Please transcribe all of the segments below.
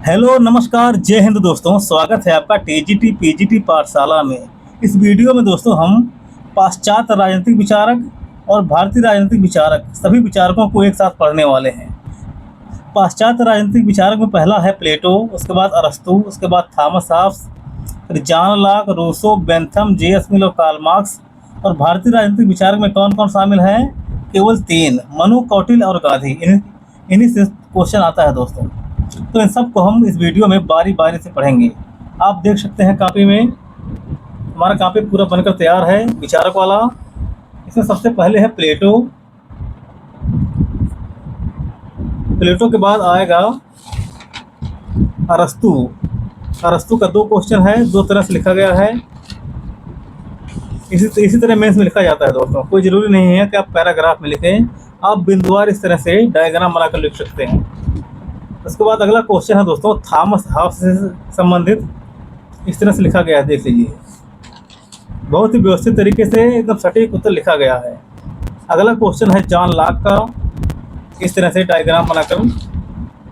Hello नमस्कार जय हिंद दोस्तों, स्वागत है आपका टीजीटी पीजीटी पाठशाला में। इस वीडियो में दोस्तों हम पाश्चात्य राजनीतिक विचारक और भारतीय राजनीतिक विचारक सभी विचारकों को एक साथ पढ़ने वाले हैं। पाश्चात्य राजनीतिक विचारक में पहला है प्लेटो, उसके बाद अरस्तु, उसके बाद थॉमस हॉब्स, फिर John Locke, Rousseau, Bentham, J S. Mill और कार्ल मार्क्स। और भारतीय राजनीतिक विचारक में कौन कौन शामिल हैं? केवल तीन, मनु, कौटिल्य और गांधी। इन्हीं से क्वेश्चन आता है दोस्तों। तो इन सब को हम इस वीडियो में बारी बारी से पढ़ेंगे। आप देख सकते हैं कॉपी में, हमारा कॉपी पूरा बनकर तैयार है विचारक वाला। इसमें सबसे पहले है प्लेटो। प्लेटो के बाद आएगा अरस्तु। अरस्तु का दो क्वेश्चन है, दो तरह से लिखा गया है। इसी तरह मेंस में लिखा जाता है दोस्तों। कोई ज़रूरी नहीं है कि आप पैराग्राफ में लिखें, आप बिंदुवार इस तरह से डायग्राम बनाकर लिख सकते हैं। उसके बाद अगला क्वेश्चन है दोस्तों थॉमस हॉब्स से संबंधित। इस तरह से लिखा गया है, देख लीजिए। बहुत ही व्यवस्थित तरीके से एकदम सटीक उत्तर लिखा गया है। अगला क्वेश्चन है जॉन लॉक का। इस तरह से डायग्राम बनाकर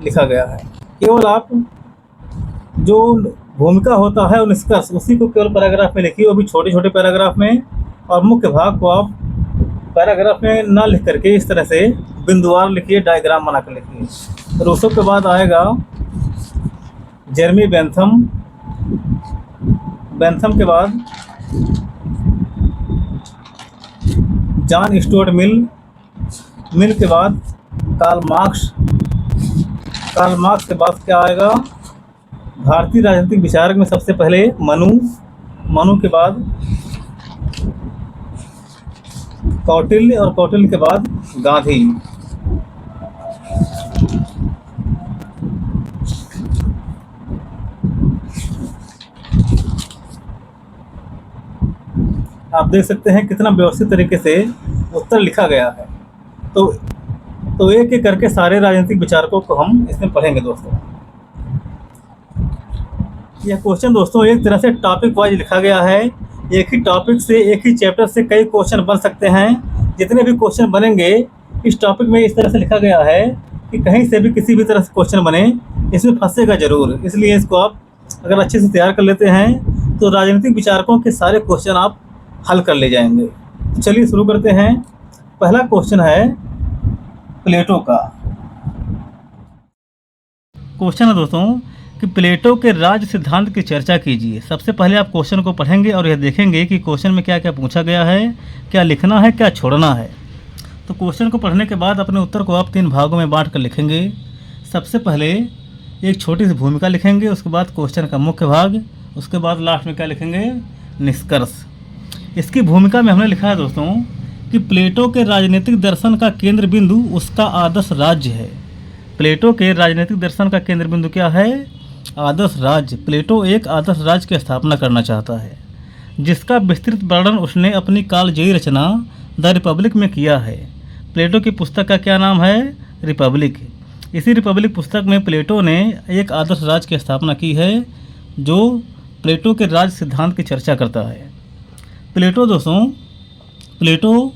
लिखा गया है। केवल आप जो भूमिका होता है और निष्कर्ष, उसी को केवल पैराग्राफ में लिखिए, वो भी छोटे छोटे पैराग्राफ में। और मुख्य भाग को आप पैराग्राफ में ना लिख करके इस तरह से बिंदुवार लिखिए, डायग्राम बनाकर लिखिए। रूसो के बाद आएगा जेरेमी बेंथम। बेंथम के बाद जॉन स्टुअर्ट मिल। मिल के बाद कार्ल मार्क्स। कार्ल मार्क्स के बाद क्या आएगा? भारतीय राजनीतिक विचारक में सबसे पहले मनु। मनु के बाद कौटिल्य और कौटिल्य के बाद गांधी। आप देख सकते हैं कितना व्यवस्थित तरीके से उत्तर लिखा गया है। तो एक एक करके सारे राजनीतिक विचारकों को हम इसमें पढ़ेंगे दोस्तों। यह क्वेश्चन दोस्तों एक तरह से टॉपिक वाइज लिखा गया है। एक ही टॉपिक से, एक ही चैप्टर से कई क्वेश्चन बन सकते हैं। जितने भी क्वेश्चन बनेंगे इस टॉपिक में इस तरह से लिखा गया है कि कहीं से भी किसी भी तरह से क्वेश्चन बने, इसमें फंसेगा जरूर। इसलिए इसको आप अगर अच्छे से तैयार कर लेते हैं तो राजनीतिक विचारकों के सारे क्वेश्चन आप हल कर ले जाएंगे। तो चलिए शुरू करते हैं। पहला क्वेश्चन है प्लेटो का। क्वेश्चन है दोस्तों कि प्लेटो के राज सिद्धांत की चर्चा कीजिए। सबसे पहले आप क्वेश्चन को पढ़ेंगे और यह देखेंगे कि क्वेश्चन में क्या क्या पूछा गया है, क्या लिखना है, क्या छोड़ना है। तो क्वेश्चन को पढ़ने के बाद अपने उत्तर को आप तीन भागों में बांट कर लिखेंगे। सबसे पहले एक छोटी सी भूमिका लिखेंगे, उसके बाद क्वेश्चन का मुख्य भाग, उसके बाद लास्ट में क्या लिखेंगे? निष्कर्ष। इसकी भूमिका में हमने लिखा है दोस्तों कि प्लेटो के राजनीतिक दर्शन का केंद्र बिंदु उसका आदर्श राज्य है। प्लेटो के राजनीतिक दर्शन का केंद्र बिंदु क्या है? आदर्श राज्य। प्लेटो एक आदर्श राज्य की स्थापना करना चाहता है, जिसका विस्तृत वर्णन उसने अपनी कालजयी रचना द रिपब्लिक में किया है। प्लेटो की पुस्तक का क्या नाम है? रिपब्लिक। इसी रिपब्लिक पुस्तक में प्लेटो ने एक आदर्श राज्य की स्थापना की है, जो प्लेटो के राज सिद्धांत की चर्चा करता है। प्लेटो दोस्तों, प्लेटो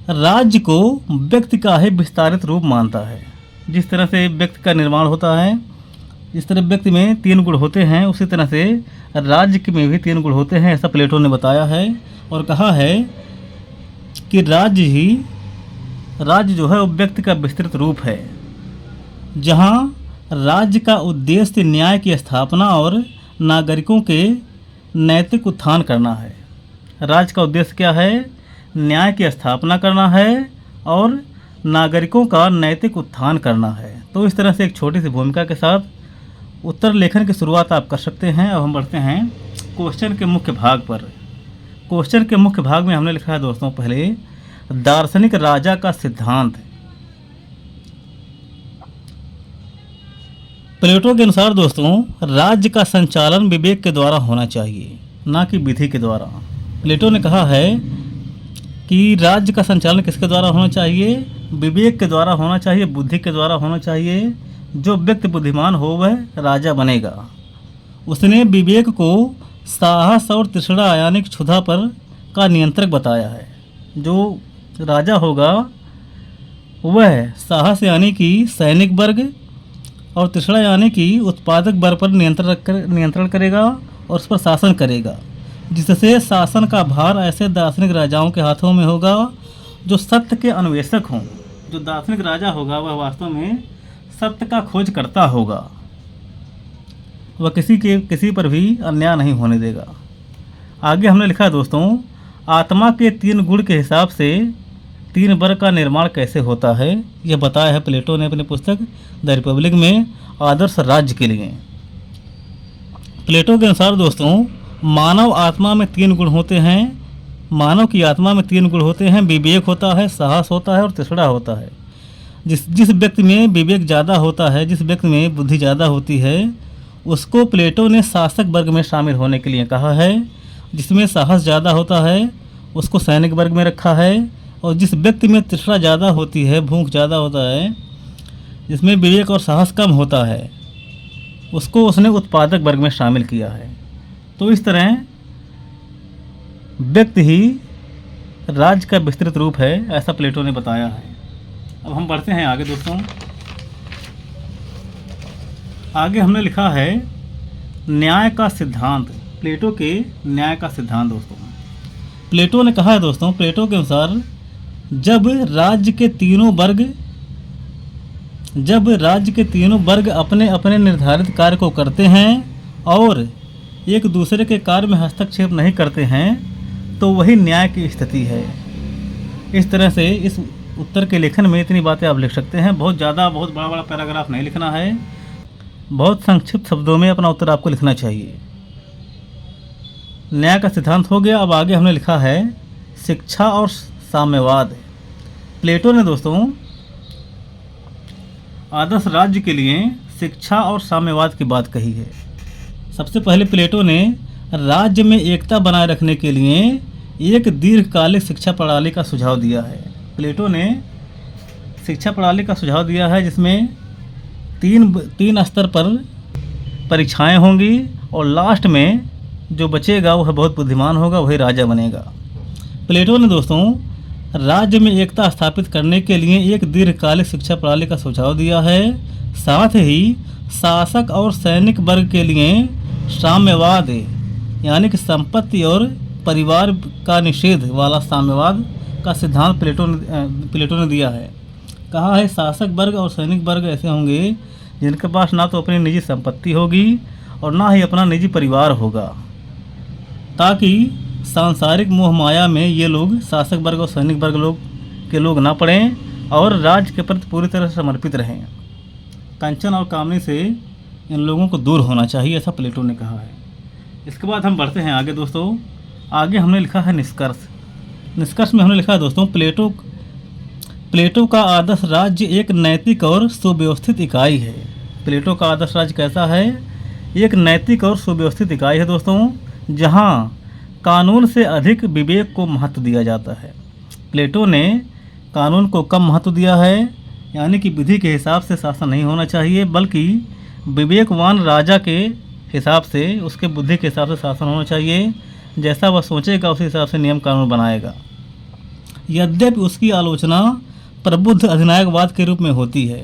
राज्य को व्यक्ति का ही विस्तारित रूप मानता है। जिस तरह से व्यक्ति का निर्माण होता है, जिस तरह व्यक्ति में तीन गुण होते हैं, उसी तरह से राज्य के में भी तीन गुण होते हैं, ऐसा प्लेटो ने बताया है। और कहा है कि राज्य जो है वो व्यक्ति का विस्तृत रूप है, जहाँ राज्य का उद्देश्य न्याय की स्थापना और नागरिकों के नैतिक उत्थान करना है। राज्य का उद्देश्य क्या है? न्याय की स्थापना करना है और नागरिकों का नैतिक उत्थान करना है। तो इस तरह से एक छोटी सी भूमिका के साथ उत्तर लेखन की शुरुआत आप कर सकते हैं। अब हम बढ़ते हैं क्वेश्चन के मुख्य भाग पर। क्वेश्चन के मुख्य भाग में हमने लिखा है दोस्तों पहले दार्शनिक राजा का सिद्धांत। प्लेटो के अनुसार दोस्तों राज्य का संचालन विवेक के द्वारा होना चाहिए, ना कि विधि के द्वारा। प्लेटो ने कहा है कि राज्य का संचालन किसके द्वारा होना चाहिए? विवेक के द्वारा होना चाहिए, बुद्धि के द्वारा होना चाहिए। जो व्यक्ति बुद्धिमान हो वह राजा बनेगा। उसने विवेक को साहस और तृष्णा यानी क्षुधा पर का नियंत्रक बताया है। जो राजा होगा वह साहस यानी कि सैनिक वर्ग, और तीसरा यानी कि उत्पादक वर्ग पर नियंत्रण करेगा और उस पर शासन करेगा, जिससे शासन का भार ऐसे दार्शनिक राजाओं के हाथों में होगा जो सत्य के अन्वेषक हों। जो दार्शनिक राजा होगा वह वास्तव में सत्य का खोज करता होगा, वह किसी पर भी अन्याय नहीं होने देगा। आगे हमने लिखा है दोस्तों, आत्मा के 3 गुण के हिसाब से 3 वर्ग का निर्माण कैसे होता है, यह बताया है प्लेटो ने अपनी पुस्तक द रिपब्लिक में आदर्श राज्य के लिए। प्लेटो के अनुसार दोस्तों, मानव आत्मा में 3 गुण होते हैं। मानव की आत्मा में 3 गुण होते हैं, विवेक होता है, साहस होता है और तीसरा होता है। जिस व्यक्ति में विवेक ज़्यादा होता है, जिस व्यक्ति में बुद्धि ज़्यादा होती है, उसको प्लेटो ने शासक वर्ग में शामिल होने के लिए कहा है। जिसमें साहस ज़्यादा होता है उसको सैनिक वर्ग में रखा है, और जिस व्यक्ति में तृष्णा ज़्यादा होती है, भूख ज़्यादा होता है, जिसमें विवेक और साहस कम होता है, उसको उसने उत्पादक वर्ग में शामिल किया है। तो इस तरह व्यक्ति ही राज्य का विस्तृत रूप है, ऐसा प्लेटो ने बताया है। अब हम बढ़ते हैं आगे दोस्तों। आगे हमने लिखा है न्याय का सिद्धांत, प्लेटो के न्याय का सिद्धांत। दोस्तों प्लेटो ने कहा है दोस्तों, प्लेटो के अनुसार जब राज्य के तीनों वर्ग अपने अपने निर्धारित कार्य को करते हैं और एक दूसरे के कार्य में हस्तक्षेप नहीं करते हैं, तो वही न्याय की स्थिति है। इस तरह से इस उत्तर के लेखन में इतनी बातें आप लिख सकते हैं। बहुत बड़ा पैराग्राफ नहीं लिखना है, बहुत संक्षिप्त शब्दों में अपना उत्तर आपको लिखना चाहिए। न्याय का सिद्धांत हो गया। अब आगे हमने लिखा है शिक्षा और साम्यवाद। प्लेटो ने दोस्तों आदर्श राज्य के लिए शिक्षा और साम्यवाद की बात कही है। सबसे पहले प्लेटो ने राज्य में एकता बनाए रखने के लिए एक दीर्घकालिक शिक्षा प्रणाली का सुझाव दिया है। प्लेटो ने शिक्षा प्रणाली का सुझाव दिया है जिसमें तीन स्तर पर परीक्षाएं होंगी और लास्ट में जो बचेगा वह बहुत बुद्धिमान होगा, वही राजा बनेगा। प्लेटो ने दोस्तों राज्य में एकता स्थापित करने के लिए एक दीर्घकालिक शिक्षा प्रणाली का सुझाव दिया है। साथ ही शासक और सैनिक वर्ग के लिए साम्यवाद यानी कि संपत्ति और परिवार का निषेध वाला साम्यवाद का सिद्धांत प्लेटो ने दिया है। कहा है शासक वर्ग और सैनिक वर्ग ऐसे होंगे जिनके पास ना तो अपनी निजी संपत्ति होगी और ना ही अपना निजी परिवार होगा, ताकि सांसारिक मोह माया में ये लोग शासक वर्ग और सैनिक वर्ग के लोग ना पड़ें और राज्य के प्रति पूरी तरह से समर्पित रहें। कंचन और कामनी से इन लोगों को दूर होना चाहिए, ऐसा प्लेटो ने कहा है। इसके बाद हम बढ़ते हैं आगे दोस्तों। आगे हमने लिखा है निष्कर्ष। निष्कर्ष में हमने लिखा है दोस्तों, प्लेटो का आदर्श राज्य एक नैतिक और सुव्यवस्थित इकाई है। प्लेटो का आदर्श राज्य कैसा है? एक नैतिक और सुव्यवस्थित इकाई है दोस्तों, जहाँ कानून से अधिक विवेक को महत्व दिया जाता है। प्लेटो ने कानून को कम महत्व दिया है, यानी कि विधि के हिसाब से शासन नहीं होना चाहिए, बल्कि विवेकवान राजा के हिसाब से, उसके बुद्धि के हिसाब से शासन होना चाहिए। जैसा वह सोचेगा उसी हिसाब से नियम कानून बनाएगा। यद्यपि उसकी आलोचना प्रबुद्ध अधिनायकवाद के रूप में होती है।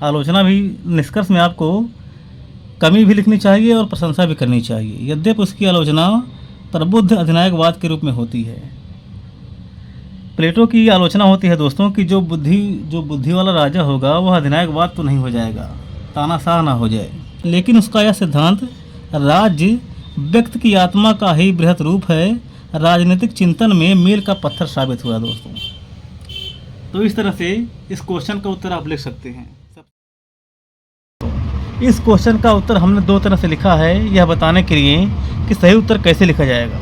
आलोचना भी निष्कर्ष में आपको कमी भी लिखनी चाहिए और प्रशंसा भी करनी चाहिए। यद्यपि उसकी आलोचना प्रबुद्ध अधिनायकवाद के रूप में होती है। प्लेटो की आलोचना होती है दोस्तों कि जो बुद्धि वाला राजा होगा वह अधिनायकवाद तो नहीं हो जाएगा, तानाशाह ना हो जाए। लेकिन उसका यह सिद्धांत राज्य व्यक्ति की आत्मा का ही बृहत रूप है, राजनीतिक चिंतन में मील का पत्थर साबित हुआ दोस्तों। तो इस तरह से इस क्वेश्चन का उत्तर आप लिख सकते हैं। इस क्वेश्चन का उत्तर हमने 2 तरह से लिखा है, यह बताने के लिए कि सही उत्तर कैसे लिखा जाएगा।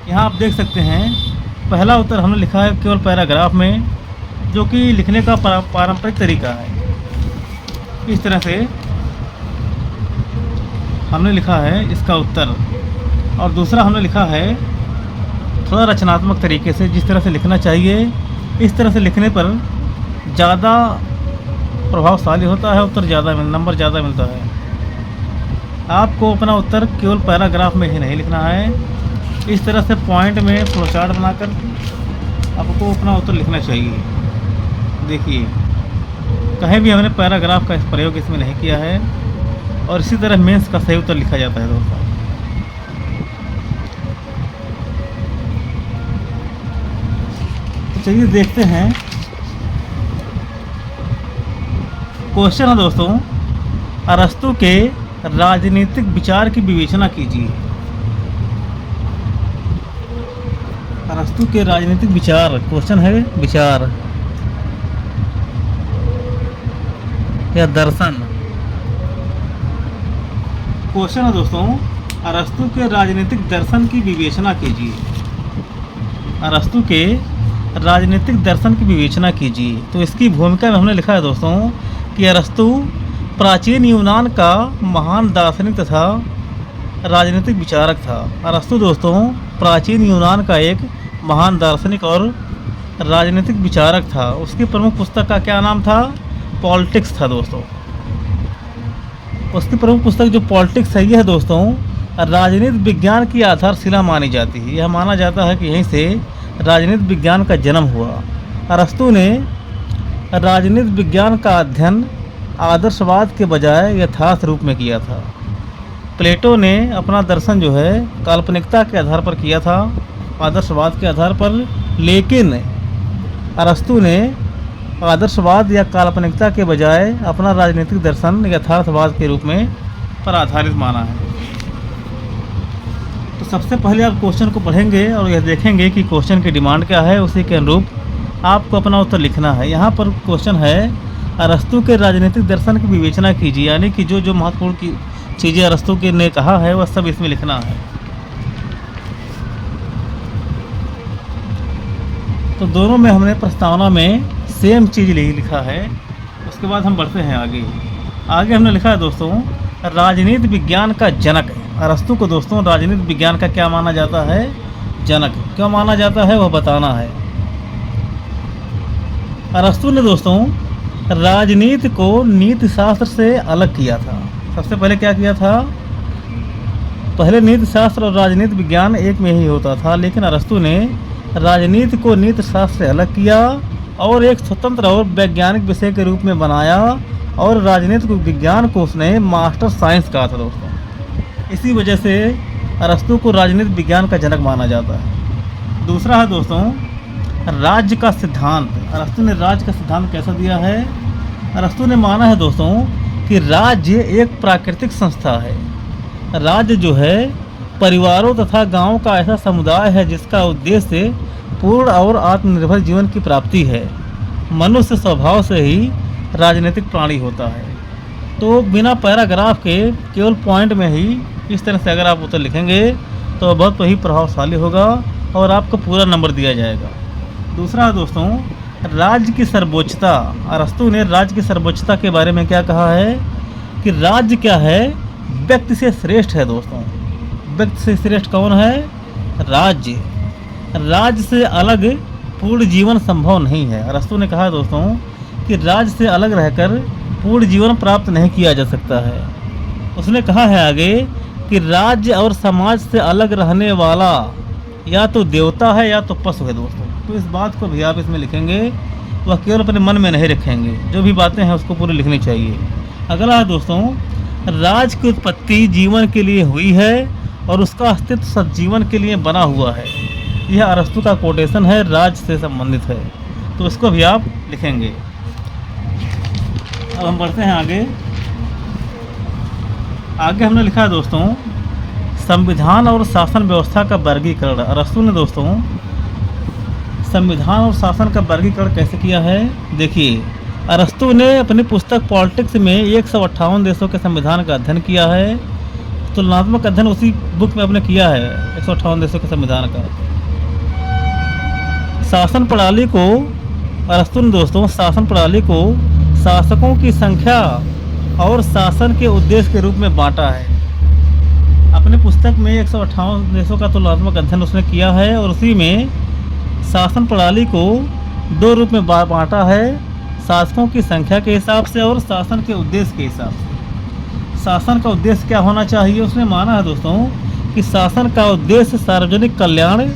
यहाँ आप देख सकते हैं, पहला उत्तर हमने लिखा है केवल पैराग्राफ में, जो कि लिखने का पारंपरिक तरीका है। इस तरह से हमने लिखा है इसका उत्तर। और दूसरा हमने लिखा है थोड़ा रचनात्मक तरीके से, जिस तरह से लिखना चाहिए इस तरह से लिखने पर ज़्यादा प्रभावशाली होता है, उत्तर नंबर ज़्यादा मिलता है। आपको अपना उत्तर केवल पैराग्राफ में ही नहीं लिखना है, इस तरह से पॉइंट में फ्लोचार्ट बनाकर आपको अपना उत्तर लिखना चाहिए। देखिए कहीं भी हमने पैराग्राफ का प्रयोग इसमें नहीं किया है। और इसी तरह मेंस का सही उत्तर लिखा जाता है दोस्तों। तो चलिए देखते हैं। क्वेश्चन है दोस्तों, अरस्तु के राजनीतिक विचार की विवेचना कीजिए। अरस्तु के राजनीतिक विचार, क्वेश्चन है विचार या दर्शन। क्वेश्चन है दोस्तों, अरस्तु के राजनीतिक दर्शन की विवेचना कीजिए। अरस्तु के राजनीतिक दर्शन की विवेचना कीजिए। तो इसकी भूमिका में हमने लिखा है दोस्तों कि अरस्तु प्राचीन यूनान का महान दार्शनिक तथा राजनीतिक विचारक था। अरस्तु दोस्तों प्राचीन यूनान का एक महान दार्शनिक और राजनीतिक विचारक था। उसकी प्रमुख पुस्तक का क्या नाम था? पॉलिटिक्स था दोस्तों। उसकी प्रमुख पुस्तक जो पॉलिटिक्स है यह दोस्तों राजनीति विज्ञान की आधारशिला मानी जाती है। यह माना जाता है कि यहीं से राजनीति विज्ञान का जन्म हुआ। अरस्तु ने राजनीति विज्ञान का अध्ययन आदर्शवाद के बजाय यथार्थ रूप में किया था। प्लेटो ने अपना दर्शन जो है काल्पनिकता के आधार पर किया था, आदर्शवाद के आधार पर। लेकिन अरस्तु ने आदर्शवाद या काल्पनिकता के बजाय अपना राजनीतिक दर्शन यथार्थवाद के रूप में पर आधारित माना है। तो सबसे पहले आप क्वेश्चन को पढ़ेंगे और यह देखेंगे कि क्वेश्चन की डिमांड क्या है, उसी के अनुरूप आपको अपना उत्तर लिखना है। यहाँ पर क्वेश्चन है, अरस्तु के राजनीतिक दर्शन की विवेचना कीजिए, यानी कि जो जो महत्वपूर्ण की चीज़ें अरस्तु के ने कहा है वह सब इसमें लिखना है। तो दोनों में हमने प्रस्तावना में सेम चीज़ लिखा है। उसके बाद हम बढ़ते हैं आगे। आगे हमने लिखा है दोस्तों, राजनीति विज्ञान का जनक। अरस्तु को दोस्तों राजनीति विज्ञान का क्या माना जाता है? जनक। क्यों माना जाता है वह बताना है। अरस्तु ने दोस्तों राजनीति को नीति शास्त्र से अलग किया था। सबसे पहले क्या किया था? पहले नीति शास्त्र और राजनीति विज्ञान एक में ही होता था, लेकिन अरस्तु ने राजनीति को नीति शास्त्र से अलग किया और एक स्वतंत्र और वैज्ञानिक विषय के रूप में बनाया, और राजनीतिक विज्ञान को उसने मास्टर साइंस कहा था दोस्तों। इसी वजह से अरस्तु को राजनीतिक विज्ञान का जनक माना जाता है। दूसरा है दोस्तों राज्य का सिद्धांत। अरस्तु ने राज्य का सिद्धांत कैसा दिया है? अरस्तु ने माना है दोस्तों कि राज्य एक प्राकृतिक संस्था है। राज्य जो है परिवारों तथा गांवों का ऐसा समुदाय है जिसका उद्देश्य पूर्ण और आत्मनिर्भर जीवन की प्राप्ति है। मनुष्य स्वभाव से ही राजनीतिक प्राणी होता है। तो बिना पैराग्राफ के केवल पॉइंट में ही इस तरह से अगर आप उत्तर लिखेंगे तो बहुत ही प्रभावशाली होगा और आपको पूरा नंबर दिया जाएगा। दूसरा दोस्तों राज्य की सर्वोच्चता। अरस्तु ने राज्य की सर्वोच्चता के बारे में क्या कहा है कि राज्य क्या है? व्यक्ति से श्रेष्ठ है दोस्तों। व्यक्ति से श्रेष्ठ कौन है? राज्य। राज्य से अलग पूर्ण जीवन संभव नहीं है। अरस्तु ने कहा दोस्तों कि राज्य से अलग रहकर पूर्ण जीवन प्राप्त नहीं किया जा सकता है। उसने कहा है आगे कि राज्य और समाज से अलग रहने वाला या तो देवता है या तो पशु है दोस्तों। तो इस बात को भी आप इसमें लिखेंगे, वह केवल अपने मन में नहीं रखेंगे, जो भी बातें हैं उसको पूरी लिखनी चाहिए। अगला है दोस्तों, राज्य की उत्पत्ति जीवन के लिए हुई है और उसका अस्तित्व सजीवन के लिए बना हुआ है। यह अरस्तु का कोटेशन है, राज्य से संबंधित है, तो इसको भी आप लिखेंगे। अब हम बढ़ते हैं आगे। आगे हमने लिखा है दोस्तों संविधान और शासन व्यवस्था का वर्गीकरण। अरस्तु ने दोस्तों संविधान और शासन का वर्गीकरण कैसे किया है? देखिए, अरस्तु ने अपनी पुस्तक पॉलिटिक्स में 158 देशों के संविधान का अध्ययन किया है। तुलनात्मक अध्ययन उसी बुक में आपने किया है 158 देशों के संविधान का। शासन प्रणाली को अरस्तु ने दोस्तों शासन प्रणाली को शासकों की संख्या और शासन के उद्देश्य के रूप में बांटा है। अपने पुस्तक में 158 देशों का तुलनात्मक अध्ययन उसने किया है और उसी में शासन प्रणाली को दो रूप में बांटा है, शासकों की संख्या के हिसाब से और शासन के उद्देश्य के हिसाब से। शासन का उद्देश्य क्या होना चाहिए? उसने माना है दोस्तों कि शासन का उद्देश्य सार्वजनिक कल्याण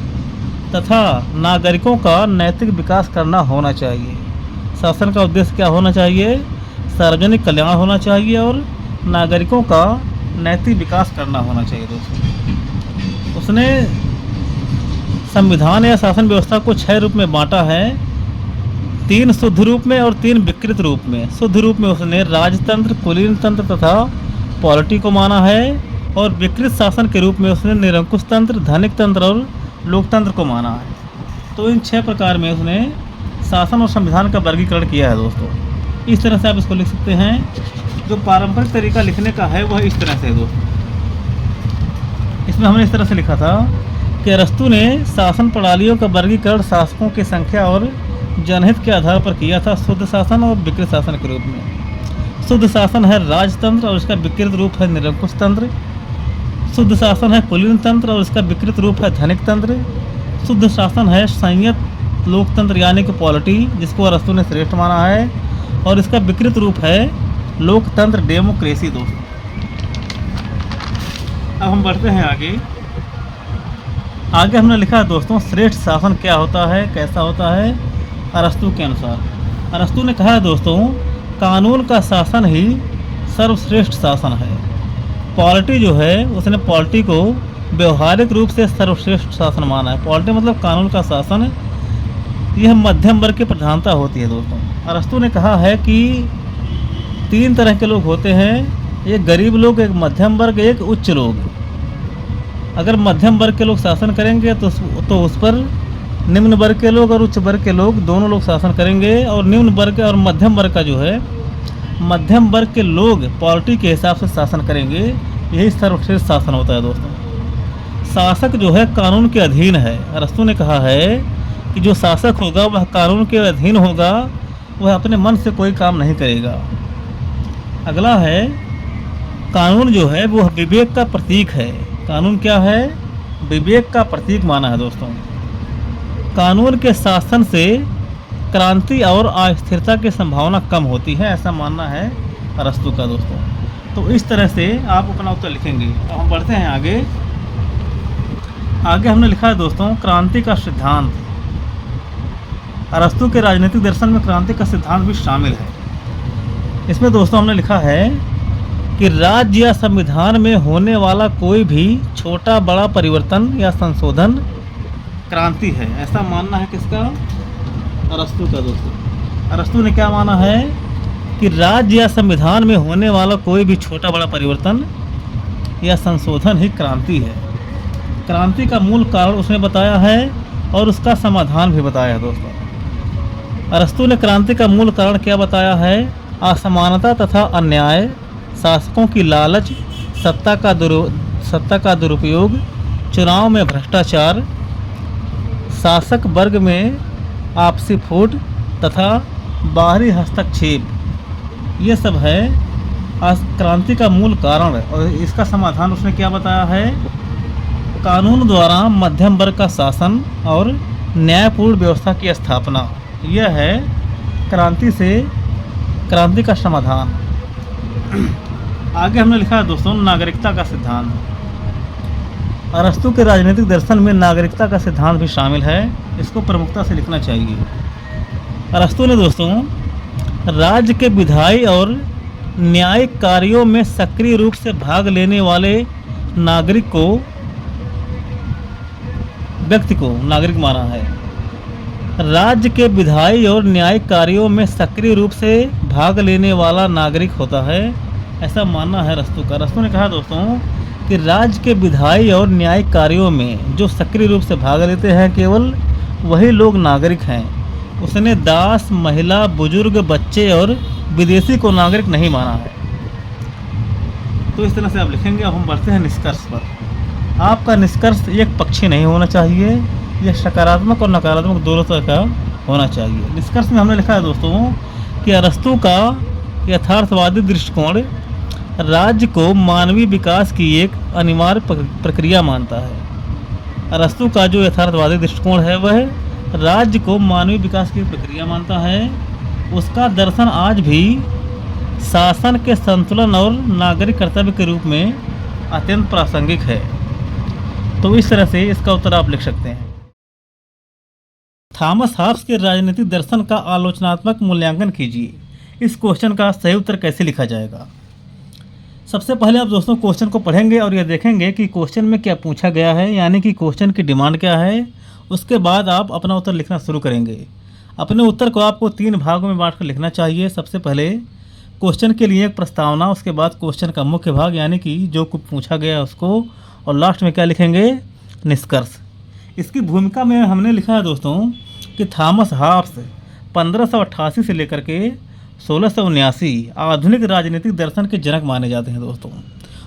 तथा नागरिकों का नैतिक विकास करना होना चाहिए। शासन का उद्देश्य क्या होना चाहिए? सार्वजनिक कल्याण होना चाहिए और नागरिकों का नैतिक विकास करना होना चाहिए दोस्तों। उसने संविधान या शासन व्यवस्था को 6 रूप में बांटा है, 3 शुद्ध रूप में और 3 विकृत रूप में। शुद्ध रूप में उसने राजतंत्र, कुलीन तंत्र तथा पॉलिटी को माना है, और विकृत शासन के रूप में उसने निरंकुश तंत्र, धनिक तंत्र और लोकतंत्र को माना है। तो इन 6 प्रकार में उसने शासन और संविधान का वर्गीकरण किया है दोस्तों। इस तरह से आप इसको लिख सकते हैं। जो पारंपरिक तरीका लिखने का है वह इस तरह से है दोस्तों। इसमें हमने इस तरह से लिखा था कि अरस्तु ने शासन प्रणालियों का वर्गीकरण शासकों की संख्या और जनहित के आधार पर किया था, शुद्ध शासन और विकृत शासन के रूप में। शुद्ध शासन है राजतंत्र और इसका विकृत रूप है निरंकुश तंत्र। शुद्ध शासन है कुलीन तंत्र और इसका विकृत रूप है धनिक तंत्र। शुद्ध शासन है संयत लोकतंत्र यानी कि पॉलिटी, जिसको अरस्तु ने श्रेष्ठ माना है, और इसका विकृत रूप है लोकतंत्र, डेमोक्रेसी दोस्तों। अब हम बढ़ते हैं आगे। हमने लिखा है दोस्तों, श्रेष्ठ शासन क्या होता है, कैसा होता है अरस्तु के अनुसार। अरस्तु ने कहा है दोस्तों, कानून का शासन ही सर्वश्रेष्ठ शासन है। पॉलिटी जो है, उसने पॉलिटी को व्यवहारिक रूप से सर्वश्रेष्ठ शासन माना है। पॉलिटी मतलब कानून का शासन, यह मध्यम वर्ग की प्रधानता होती है दोस्तों। अरस्तु ने कहा है कि 3 तरह के लोग होते हैं, एक गरीब लोग, एक मध्यम वर्ग, एक उच्च लोग। अगर मध्यम वर्ग के लोग शासन करेंगे तो उस पर निम्न वर्ग के लोग और उच्च वर्ग के लोग दोनों लोग शासन करेंगे, और निम्न वर्ग और मध्यम वर्ग का जो है, मध्यम वर्ग के लोग पॉलिटी के हिसाब से शासन करेंगे। यही सर्वश्रेष्ठ शासन होता है दोस्तों। शासक जो है कानून के अधीन है। अरस्तु ने कहा है कि जो शासक होगा वह कानून के अधीन होगा, वह अपने मन से कोई काम नहीं करेगा। अगला है, कानून जो है वह विवेक का प्रतीक है। कानून क्या है? विवेक का प्रतीक माना है दोस्तों। कानून के शासन से क्रांति और अस्थिरता की संभावना कम होती है, ऐसा मानना है अरस्तु का दोस्तों। तो इस तरह से आप अपना उत्तर लिखेंगे। अब हम बढ़ते हैं आगे। हमने लिखा है दोस्तों, क्रांति का सिद्धांत। अरस्तु के राजनीतिक दर्शन में क्रांति का सिद्धांत भी शामिल है। इसमें दोस्तों हमने लिखा है कि राज्य या संविधान में होने वाला कोई भी छोटा बड़ा परिवर्तन या संशोधन क्रांति है, ऐसा मानना है किसका? अरस्तु का दोस्तों। अरस्तु ने क्या माना है कि राज्य या संविधान में होने वाला कोई भी छोटा बड़ा परिवर्तन या संशोधन ही क्रांति है। क्रांति का मूल कारण उसने बताया है और उसका समाधान भी बताया है दोस्तों। अरस्तु ने क्रांति का मूल कारण क्या बताया है? असमानता तथा अन्याय, शासकों की लालच, सत्ता का दुरुपयोग, चुनाव में भ्रष्टाचार, शासक वर्ग में आपसी फूट तथा बाहरी हस्तक्षेप, ये सब है क्रांति का मूल कारण। और इसका समाधान उसने क्या बताया है? कानून द्वारा मध्यम वर्ग का शासन और न्यायपूर्ण व्यवस्था की स्थापना, यह है क्रांति का समाधान। आगे हमने लिखा है दोस्तों, नागरिकता का सिद्धांत। अरस्तु के राजनीतिक दर्शन में नागरिकता का सिद्धांत भी शामिल है, इसको प्रमुखता से लिखना चाहिए। अरस्तु ने दोस्तों राज्य के विधायी और न्यायिक कार्यों में सक्रिय रूप से भाग लेने वाले व्यक्ति को नागरिक माना है। राज्य के विधायी और न्यायिक कार्यों में सक्रिय रूप से भाग लेने वाला नागरिक होता है, ऐसा मानना है अरस्तु का। अरस्तु ने कहा दोस्तों कि राज्य के विधायी और न्यायिक कार्यों में जो सक्रिय रूप से भाग लेते हैं केवल वही लोग नागरिक हैं। उसने दास, महिला, बुजुर्ग, बच्चे और विदेशी को नागरिक नहीं माना है। तो इस तरह से आप लिखेंगे। अब हम बढ़ते हैं निष्कर्ष पर। आपका निष्कर्ष एक पक्षी नहीं होना चाहिए, यह सकारात्मक और नकारात्मक दोनों तरह का होना चाहिए। निष्कर्ष में हमने लिखा है दोस्तों कि अरस्तु का यथार्थवादी दृष्टिकोण राज्य को मानवीय विकास की एक अनिवार्य प्रक्रिया मानता है। अरस्तु का जो यथार्थवादी दृष्टिकोण है वह राज्य को मानवीय विकास की प्रक्रिया मानता है। उसका दर्शन आज भी शासन के संतुलन और नागरिक कर्तव्य के रूप में अत्यंत प्रासंगिक है। तो इस तरह से इसका उत्तर आप लिख सकते हैं। थॉमस हॉब्स के राजनीतिक दर्शन का आलोचनात्मक मूल्यांकन कीजिए। इस क्वेश्चन का सही उत्तर कैसे लिखा जाएगा? सबसे पहले आप दोस्तों क्वेश्चन को पढ़ेंगे और यह देखेंगे कि क्वेश्चन में क्या पूछा गया है, यानी कि क्वेश्चन की डिमांड क्या है। उसके बाद आप अपना उत्तर लिखना शुरू करेंगे। अपने उत्तर को आपको 3 भागों में बांटकर लिखना चाहिए। सबसे पहले क्वेश्चन के लिए एक प्रस्तावना, उसके बाद क्वेश्चन का मुख्य भाग यानी कि जो कुछ पूछा गया है उसको, और लास्ट में क्या लिखेंगे? निष्कर्ष। इसकी भूमिका में हमने लिखा है दोस्तों कि थॉमस हॉब्स 1588 से लेकर के 1679 आधुनिक राजनीतिक दर्शन के जनक माने जाते हैं दोस्तों।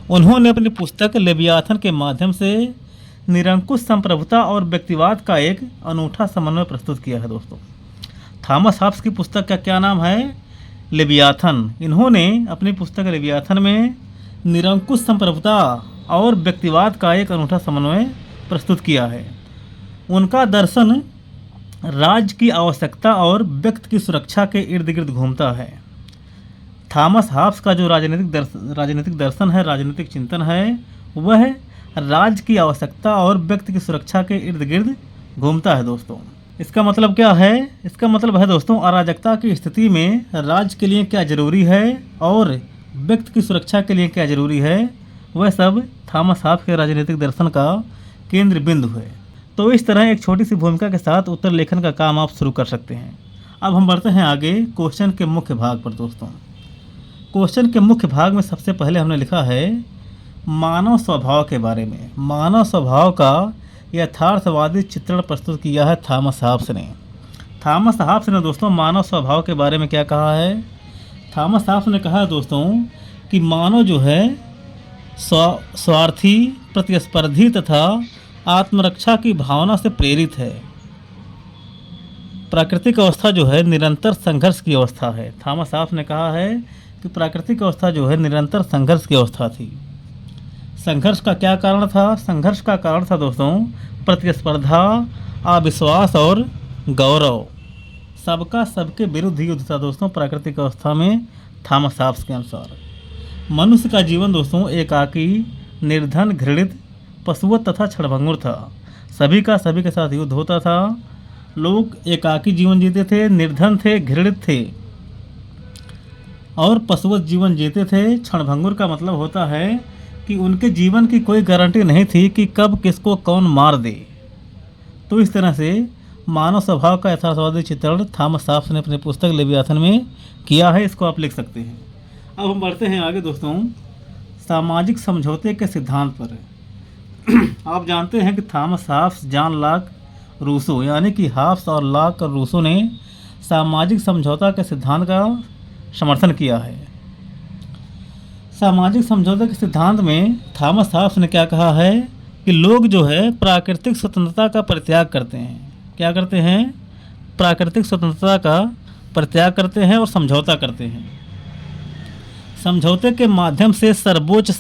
उन्होंने अपनी पुस्तक लेवियाथन के माध्यम से निरंकुश संप्रभुता और व्यक्तिवाद का एक अनूठा समन्वय प्रस्तुत किया है दोस्तों। थॉमस हॉब्स की पुस्तक का क्या नाम है? लेवियाथन। इन्होंने अपनी पुस्तक लेवियाथन में निरंकुश संप्रभुता और व्यक्तिवाद का एक अनूठा समन्वय प्रस्तुत किया है। उनका दर्शन राज्य की आवश्यकता और व्यक्ति की सुरक्षा के इर्द गिर्द घूमता है। थॉमस हॉब्स का जो राजनीतिक दर्शन है, राजनीतिक चिंतन है, वह राज्य की आवश्यकता और व्यक्ति की सुरक्षा के इर्द गिर्द घूमता है दोस्तों। इसका मतलब क्या है? इसका मतलब है दोस्तों अराजकता की स्थिति में राज्य के लिए क्या जरूरी है और व्यक्ति की सुरक्षा के लिए क्या जरूरी है, वह सब थॉमस हॉब्स के राजनीतिक दर्शन का केंद्र बिंदु है। तो इस तरह एक छोटी सी भूमिका के साथ उत्तर लेखन का काम आप शुरू कर सकते हैं। अब हम बढ़ते हैं आगे क्वेश्चन के मुख्य भाग पर दोस्तों। क्वेश्चन के मुख्य भाग में सबसे पहले हमने लिखा है मानव स्वभाव के बारे में। मानव स्वभाव का यथार्थवादी चित्रण प्रस्तुत किया है थॉमस हॉब्स ने। थॉमस हॉब्स ने दोस्तों मानव स्वभाव के बारे में क्या कहा है? थॉमस हॉब्स ने कहा है दोस्तों कि मानव जो है स्वार्थी, प्रतिस्पर्धी तथा आत्मरक्षा की भावना से प्रेरित है। प्राकृतिक अवस्था जो है निरंतर संघर्ष की अवस्था है। थॉमस हॉब्स ने कहा है कि प्राकृतिक अवस्था जो है निरंतर संघर्ष की अवस्था थी। संघर्ष का क्या कारण था? संघर्ष का कारण था दोस्तों प्रतिस्पर्धा, अविश्वास और गौरव। सबका सबके विरुद्ध युद्ध था दोस्तों प्राकृतिक अवस्था में थॉमस हॉब्स के अनुसार। मनुष्य का जीवन दोस्तों एकाकी, निर्धन, घृणित, पशुवत तथा क्षणभंगुर था। सभी का सभी के साथ युद्ध होता था। लोग एकाकी जीवन जीते थे, निर्धन थे, घृणित थे और पशुवत जीवन जीते थे। क्षणभंगुर का मतलब होता है कि उनके जीवन की कोई गारंटी नहीं थी कि कब किसको कौन मार दे। तो इस तरह से मानव स्वभाव का यथार्थवादी चित्रण थॉमस हॉब्स ने अपनी पुस्तक लेवियाथन में किया है। इसको आप लिख सकते हैं। अब हम बढ़ते हैं आगे दोस्तों सामाजिक समझौते के सिद्धांत पर। आप जानते हैं कि Thomas Hobbes, John Locke, Rousseau यानी कि हॉब्स और लॉक और रूसो ने सामाजिक समझौता के सिद्धांत का समर्थन किया है। सामाजिक समझौते के सिद्धांत में थॉमस हॉब्स ने क्या कहा है कि लोग जो है प्राकृतिक स्वतंत्रता का परित्याग करते हैं। क्या करते हैं? प्राकृतिक स्वतंत्रता का परित्याग करते हैं और समझौता करते हैं। समझौते के माध्यम से सर्वोच्च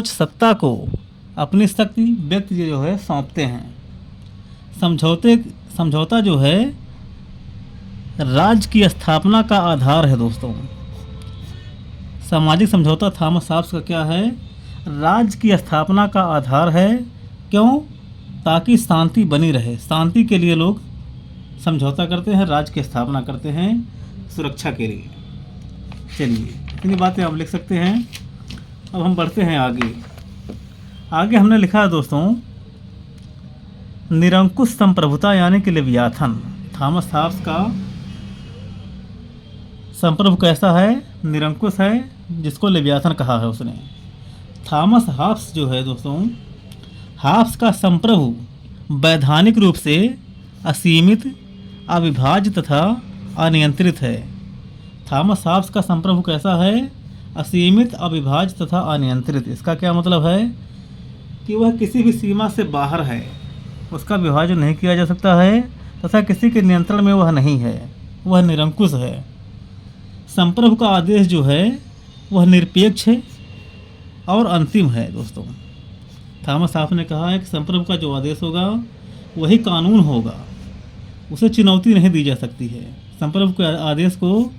सत्ता को अपनी शक्ति व्यक्ति जो है सौंपते हैं। समझौता जो है राज्य की स्थापना का आधार है दोस्तों। सामाजिक समझौता थॉमस हॉब्स का क्या है? राज्य की स्थापना का आधार है। क्यों? ताकि शांति बनी रहे। शांति के लिए लोग समझौता करते हैं, राज्य की स्थापना करते हैं सुरक्षा के लिए। चलिए इतनी बातें आप लिख सकते हैं। अब हम बढ़ते हैं आगे हमने लिखा है दोस्तों निरंकुश संप्रभुता यानी कि लेवियाथन। थॉमस हॉब्स का संप्रभु कैसा है? निरंकुश है, जिसको लेवियाथन कहा है उसने। थॉमस हॉब्स जो है दोस्तों, हॉब्स का संप्रभु वैधानिक रूप से असीमित, अविभाज्य तथा अनियंत्रित है। थॉमस हॉब्स का संप्रभु कैसा है? असीमित, अविभाज्य तथा अनियंत्रित। इसका क्या मतलब है कि वह किसी भी सीमा से बाहर है, उसका विभाजन नहीं किया जा सकता है तथा किसी के नियंत्रण में वह नहीं है, वह निरंकुश है। संप्रभु का आदेश जो है वह निरपेक्ष है और अंतिम है दोस्तों। थॉमस हॉब्स ने कहा है कि संप्रभु का जो आदेश होगा वही कानून होगा, उसे चुनौती नहीं दी जा सकती है। संप्रभु के आदेश को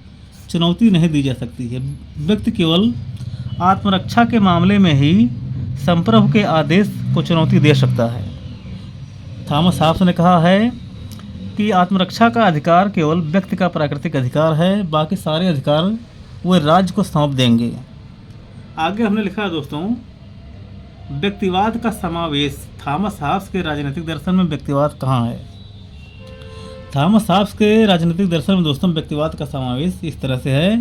चुनौती नहीं दी जा सकती है। व्यक्ति केवल आत्मरक्षा के मामले में ही संप्रभु के आदेश को चुनौती दे सकता है। थॉमस हॉब्स ने कहा है कि आत्मरक्षा का अधिकार केवल व्यक्ति का प्राकृतिक अधिकार है, बाकी सारे अधिकार वो राज्य को सौंप देंगे। आगे हमने लिखा है दोस्तों, व्यक्तिवाद का समावेश। थॉमस हॉब्स के राजनीतिक दर्शन में व्यक्तिवाद कहाँ है? थॉमस हॉब्स के राजनीतिक दर्शन में दोस्तों व्यक्तिवाद का समावेश इस तरह से है।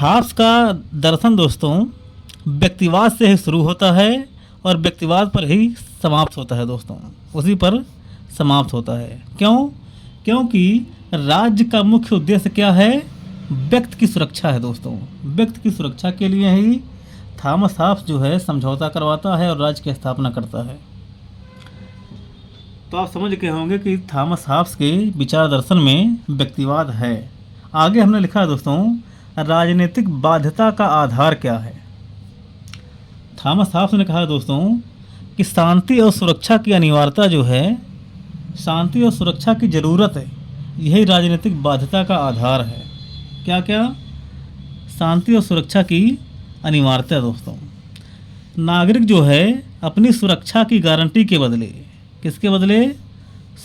हॉब्स का दर्शन दोस्तों व्यक्तिवाद से ही शुरू होता है और व्यक्तिवाद पर ही समाप्त होता है दोस्तों, उसी पर समाप्त होता है। क्यों? क्योंकि राज्य का मुख्य उद्देश्य क्या है? व्यक्ति की सुरक्षा है दोस्तों। व्यक्ति की सुरक्षा के लिए ही थॉमस हॉब्स जो है समझौता करवाता है और राज्य की स्थापना करता है। तो आप समझ गए होंगे कि थॉमस हॉब्स के विचार दर्शन में व्यक्तिवाद है। आगे हमने लिखा है दोस्तों, राजनीतिक बाध्यता का आधार क्या है? थॉमस हॉब्स ने कहा दोस्तों कि शांति और सुरक्षा की अनिवार्यता जो है, शांति और सुरक्षा की ज़रूरत है, यही राजनीतिक बाध्यता का आधार है। क्या क्या? शांति और सुरक्षा की अनिवार्यता दोस्तों। नागरिक जो है अपनी सुरक्षा की गारंटी के बदले, किसके बदले?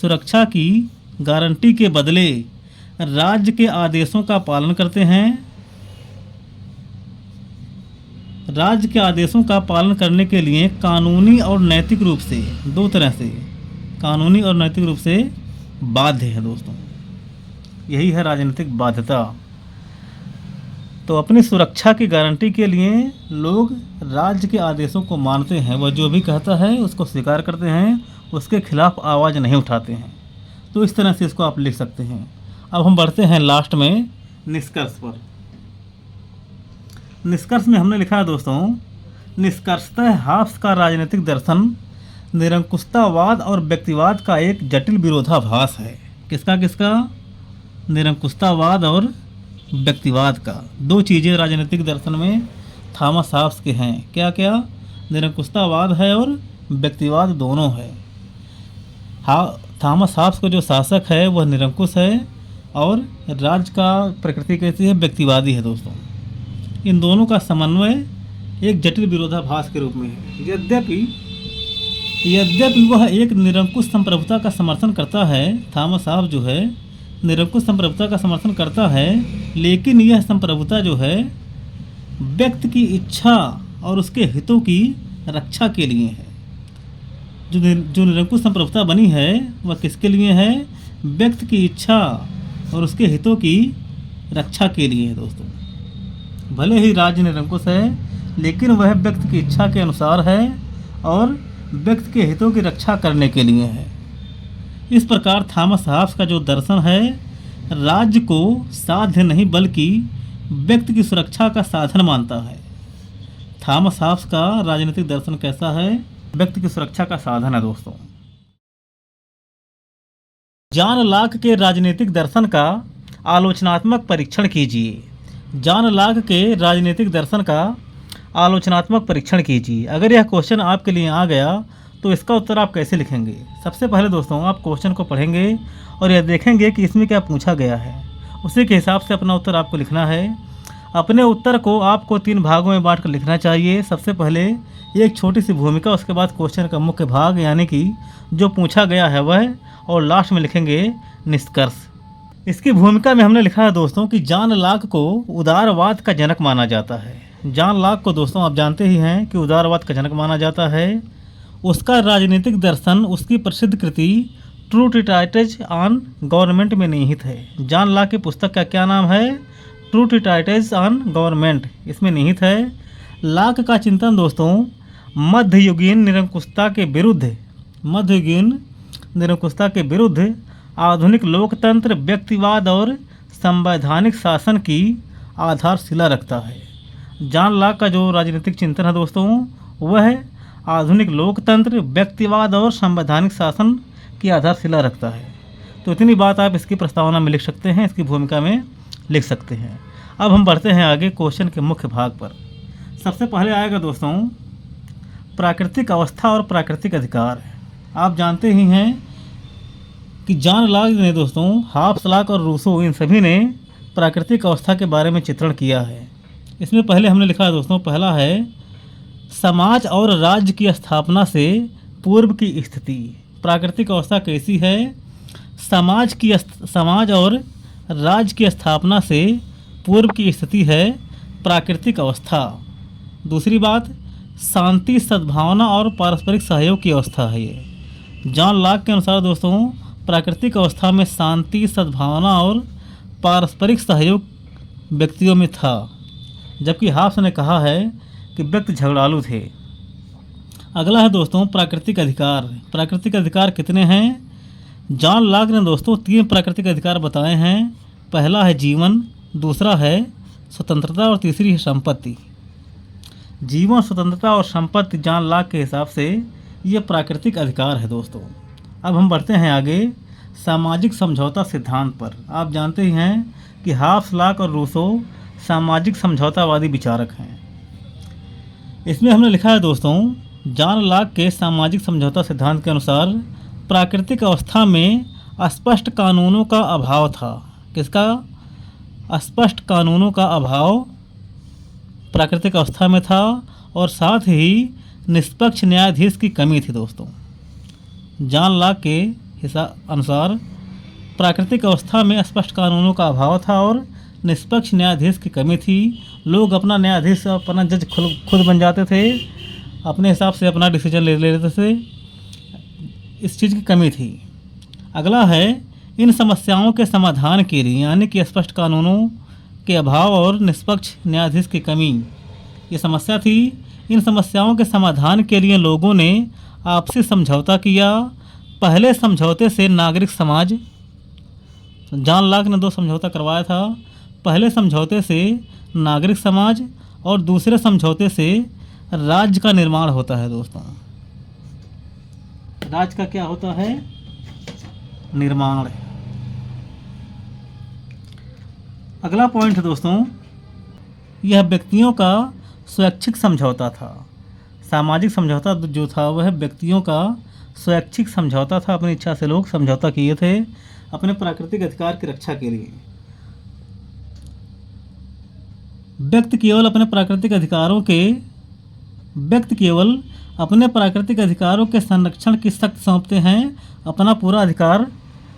सुरक्षा की गारंटी के बदले राज्य के आदेशों का पालन करते हैं। राज्य के आदेशों का पालन करने के लिए कानूनी और नैतिक रूप से, दो तरह से, कानूनी और नैतिक रूप से बाध्य है दोस्तों। यही है राजनीतिक बाध्यता। तो अपनी सुरक्षा की गारंटी के लिए लोग राज्य के आदेशों को मानते हैं, वह जो भी कहता है उसको स्वीकार करते हैं, उसके खिलाफ आवाज़ नहीं उठाते हैं। तो इस तरह से इसको आप लिख सकते हैं। अब हम बढ़ते हैं लास्ट में निष्कर्ष पर। निष्कर्ष में हमने लिखा है दोस्तों, निष्कर्षतः हॉब्स का राजनीतिक दर्शन निरंकुशतावाद और व्यक्तिवाद का एक जटिल विरोधाभास है। किसका किसका? निरंकुशतावाद और व्यक्तिवाद का। दो चीज़ें राजनीतिक दर्शन में थॉमस हॉब्स के हैं। क्या क्या? निरंकुशतावाद है और व्यक्तिवाद दोनों है। थॉमस हॉब्स का जो शासक है वह निरंकुश है और राज्य का प्रकृति कैसी है? व्यक्तिवादी है दोस्तों। इन दोनों का समन्वय एक जटिल विरोधाभास के रूप में है। यद्यपि वह एक निरंकुश संप्रभुता का समर्थन करता है, थॉमस हॉब्स जो है निरंकुश संप्रभुता का समर्थन करता है, लेकिन यह संप्रभुता जो है व्यक्ति की इच्छा और उसके हितों की रक्षा के लिए है। जो निरंकुश संप्रभुता बनी है वह किसके लिए है? व्यक्ति की इच्छा और उसके हितों की रक्षा के लिए है दोस्तों। भले ही राज्य निरंकुश है, लेकिन वह व्यक्ति की इच्छा के अनुसार है और व्यक्ति के हितों की रक्षा करने के लिए है। इस प्रकार थॉमस हॉब्स का जो दर्शन है राज्य को साध्य नहीं बल्कि व्यक्ति की सुरक्षा का साधन मानता है। थॉमस हॉब्स का राजनीतिक दर्शन कैसा है? व्यक्ति की सुरक्षा का साधन है दोस्तों। जॉन लॉक के राजनीतिक दर्शन का आलोचनात्मक परीक्षण कीजिए। जॉन लॉक के राजनीतिक दर्शन का आलोचनात्मक परीक्षण कीजिए। अगर यह क्वेश्चन आपके लिए आ गया तो इसका उत्तर आप कैसे लिखेंगे? सबसे पहले दोस्तों आप क्वेश्चन को पढ़ेंगे और यह देखेंगे कि इसमें क्या पूछा गया है, उसी के हिसाब से अपना उत्तर आपको लिखना है। अपने उत्तर को आपको 3 भागों में बांट कर लिखना चाहिए। सबसे पहले एक छोटी सी भूमिका, उसके बाद क्वेश्चन का मुख्य भाग यानी कि जो पूछा गया है वह, और लास्ट में लिखेंगे निष्कर्ष। इसकी भूमिका में हमने लिखा है दोस्तों कि जॉन लॉक को उदारवाद का जनक माना जाता है। जॉन लॉक को दोस्तों आप जानते ही हैं कि उदारवाद का जनक माना जाता है। उसका राजनीतिक दर्शन उसकी प्रसिद्ध कृति ट्रू ट्रीटाइज ऑन गवर्नमेंट में निहित है। जॉन लॉक की पुस्तक का क्या नाम है? ट्रू ट्रीटाइज ऑन गवर्नमेंट, इसमें निहित है। लॉक का चिंतन दोस्तों मध्ययुगीन निरंकुशता के विरुद्ध आधुनिक लोकतंत्र, व्यक्तिवाद और संवैधानिक शासन की आधारशिला रखता है। जॉन लॉक का जो राजनीतिक चिंतन है दोस्तों वह आधुनिक लोकतंत्र, व्यक्तिवाद और संवैधानिक शासन की आधारशिला रखता है। तो इतनी बात आप इसकी प्रस्तावना में लिख सकते हैं, इसकी भूमिका में लिख सकते हैं। अब हम बढ़ते हैं आगे क्वेश्चन के मुख्य भाग पर। सबसे पहले आएगा दोस्तों प्राकृतिक अवस्था और प्राकृतिक अधिकार। आप जानते ही हैं कि जॉन लॉक ने दोस्तों, हॉब्स, लॉक और रूसो इन सभी ने प्राकृतिक अवस्था के बारे में चित्रण किया है। इसमें पहले हमने लिखा है दोस्तों, पहला है समाज और राज्य की स्थापना से पूर्व की स्थिति। प्राकृतिक अवस्था कैसी है? समाज और राज्य की स्थापना से पूर्व की स्थिति है प्राकृतिक अवस्था। दूसरी बात, शांति, सद्भावना और पारस्परिक सहयोग की अवस्था है ये। जॉन लॉक के अनुसार दोस्तों प्राकृतिक अवस्था में शांति, सद्भावना और पारस्परिक सहयोग व्यक्तियों में था, जबकि हाब्स ने कहा है कि व्यक्ति झगड़ालू थे। अगला है दोस्तों प्राकृतिक अधिकार। प्राकृतिक अधिकार कितने हैं? जॉन लॉक ने दोस्तों 3 प्राकृतिक अधिकार बताए हैं। पहला है जीवन, दूसरा है स्वतंत्रता और तीसरी है संपत्ति। जीवन, स्वतंत्रता और संपत्ति जॉन लॉक के हिसाब से ये प्राकृतिक अधिकार है दोस्तों। अब हम बढ़ते हैं आगे सामाजिक समझौता सिद्धांत पर। आप जानते ही हैं कि हाब्स, लॉक और रूसो सामाजिक समझौतावादी विचारक हैं। इसमें हमने लिखा है दोस्तों, जॉन लॉक के सामाजिक समझौता सिद्धांत के अनुसार प्राकृतिक अवस्था में स्पष्ट कानूनों का अभाव था। किसका? स्पष्ट कानूनों का अभाव प्राकृतिक अवस्था में था और साथ ही निष्पक्ष न्यायाधीश की कमी थी दोस्तों। जॉन लॉक के अनुसार प्राकृतिक अवस्था में स्पष्ट कानूनों का अभाव था और निष्पक्ष न्यायाधीश की कमी थी। लोग अपना न्यायाधीश, अपना जज खुद बन जाते थे, अपने हिसाब से अपना डिसीजन ले लेते थे। इस चीज़ की कमी थी। अगला है इन समस्याओं के समाधान के लिए, यानी कि स्पष्ट कानूनों के अभाव और निष्पक्ष न्यायाधीश की कमी, ये समस्या थी। इन समस्याओं के समाधान के लिए लोगों ने आपसी समझौता किया। पहले समझौते से नागरिक समाज, जॉन लॉक ने 2 समझौता करवाया था। पहले समझौते से नागरिक समाज और दूसरे समझौते से राज्य का निर्माण होता है दोस्तों। राज्य का क्या होता है? निर्माण। अगला पॉइंट है दोस्तों, यह व्यक्तियों का स्वैच्छिक समझौता था। सामाजिक समझौता जो था वह व्यक्तियों का स्वैच्छिक समझौता था। अपनी इच्छा से लोग समझौता किए थे अपने प्राकृतिक अधिकार की रक्षा के लिए। व्यक्ति केवल अपने प्राकृतिक अधिकारों के संरक्षण की शक्ति सौंपते हैं, अपना पूरा अधिकार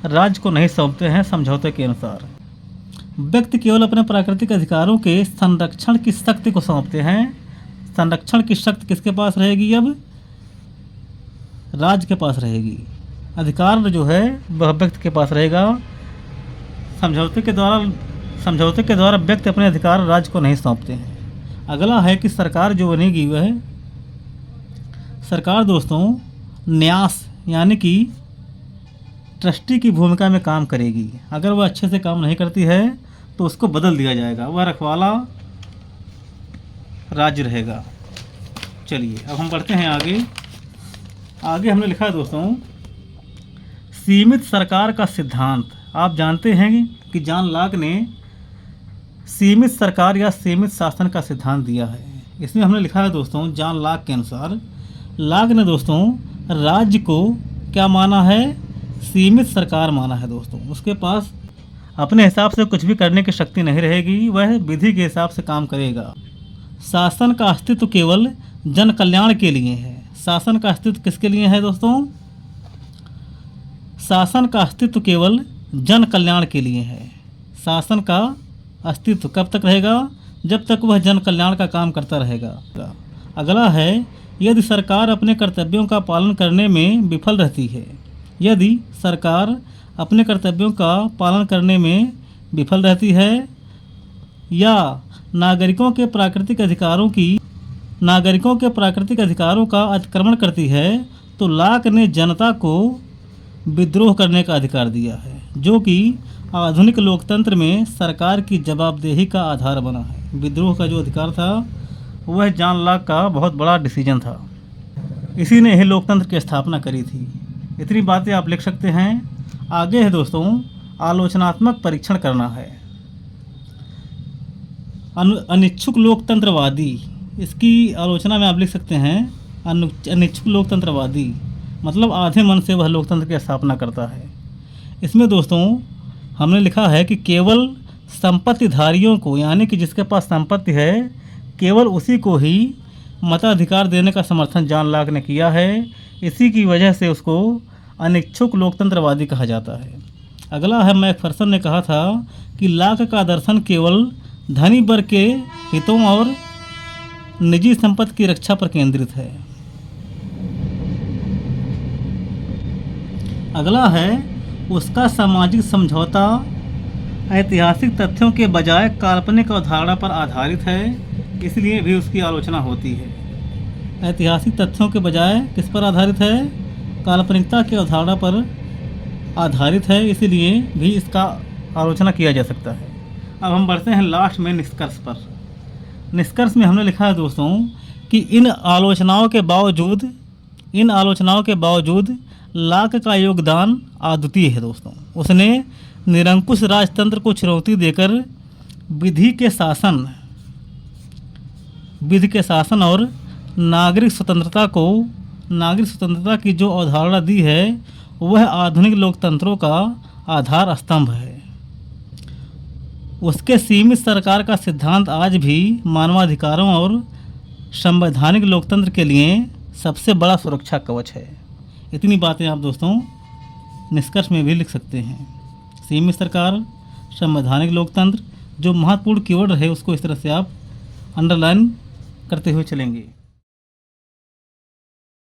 राज्य को नहीं सौंपते हैं। समझौते के अनुसार व्यक्ति केवल अपने प्राकृतिक अधिकारों के संरक्षण की शक्ति को सौंपते हैं। संरक्षण की शक्ति किसके पास रहेगी? अब राज्य के पास रहेगी। अधिकार जो है वह व्यक्ति के पास रहेगा। समझौते के द्वारा व्यक्ति अपने अधिकार राज्य को नहीं सौंपते हैं। अगला है कि सरकार जो बनेगी वह सरकार दोस्तों न्यास, यानी कि ट्रस्टी की भूमिका में काम करेगी। अगर वह अच्छे से काम नहीं करती है तो उसको बदल दिया जाएगा, वह रखवाला राज्य रहेगा। चलिए अब हम बढ़ते हैं आगे हमने लिखा है दोस्तों सीमित सरकार का सिद्धांत। आप जानते हैं कि जॉन लॉक ने सीमित सरकार या सीमित शासन का सिद्धांत दिया है। इसमें हमने लिखा है दोस्तों, जॉन लॉक के अनुसार लॉक ने दोस्तों राज्य को क्या माना है? सीमित सरकार माना है दोस्तों। उसके पास अपने हिसाब से कुछ भी करने की शक्ति नहीं रहेगी, वह विधि के हिसाब से काम करेगा। शासन का अस्तित्व केवल जन कल्याण के लिए है। शासन का अस्तित्व किसके लिए है दोस्तों? शासन का अस्तित्व केवल जन कल्याण के लिए है। शासन का अस्तित्व कब तक रहेगा? जब तक वह जन कल्याण का काम करता रहेगा। अगला है यदि सरकार अपने कर्तव्यों का पालन करने में विफल रहती है। यदि सरकार अपने कर्तव्यों का पालन करने में विफल रहती है या नागरिकों के प्राकृतिक अधिकारों का अतिक्रमण करती है तो लॉक ने जनता को विद्रोह करने का अधिकार दिया है, जो कि आधुनिक लोकतंत्र में सरकार की जवाबदेही का आधार बना है। विद्रोह का जो अधिकार था वह जॉन लॉक का बहुत बड़ा डिसीजन था। इसी ने ही लोकतंत्र की स्थापना करी थी। इतनी बातें आप लिख सकते हैं। आगे है दोस्तों आलोचनात्मक परीक्षण करना है। अनिच्छुक लोकतंत्रवादी, इसकी आलोचना में आप लिख सकते हैं अनिच्छुक लोकतंत्रवादी, मतलब आधे मन से वह लोकतंत्र की स्थापना करता है। इसमें दोस्तों हमने लिखा है कि केवल संपत्तिधारियों को, यानी कि जिसके पास संपत्ति है केवल उसी को ही मताधिकार देने का समर्थन जॉन लॉक ने किया है। इसी की वजह से उसको अनिच्छुक लोकतंत्रवादी कहा जाता है। अगला है, मैकफरसन ने कहा था कि लाक का दर्शन केवल धनी वर्ग के हितों और निजी संपत्ति की रक्षा पर केंद्रित है। अगला है, उसका सामाजिक समझौता ऐतिहासिक तथ्यों के बजाय काल्पनिक अवधारणा पर आधारित है, इसलिए भी उसकी आलोचना होती है। ऐतिहासिक तथ्यों के बजाय किस पर आधारित है? काल्पनिकता की अवधारणा पर आधारित है, इसीलिए भी इसका आलोचना किया जा सकता है। अब हम बढ़ते हैं लास्ट में निष्कर्ष पर। निष्कर्ष में हमने लिखा है दोस्तों कि इन आलोचनाओं के बावजूद लाक का योगदान अद्वितीय है दोस्तों। उसने निरंकुश राजतंत्र को चुनौती देकर विधि के शासन और नागरिक स्वतंत्रता की जो अवधारणा दी है, वह आधुनिक लोकतंत्रों का आधार स्तंभ है। उसके सीमित सरकार का सिद्धांत आज भी मानवाधिकारों और संवैधानिक लोकतंत्र के लिए सबसे बड़ा सुरक्षा कवच है। इतनी बातें आप दोस्तों निष्कर्ष में भी लिख सकते हैं। सीमित सरकार, संवैधानिक लोकतंत्र, जो महत्वपूर्ण कीवर्ड है उसको इस तरह से आप अंडरलाइन करते हुए चलेंगे।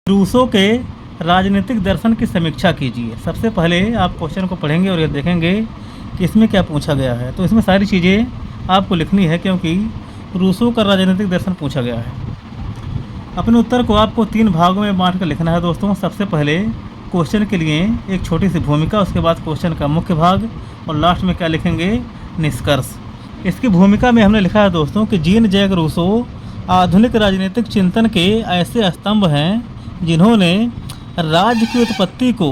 रूसो के राजनीतिक दर्शन की समीक्षा कीजिए। सबसे पहले आप क्वेश्चन को पढ़ेंगे और ये देखेंगे कि इसमें क्या पूछा गया है। तो इसमें सारी चीज़ें आपको लिखनी है, क्योंकि रूसो का राजनीतिक दर्शन पूछा गया है। अपने उत्तर को आपको 3 भागों में बांट कर लिखना है दोस्तों। सबसे पहले क्वेश्चन के लिए एक छोटी सी भूमिका, उसके बाद क्वेश्चन का मुख्य भाग, और लास्ट में क्या लिखेंगे? निष्कर्ष। इसकी भूमिका में हमने लिखा है दोस्तों कि जीन जैक रूसो आधुनिक राजनीतिक चिंतन के ऐसे स्तंभ हैं जिन्होंने राज्य की उत्पत्ति को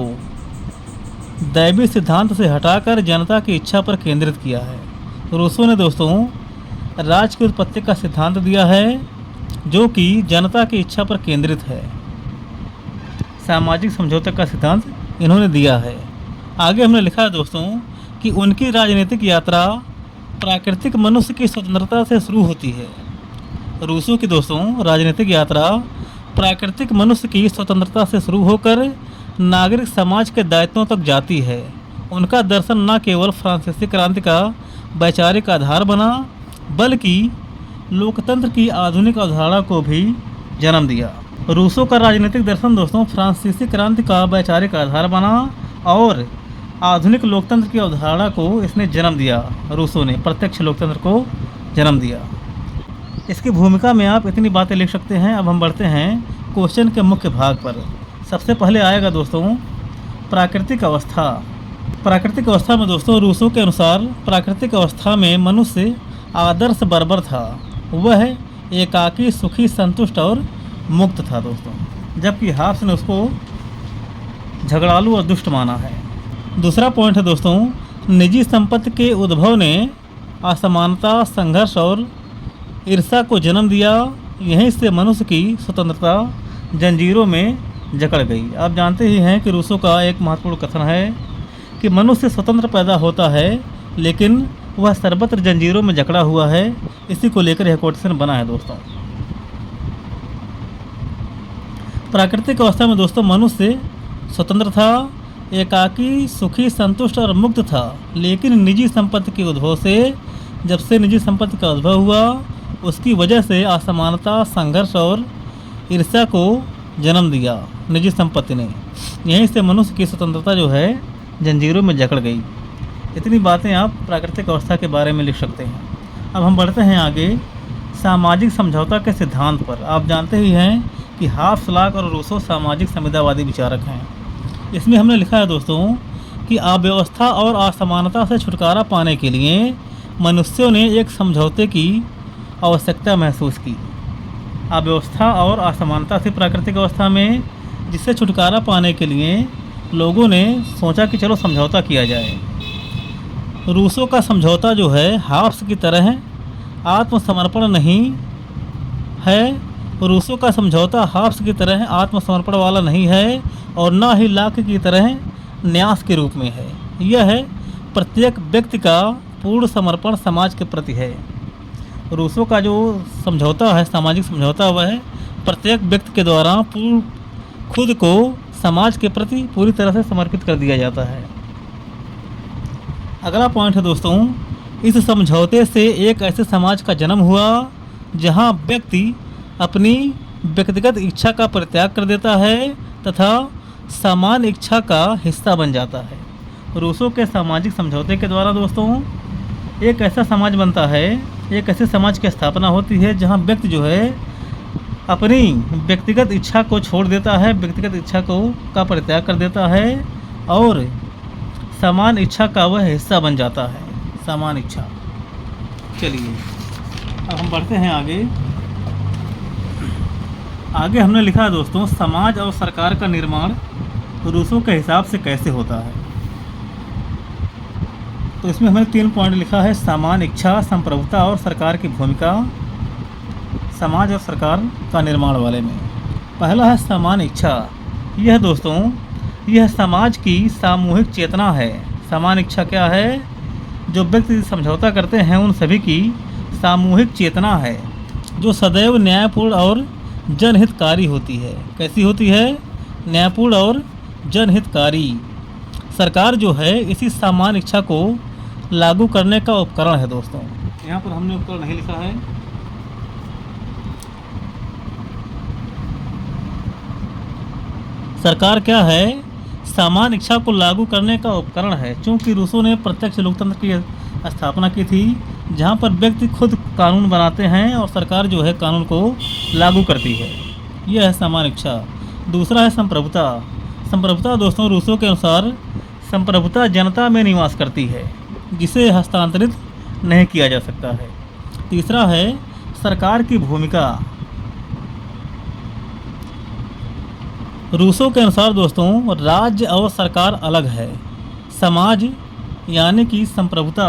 दैवी सिद्धांत से हटाकर जनता की इच्छा पर केंद्रित किया है। रूसो ने दोस्तों राज्य की उत्पत्ति का सिद्धांत दिया है जो कि जनता की इच्छा पर केंद्रित है। सामाजिक समझौते का सिद्धांत इन्होंने दिया है। आगे हमने लिखा है दोस्तों कि उनकी राजनीतिक यात्रा प्राकृतिक मनुष्य की स्वतंत्रता से शुरू होती है। रूसो की दोस्तों राजनीतिक यात्रा प्राकृतिक मनुष्य की स्वतंत्रता से शुरू होकर नागरिक समाज के दायित्वों तक जाती है। उनका दर्शन न केवल फ्रांसीसी क्रांति का वैचारिक आधार बना, बल्कि लोकतंत्र की आधुनिक अवधारणा को भी जन्म दिया। रूसो का राजनीतिक दर्शन दोस्तों फ्रांसीसी क्रांति का वैचारिक आधार बना और आधुनिक लोकतंत्र की अवधारणा को इसने जन्म दिया। रूसो ने प्रत्यक्ष लोकतंत्र को जन्म दिया। इसकी भूमिका में आप इतनी बातें लिख सकते हैं। अब हम बढ़ते हैं क्वेश्चन के मुख्य भाग पर। सबसे पहले आएगा दोस्तों प्राकृतिक अवस्था। प्राकृतिक अवस्था में दोस्तों रूसो के अनुसार प्राकृतिक अवस्था में मनुष्य आदर्श बर्बर था। वह एकाकी, सुखी, संतुष्ट और मुक्त था दोस्तों, जबकि हाब्स ने उसको झगड़ालू और दुष्ट माना है। दूसरा पॉइंट है दोस्तों निजी संपत्ति के उद्भव ने असमानता, संघर्ष और ईर्ष्या को जन्म दिया। यहीं से मनुष्य की स्वतंत्रता जंजीरों में जकड़ गई। आप जानते ही हैं कि रूसो का एक महत्वपूर्ण कथन है कि मनुष्य स्वतंत्र पैदा होता है लेकिन वह सर्वत्र जंजीरों में जकड़ा हुआ है। इसी को लेकर यह कोटेशन बना है दोस्तों। प्राकृतिक अवस्था में दोस्तों मनुष्य स्वतंत्र था, एकाकी, सुखी, संतुष्ट और मुक्त था, लेकिन निजी संपत्ति के उद्भव से, जब से निजी संपत्ति का उद्भव हुआ, उसकी वजह से असमानता, संघर्ष और ईर्ष्या को जन्म दिया निजी संपत्ति ने। यहीं से मनुष्य की स्वतंत्रता जो है जंजीरों में जकड़ गई। इतनी बातें आप प्राकृतिक अवस्था के बारे में लिख सकते हैं। अब हम बढ़ते हैं आगे सामाजिक समझौता के सिद्धांत पर। आप जानते ही हैं कि हाब्स, लाक और रूसो सामाजिक संविदावादी विचारक हैं। इसमें हमने लिखा है दोस्तों कि अव्यवस्था और असमानता से छुटकारा पाने के लिए मनुष्यों ने एक समझौते की आवश्यकता महसूस की। अव्यवस्था और असमानता से प्राकृतिक अवस्था में जिससे छुटकारा पाने के लिए लोगों ने सोचा कि चलो समझौता किया जाए। रूसो का समझौता जो है हाब्स की तरह आत्मसमर्पण नहीं है। रूसो का समझौता हाब्स की तरह आत्मसमर्पण वाला नहीं है और न ही लाक की तरह न्यास के रूप में है। यह है प्रत्येक व्यक्ति का पूर्ण समर्पण समाज के प्रति है। रूसो का जो समझौता है, सामाजिक समझौता, वह है प्रत्येक व्यक्ति के द्वारा पूर्ण खुद को समाज के प्रति पूरी तरह से समर्पित कर दिया जाता है। अगला पॉइंट है दोस्तों, इस समझौते से एक ऐसे समाज का जन्म हुआ जहां व्यक्ति अपनी व्यक्तिगत इच्छा का परित्याग कर देता है तथा समान इच्छा का हिस्सा बन जाता है। रूसो के सामाजिक समझौते के द्वारा दोस्तों एक ऐसा समाज बनता है, एक ऐसे समाज की स्थापना होती है जहां व्यक्ति जो है अपनी व्यक्तिगत इच्छा को छोड़ देता है, व्यक्तिगत इच्छा का परित्याग कर देता है और समान इच्छा का वह हिस्सा बन जाता है। समान इच्छा। चलिए अब हम बढ़ते हैं आगे। आगे हमने लिखा है दोस्तों, समाज और सरकार का निर्माण रूसो के हिसाब से कैसे होता है। तो इसमें हमने 3 पॉइंट लिखा है, समान इच्छा, संप्रभुता और सरकार की भूमिका समाज और सरकार का निर्माण वाले में। पहला है समान इच्छा। यह दोस्तों यह समाज की सामूहिक चेतना है। समान इच्छा क्या है? जो व्यक्ति समझौता करते हैं उन सभी की सामूहिक चेतना है जो सदैव न्यायपूर्ण और जनहितकारी होती है। कैसी होती है? न्यायपूर्ण और जनहितकारी। सरकार जो है इसी समान इच्छा को लागू करने का उपकरण है दोस्तों। यहाँ पर हमने उपकरण नहीं लिखा है। सरकार क्या है? समान इच्छा को लागू करने का उपकरण है। चूँकि रूसो ने प्रत्यक्ष लोकतंत्र की स्थापना की थी जहाँ पर व्यक्ति खुद कानून बनाते हैं और सरकार जो है कानून को लागू करती है। यह है समान इच्छा। दूसरा है संप्रभुता। संप्रभुता दोस्तों रूसो के अनुसार संप्रभुता जनता में निवास करती है जिसे हस्तांतरित नहीं किया जा सकता है। तीसरा है सरकार की भूमिका। रूसो के अनुसार दोस्तों राज्य और सरकार अलग है। समाज यानी कि संप्रभुता,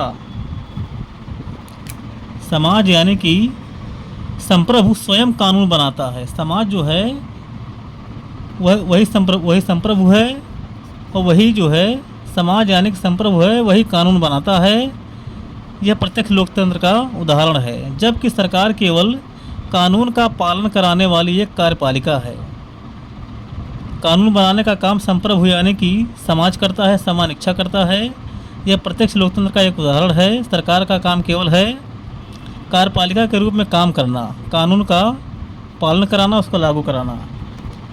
समाज यानी कि संप्रभु स्वयं कानून बनाता है। समाज जो है वही संप्रभु है और वही जो है समाज यानी कि संप्रभु है वही कानून बनाता है। यह प्रत्यक्ष लोकतंत्र का उदाहरण है। जबकि सरकार केवल कानून का पालन कराने वाली एक कार्यपालिका है। कानून बनाने का काम संप्रभु यानी कि समाज करता है, समान इच्छा करता है। यह प्रत्यक्ष लोकतंत्र का एक उदाहरण है। सरकार का काम केवल है कार्यपालिका के रूप में काम करना, कानून का पालन कराना, उसको लागू कराना।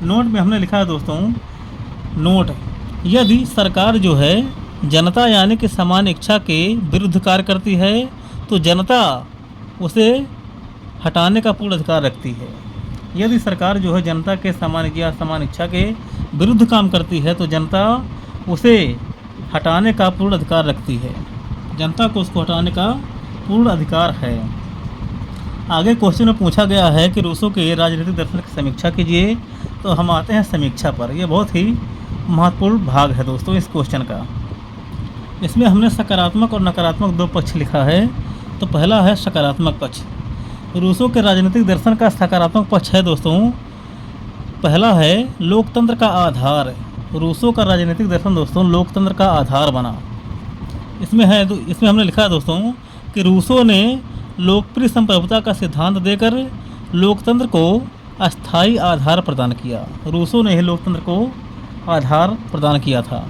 नोट में हमने लिखा है दोस्तों, नोट, यदि सरकार जो है जनता यानी कि समान इच्छा के विरुद्ध कार्य करती है तो जनता उसे हटाने का पूर्ण अधिकार रखती है। यदि सरकार जो है जनता के समान इच्छा के विरुद्ध काम करती है तो जनता उसे हटाने का पूर्ण अधिकार रखती है। जनता को उसको हटाने का पूर्ण अधिकार है। आगे क्वेश्चन में पूछा गया है कि रूसो के राजनीतिक दर्शन की समीक्षा कीजिए। तो हम आते हैं समीक्षा पर। यह बहुत ही महत्वपूर्ण भाग है दोस्तों इस क्वेश्चन का। इसमें हमने सकारात्मक और नकारात्मक 2 पक्ष लिखा है। तो पहला है सकारात्मक पक्ष। रूसो के राजनीतिक दर्शन का सकारात्मक पक्ष है दोस्तों, पहला है लोकतंत्र का आधार। रूसो का राजनीतिक दर्शन दोस्तों लोकतंत्र का आधार बना। इसमें हमने लिखा है दोस्तों कि रूसो ने लोकप्रिय संप्रभुता का सिद्धांत देकर लोकतंत्र को अस्थायी आधार प्रदान किया। रूसो ने ही लोकतंत्र को आधार प्रदान किया था।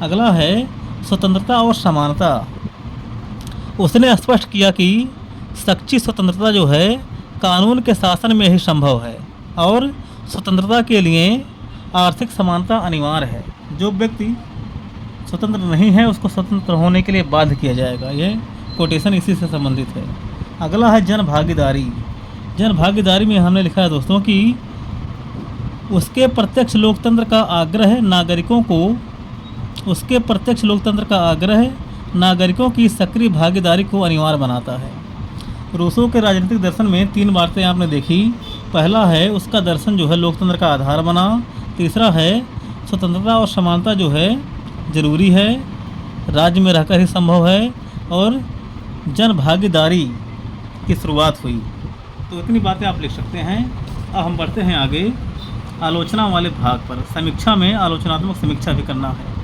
अगला है स्वतंत्रता और समानता। उसने स्पष्ट किया कि सच्ची स्वतंत्रता जो है कानून के शासन में ही संभव है और स्वतंत्रता के लिए आर्थिक समानता अनिवार्य है। जो व्यक्ति स्वतंत्र नहीं है उसको स्वतंत्र होने के लिए बाध्य किया जाएगा। यह कोटेशन इसी से संबंधित है। अगला है जन भागीदारी। जन भागीदारी में हमने लिखा है दोस्तों कि उसके प्रत्यक्ष लोकतंत्र का आग्रह नागरिकों की सक्रिय भागीदारी को अनिवार्य बनाता है। रूसो के राजनीतिक दर्शन में 3 बातें आपने देखी। पहला है उसका दर्शन जो है लोकतंत्र का आधार बना। तीसरा है स्वतंत्रता और समानता जो है जरूरी है, राज्य में रहकर ही संभव है और जन भागीदारी की शुरुआत हुई। तो इतनी बातें आप लिख सकते हैं। अब हम बढ़ते हैं आगे आलोचना वाले भाग पर। समीक्षा में आलोचनात्मक समीक्षा भी करना है।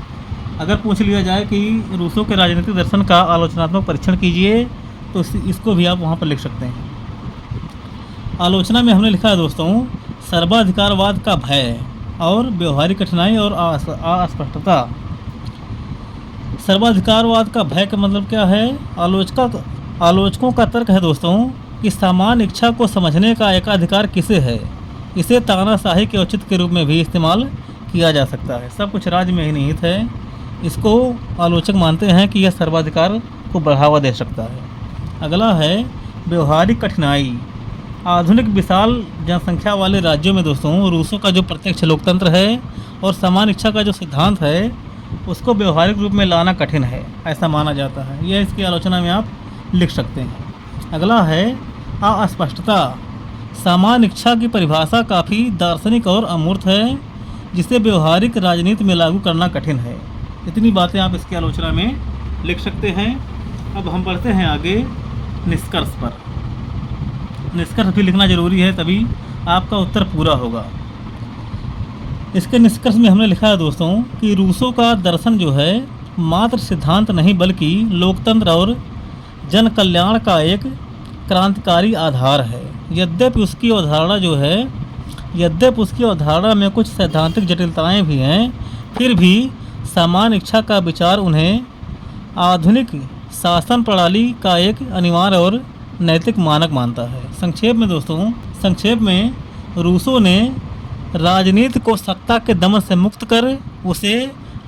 अगर पूछ लिया जाए कि रूसो के राजनीतिक दर्शन का आलोचनात्मक परीक्षण कीजिए तो इसको भी आप वहाँ पर लिख सकते हैं। आलोचना में हमने लिखा है दोस्तों सर्वाधिकारवाद का भय और व्यवहारिक कठिनाई और अस्पष्टता। सर्वाधिकारवाद का भय का मतलब क्या है? आलोचकों का तर्क है दोस्तों कि सामान्य इच्छा को समझने का एकाधिकार किसे है। इसे तानाशाही के औचित्य के रूप में भी इस्तेमाल किया जा सकता है। सब कुछ राज्य में ही निहित है। इसको आलोचक मानते हैं कि यह सर्वाधिकार को बढ़ावा दे सकता है। अगला है व्यवहारिक कठिनाई। आधुनिक विशाल जनसंख्या वाले राज्यों में दोस्तों रूसों का जो प्रत्यक्ष लोकतंत्र है और समान इच्छा का जो सिद्धांत है उसको व्यवहारिक रूप में लाना कठिन है, ऐसा माना जाता है। यह इसकी आलोचना में आप लिख सकते हैं। अगला है अस्पष्टता। समान इच्छा की परिभाषा काफ़ी दार्शनिक और अमूर्त है, जिसे व्यवहारिक राजनीति में लागू करना कठिन है। इतनी बातें आप इसकी आलोचना में लिख सकते हैं। अब हम बढ़ते हैं आगे निष्कर्ष पर। निष्कर्ष भी लिखना जरूरी है, तभी आपका उत्तर पूरा होगा। इसके निष्कर्ष में हमने लिखा है दोस्तों कि रूसों का दर्शन जो है मात्र सिद्धांत नहीं बल्कि लोकतंत्र और जन कल्याण का एक क्रांतिकारी आधार है। यद्यपि उसकी अवधारणा में कुछ सैद्धांतिक जटिलताएं भी हैं, फिर भी समान इच्छा का विचार उन्हें आधुनिक शासन प्रणाली का एक अनिवार्य और नैतिक मानक मानता है। संक्षेप में रूसों ने राजनीति को सत्ता के दमन से मुक्त कर उसे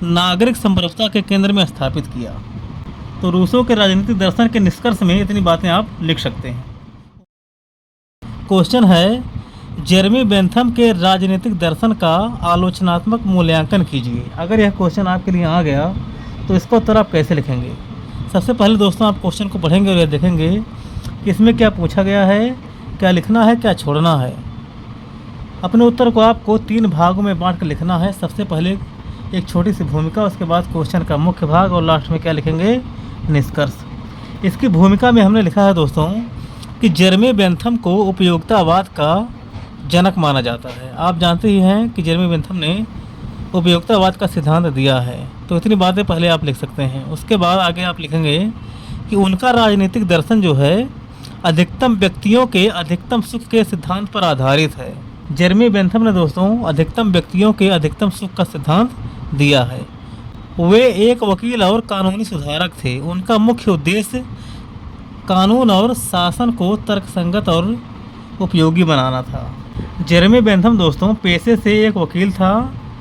नागरिक संप्रभुता के केंद्र में स्थापित किया। तो रूसों के राजनीतिक दर्शन के निष्कर्ष में इतनी बातें आप लिख सकते हैं। क्वेश्चन है, जेरेमी बेंथम के राजनीतिक दर्शन का आलोचनात्मक मूल्यांकन कीजिए। अगर यह क्वेश्चन आपके लिए आ गया तो इसका उत्तर आप कैसे लिखेंगे? सबसे पहले दोस्तों आप क्वेश्चन को पढ़ेंगे और यह देखेंगे कि इसमें क्या पूछा गया है, क्या लिखना है, क्या छोड़ना है। अपने उत्तर को आपको 3 भागों में बांट कर लिखना है। सबसे पहले एक छोटी सी भूमिका, उसके बाद क्वेश्चन का मुख्य भाग और लास्ट में क्या लिखेंगे? निष्कर्ष। इसकी भूमिका में हमने लिखा है दोस्तों कि जेरेमी बेंथम को उपयोगितावाद का जनक माना जाता है। आप जानते ही हैं कि जेरेमी बेंथम ने उपयोगितावाद का सिद्धांत दिया है। तो इतनी बातें पहले आप लिख सकते हैं। उसके बाद आगे आप लिखेंगे कि उनका राजनीतिक दर्शन जो है अधिकतम व्यक्तियों के अधिकतम सुख के सिद्धांत पर आधारित है। जेरेमी बेंथम ने दोस्तों अधिकतम व्यक्तियों के अधिकतम सुख का सिद्धांत दिया है। वे एक वकील और कानूनी सुधारक थे। उनका मुख्य उद्देश्य कानून और शासन को तर्कसंगत और उपयोगी बनाना था। जेरेमी बेंथम दोस्तों पेशे से एक वकील था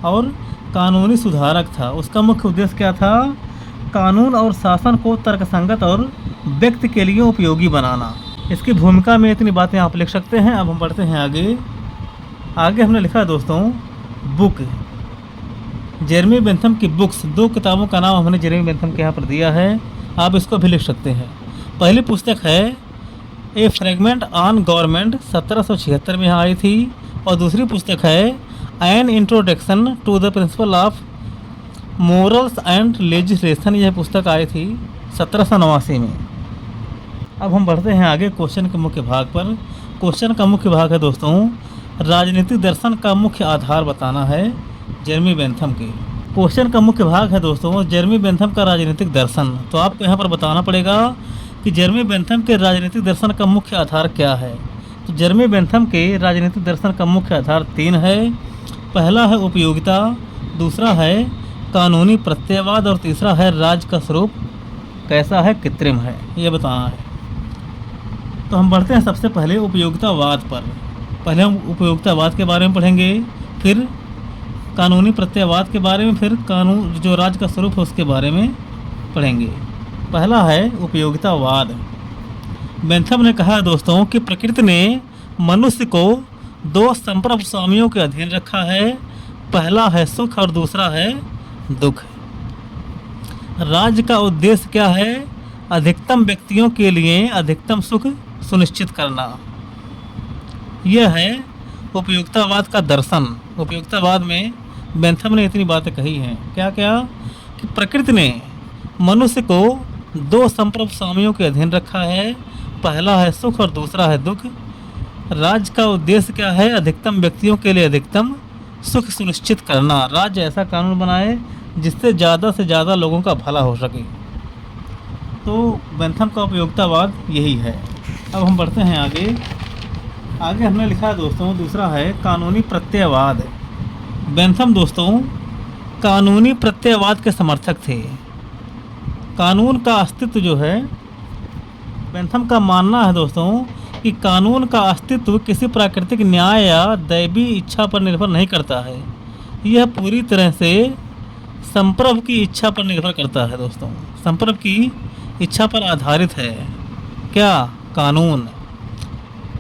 और कानूनी सुधारक था। उसका मुख्य उद्देश्य क्या था? कानून और शासन को तर्कसंगत और व्यक्ति के लिए उपयोगी बनाना। इसकी भूमिका में इतनी बातें आप लिख सकते हैं। अब हम बढ़ते हैं आगे हमने लिखा है दोस्तों बुक। जेरेमी बेंथम की बुक्स, 2 किताबों का नाम हमने जेरेमी बेंथम के यहाँ पर दिया है। आप इसको भी लिख सकते हैं। पहली पुस्तक है ए फ्रेगमेंट ऑन गवर्नमेंट, 1776 में आई थी। और दूसरी पुस्तक है an introduction to the principle of morals and legislation. यह पुस्तक आई थी 1789 में। अब हम बढ़ते हैं आगे क्वेश्चन के मुख्य भाग पर। क्वेश्चन का मुख्य भाग है दोस्तों राजनीतिक दर्शन का मुख्य आधार बताना है जेरेमी बेंथम के। क्वेश्चन का मुख्य भाग है दोस्तों जेरेमी बेंथम का राजनीतिक दर्शन। तो आपको यहाँ पर बताना पड़ेगा कि जेरेमी बेंथम के राजनीतिक दर्शन का मुख्य आधार क्या है। तो जेरेमी बेंथम के राजनीतिक दर्शन का मुख्य आधार 3 है। पहला है उपयोगिता, दूसरा है कानूनी प्रत्ययवाद और तीसरा है राज्य का स्वरूप कैसा है, कृत्रिम है, ये बताना है। तो हम बढ़ते हैं सबसे पहले उपयोगितावाद पर। पहले हम उपयोगितावाद के बारे में पढ़ेंगे, फिर कानूनी प्रत्ययवाद के बारे में, फिर कानून जो राज्य का स्वरूप है उसके बारे में पढ़ेंगे। पहला है उपयोगितावाद। बेंथम ने कहा दोस्तों कि प्रकृति ने मनुष्य को 2 संप्रभु स्वामियों के अधीन रखा है। पहला है सुख और दूसरा है दुख। राज्य का उद्देश्य क्या है? अधिकतम व्यक्तियों के लिए अधिकतम सुख सुनिश्चित करना। यह है उपयोगितावाद का दर्शन। उपयोगितावाद में बेंथम ने इतनी बातें कही हैं। क्या क्या? कि प्रकृति ने मनुष्य को 2 संप्रभु स्वामियों के अधीन रखा है। पहला है सुख और दूसरा है दुख। राज्य का उद्देश्य क्या है? अधिकतम व्यक्तियों के लिए अधिकतम सुख सुनिश्चित करना। राज्य ऐसा कानून बनाए जिससे ज़्यादा से ज़्यादा लोगों का भला हो सके। तो बेंथम का उपयोगितावाद यही है। अब हम बढ़ते हैं आगे हमने लिखा है दोस्तों दूसरा है कानूनी प्रत्ययवाद। बेंथम दोस्तों कानूनी प्रत्ययवाद के समर्थक थे। कानून का अस्तित्व जो है, बेंथम का मानना है दोस्तों कि कानून का अस्तित्व किसी प्राकृतिक न्याय या दैवी इच्छा पर निर्भर नहीं करता है। यह पूरी तरह से संप्रभु की इच्छा पर निर्भर करता है दोस्तों। संप्रभु की इच्छा पर आधारित है। क्या? कानून।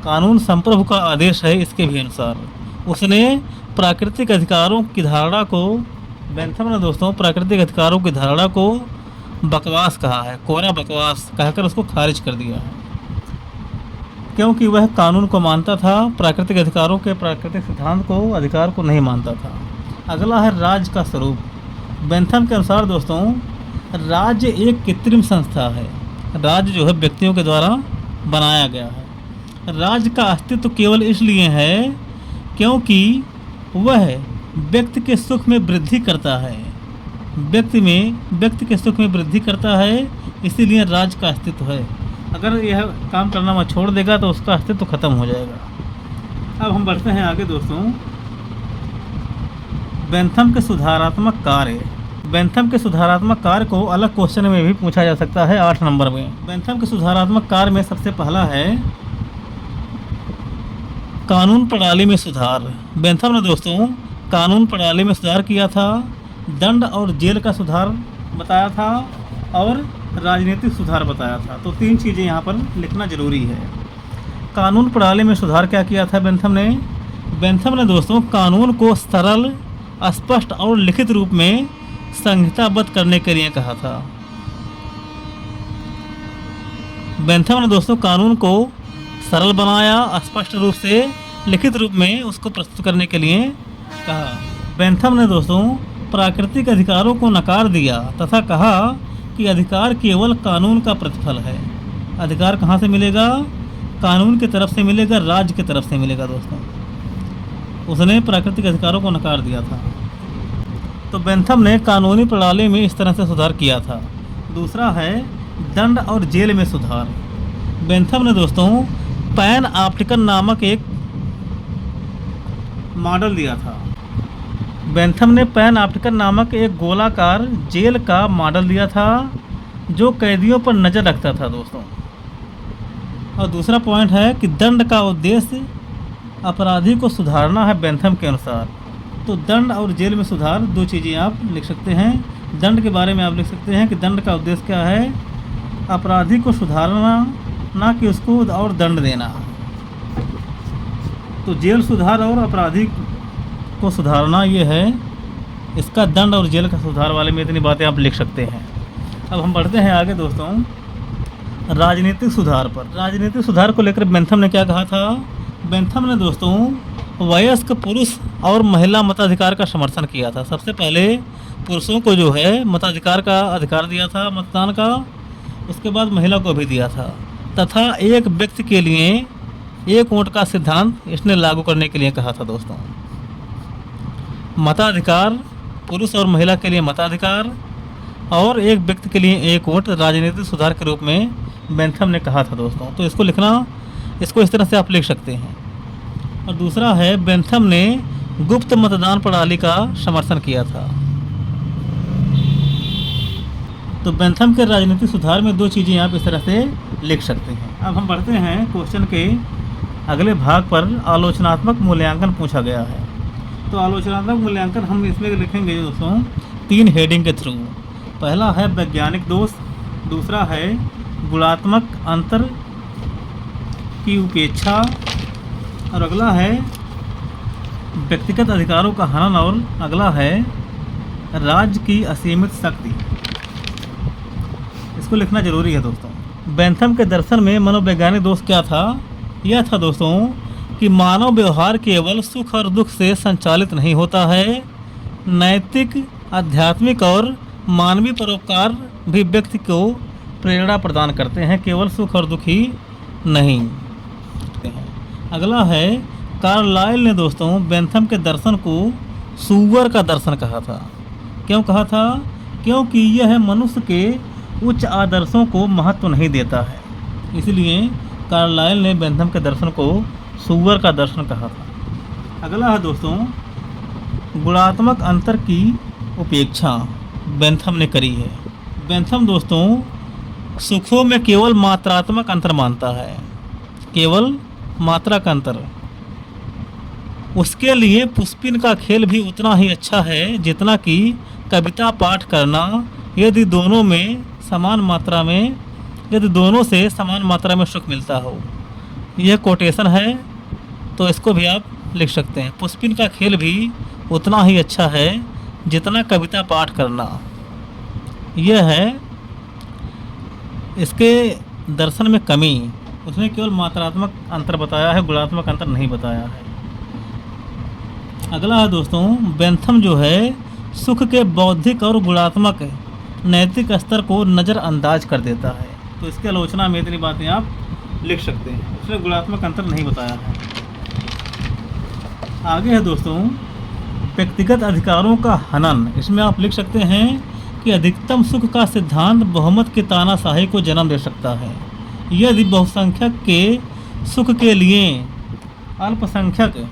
कानून संप्रभु का आदेश है। इसके भी अनुसार उसने प्राकृतिक अधिकारों की धारणा को, बेंथम ने दोस्तों प्राकृतिक अधिकारों की धारणा को बकवास कहा है, कोरा बकवास कहकर उसको खारिज कर दिया है, क्योंकि वह कानून को मानता था, प्राकृतिक अधिकारों के प्राकृतिक सिद्धांत को, अधिकार को नहीं मानता था। अगला है राज्य का स्वरूप। बेंथम के अनुसार दोस्तों राज्य एक कृत्रिम संस्था है। राज्य जो है व्यक्तियों के द्वारा बनाया गया है। राज्य का अस्तित्व केवल इसलिए है क्योंकि वह व्यक्ति के सुख में वृद्धि करता है। व्यक्ति के सुख में वृद्धि करता है, इसीलिए राज्य का अस्तित्व है। अगर यह काम करना मत छोड़ देगा तो उसका अस्तित्व खत्म हो जाएगा। अब हम बढ़ते हैं आगे दोस्तों। बेंथम के सुधारात्मक कार्य। बेंथम के सुधारात्मक कार्य को अलग क्वेश्चन में भी पूछा जा सकता है 8 नंबर में। बेंथम के सुधारात्मक कार्य में सबसे पहला है कानून प्रणाली में सुधार। बेंथम ने दोस्तों कानून प्रणाली में सुधार किया था, दंड और जेल का सुधार बताया था और राजनीतिक सुधार बताया था। तो 3 चीज़ें यहाँ पर लिखना जरूरी है। कानून प्रणाली में सुधार क्या किया था बेंथम ने? बेंथम ने दोस्तों कानून को सरल, स्पष्ट और लिखित रूप में संहिताबद्ध करने के लिए कहा था। बेंथम ने दोस्तों कानून को सरल बनाया, स्पष्ट रूप से लिखित रूप में उसको प्रस्तुत करने के लिए कहा। बेंथम ने दोस्तों प्राकृतिक अधिकारों को नकार दिया तथा कहा कि अधिकार केवल कानून का प्रतिफल है। अधिकार कहाँ से मिलेगा? कानून की तरफ से मिलेगा, राज्य की तरफ से मिलेगा दोस्तों। उसने प्राकृतिक अधिकारों को नकार दिया था। तो बेंथम ने कानूनी प्रणाली में इस तरह से सुधार किया था। दूसरा है दंड और जेल में सुधार। बेंथम ने दोस्तों पैन ऑप्टिकन नामक एक मॉडल दिया था। बेंथम ने पैन ऑप्टिकन नामक एक गोलाकार जेल का मॉडल दिया था जो कैदियों पर नज़र रखता था दोस्तों। और दूसरा पॉइंट है कि दंड का उद्देश्य अपराधी को सुधारना है बेंथम के अनुसार। तो दंड और जेल में सुधार 2 चीज़ें आप लिख सकते हैं। दंड के बारे में आप लिख सकते हैं कि दंड का उद्देश्य क्या है? अपराधी को सुधारना, ना कि उसको और दंड देना। तो जेल सुधार और अपराधी को सुधारना ये है इसका दंड और जेल का सुधार वाले में इतनी बातें आप लिख सकते हैं। अब हम बढ़ते हैं आगे दोस्तों राजनीतिक सुधार पर। राजनीतिक सुधार को लेकर बेंथम ने क्या कहा था? बेंथम ने दोस्तों वयस्क पुरुष और महिला मताधिकार का समर्थन किया था। सबसे पहले पुरुषों को जो है मताधिकार का अधिकार दिया था, मतदान का। उसके बाद महिला को भी दिया था तथा एक व्यक्ति के लिए एक वोट का सिद्धांत इसने लागू करने के लिए कहा था दोस्तों। मताधिकार, पुरुष और महिला के लिए मताधिकार और एक व्यक्ति के लिए एक वोट राजनीतिक सुधार के रूप में बेंथम ने कहा था दोस्तों। तो इसको लिखना, इसको इस तरह से आप लिख सकते हैं। और दूसरा है बेंथम ने गुप्त मतदान प्रणाली का समर्थन किया था। तो बेंथम के राजनीतिक सुधार में 2 चीज़ें आप इस तरह से लिख सकते हैं। अब हम बढ़ते हैं क्वेश्चन के अगले भाग पर। आलोचनात्मक मूल्यांकन पूछा गया है। तो आलोचनात्मक मूल्यांकन हम इसमें लिखेंगे दोस्तों 3 हेडिंग के थ्रू। पहला है वैज्ञानिक दोष, दूसरा है गुणात्मक अंतर की उपेक्षा और अगला है व्यक्तिगत अधिकारों का हनन और अगला है राज्य की असीमित शक्ति। इसको लिखना जरूरी है दोस्तों। बेंथम के दर्शन में मनोवैज्ञानिक दोष क्या था? यह था दोस्तों कि मानव व्यवहार केवल सुख और दुख से संचालित नहीं होता है। नैतिक, आध्यात्मिक और मानवीय परोपकार भी व्यक्ति को प्रेरणा प्रदान करते हैं, केवल सुख और दुख ही नहीं। अगला है कार्लाइल ने दोस्तों बेंथम के दर्शन को सुअर का दर्शन कहा था। क्यों कहा था? क्योंकि यह मनुष्य के उच्च आदर्शों को महत्व नहीं देता है, इसलिए कार्लाइल ने बेंथम के दर्शन को सुअर का दर्शन कहा था। अगला है दोस्तों गुणात्मक अंतर की उपेक्षा बेंथम ने करी है। बेंथम दोस्तों सुखों में केवल मात्रात्मक अंतर मानता है, केवल मात्रा का अंतर। उसके लिए पुष्पिन का खेल भी उतना ही अच्छा है जितना कि कविता पाठ करना, यदि दोनों में समान मात्रा में यदि दोनों से समान मात्रा में सुख मिलता हो। यह कोटेशन है, तो इसको भी आप लिख सकते हैं। पुष्पिन का खेल भी उतना ही अच्छा है जितना कविता पाठ करना। यह है इसके दर्शन में कमी। उसने केवल मात्रात्मक अंतर बताया है, गुणात्मक अंतर नहीं बताया है। अगला है दोस्तों, बेंथम जो है सुख के बौद्धिक और गुणात्मक नैतिक स्तर को नज़रअंदाज कर देता है। तो इसकी आलोचना में इतनी बातें आप लिख सकते हैं। उसने गुणात्मक अंतर नहीं बताया है। आगे है दोस्तों, व्यक्तिगत अधिकारों का हनन। इसमें आप लिख सकते हैं कि अधिकतम सुख का सिद्धांत बहुमत की तानाशाही को जन्म दे सकता है। यदि बहुसंख्यक के सुख के लिए अल्पसंख्यक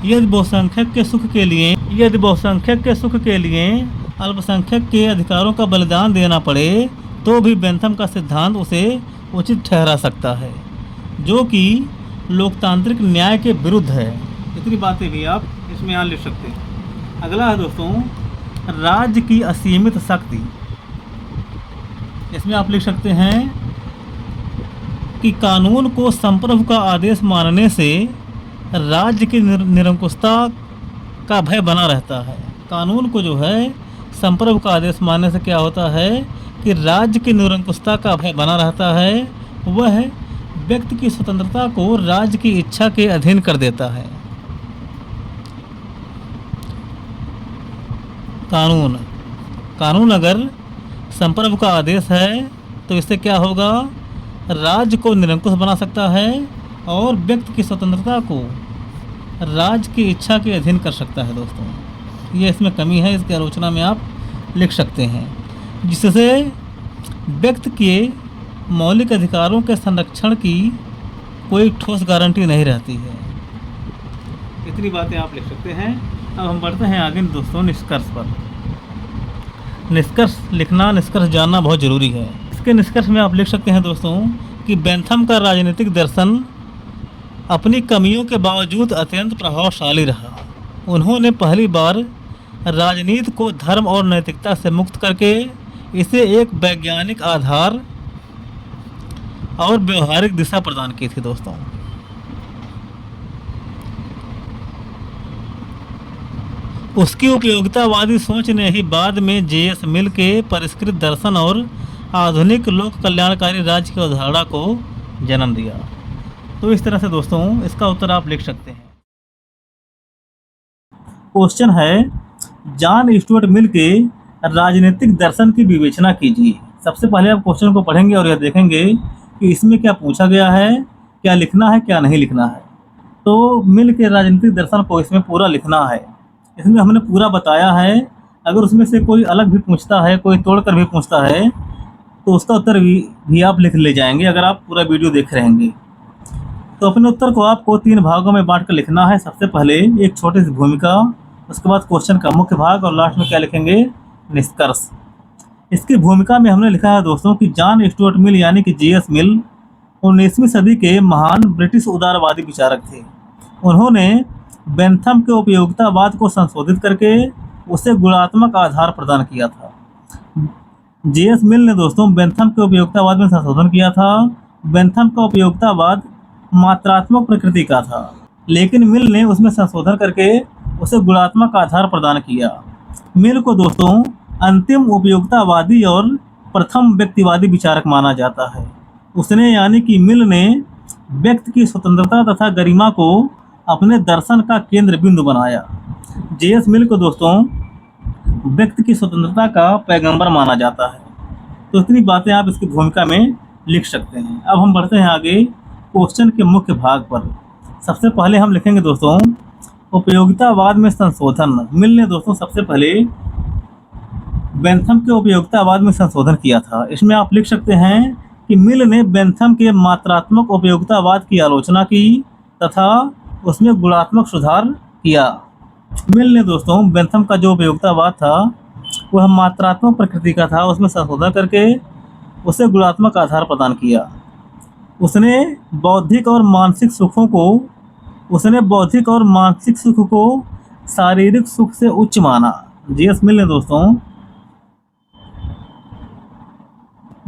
यदि बहुसंख्यक के सुख के लिए अल्पसंख्यक के अधिकारों का बलिदान देना पड़े तो भी बेंथम का सिद्धांत उसे उचित ठहरा सकता है, जो कि लोकतांत्रिक न्याय के विरुद्ध है। इतनी बातें भी आप इसमें यहाँ लिख सकते हैं। अगला है दोस्तों, राज्य की असीमित शक्ति। इसमें आप लिख सकते हैं कि कानून को संप्रभु का आदेश मानने से राज्य की निरंकुशता का भय बना रहता है। कानून को जो है संप्रभु का आदेश मानने से क्या होता है कि राज्य की निरंकुशता का भय बना रहता है। वह व्यक्ति की स्वतंत्रता को राज्य की इच्छा के अधीन कर देता है। कानून अगर संप्रभु का आदेश है तो इससे क्या होगा, राज्य को निरंकुश बना सकता है और व्यक्ति की स्वतंत्रता को राज्य की इच्छा के अधीन कर सकता है। दोस्तों ये इसमें कमी है, इसकी आलोचना में आप लिख सकते हैं, जिससे व्यक्ति के मौलिक अधिकारों के संरक्षण की कोई ठोस गारंटी नहीं रहती है। इतनी बातें आप लिख सकते हैं। अब हम बढ़ते हैं आगे दोस्तों निष्कर्ष पर। निष्कर्ष लिखना, निष्कर्ष जानना बहुत ज़रूरी है। इसके निष्कर्ष में आप लिख सकते हैं दोस्तों कि बेंथम का राजनीतिक दर्शन अपनी कमियों के बावजूद अत्यंत प्रभावशाली रहा। उन्होंने पहली बार राजनीति को धर्म और नैतिकता से मुक्त करके इसे एक वैज्ञानिक आधार और व्यवहारिक दिशा प्रदान की थी। दोस्तों उसकी उपयोगितावादी सोच ने ही बाद में जे.एस. मिल के परिष्कृत दर्शन और आधुनिक लोक कल्याणकारी राज्य की अवधारणा को जन्म दिया। तो इस तरह से दोस्तों इसका उत्तर आप लिख सकते हैं। क्वेश्चन है, जॉन स्टुअर्ट मिल के राजनीतिक दर्शन की विवेचना कीजिए। सबसे पहले आप क्वेश्चन को पढ़ेंगे और यह देखेंगे कि इसमें क्या पूछा गया है, क्या लिखना है, क्या नहीं लिखना है। तो मिल के राजनीतिक दर्शन को इसमें पूरा लिखना है। इसमें हमने पूरा बताया है। अगर उसमें से कोई अलग भी पूछता है, कोई तोड़कर भी पूछता है, तो उसका उत्तर भी आप लिख ले जाएंगे अगर आप पूरा वीडियो देख रहेंगे। तो अपने उत्तर को आपको 3 भागों में बांट कर लिखना है। सबसे पहले एक छोटी सी भूमिका, उसके बाद क्वेश्चन का मुख्य भाग और लास्ट में क्या लिखेंगे, निष्कर्ष। इसकी भूमिका में हमने लिखा है दोस्तों कि जॉन स्टुअर्ट मिल यानी कि जे.एस. मिल 19वीं सदी के महान ब्रिटिश उदारवादी विचारक थे। उन्होंने बेंथम के उपयोगितावाद को संशोधित करके उसे गुणात्मक आधार प्रदान किया था। जे.एस. मिल ने दोस्तों बेंथम के उपयोगितावाद में संशोधन किया था। बेंथम का उपयोगितावाद मात्रात्मक प्रकृति का था, लेकिन मिल ने उसमें संशोधन करके उसे गुणात्मक आधार प्रदान किया। मिल को दोस्तों अंतिम उपयोगितावादी और प्रथम व्यक्तिवादी विचारक माना जाता है। उसने यानी कि मिल ने व्यक्ति की स्वतंत्रता तथा गरिमा को अपने दर्शन का केंद्र बिंदु बनाया। जे.एस. मिल को दोस्तों व्यक्ति की स्वतंत्रता का पैगंबर माना जाता है। तो इतनी बातें आप इसकी भूमिका में लिख सकते हैं। अब हम बढ़ते हैं आगे क्वेश्चन के मुख्य भाग पर। सबसे पहले हम लिखेंगे दोस्तों उपयोगितावाद में संशोधन। मिल ने दोस्तों सबसे पहले बेंथम के उपयोगितावाद में संशोधन किया था। इसमें आप लिख सकते हैं कि मिल ने बेंथम के मात्रात्मक उपयोगितावाद की आलोचना की तथा उसमें गुणात्मक सुधार किया। मिल ने दोस्तों बेंथम का जो उपयोगितावाद था वह मात्रात्मक प्रकृति का था, उसमें संशोधन करके उसे गुणात्मक आधार प्रदान किया। उसने बौद्धिक और मानसिक सुखों को उसने बौद्धिक और मानसिक सुख को शारीरिक सुख से उच्च माना। जीएस मिल ने दोस्तों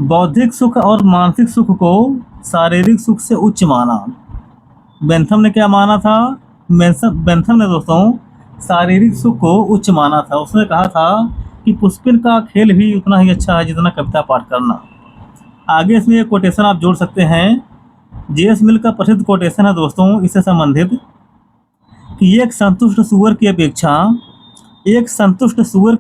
बौद्धिक सुख और मानसिक सुख को शारीरिक सुख से उच्च माना। बेंथम ने क्या माना था? बेंथम ने दोस्तों शारीरिक सुख को उच्च माना था। उसने कहा था कि पुष्पिन का खेल भी उतना ही अच्छा है जितना कविता पाठ करना। आगे इसमें एक कोटेशन आप जोड़ सकते हैं। जीएस मिल का प्रसिद्ध कोटेशन है दोस्तों इससे संबंधित कि एक संतुष्ट सुअर की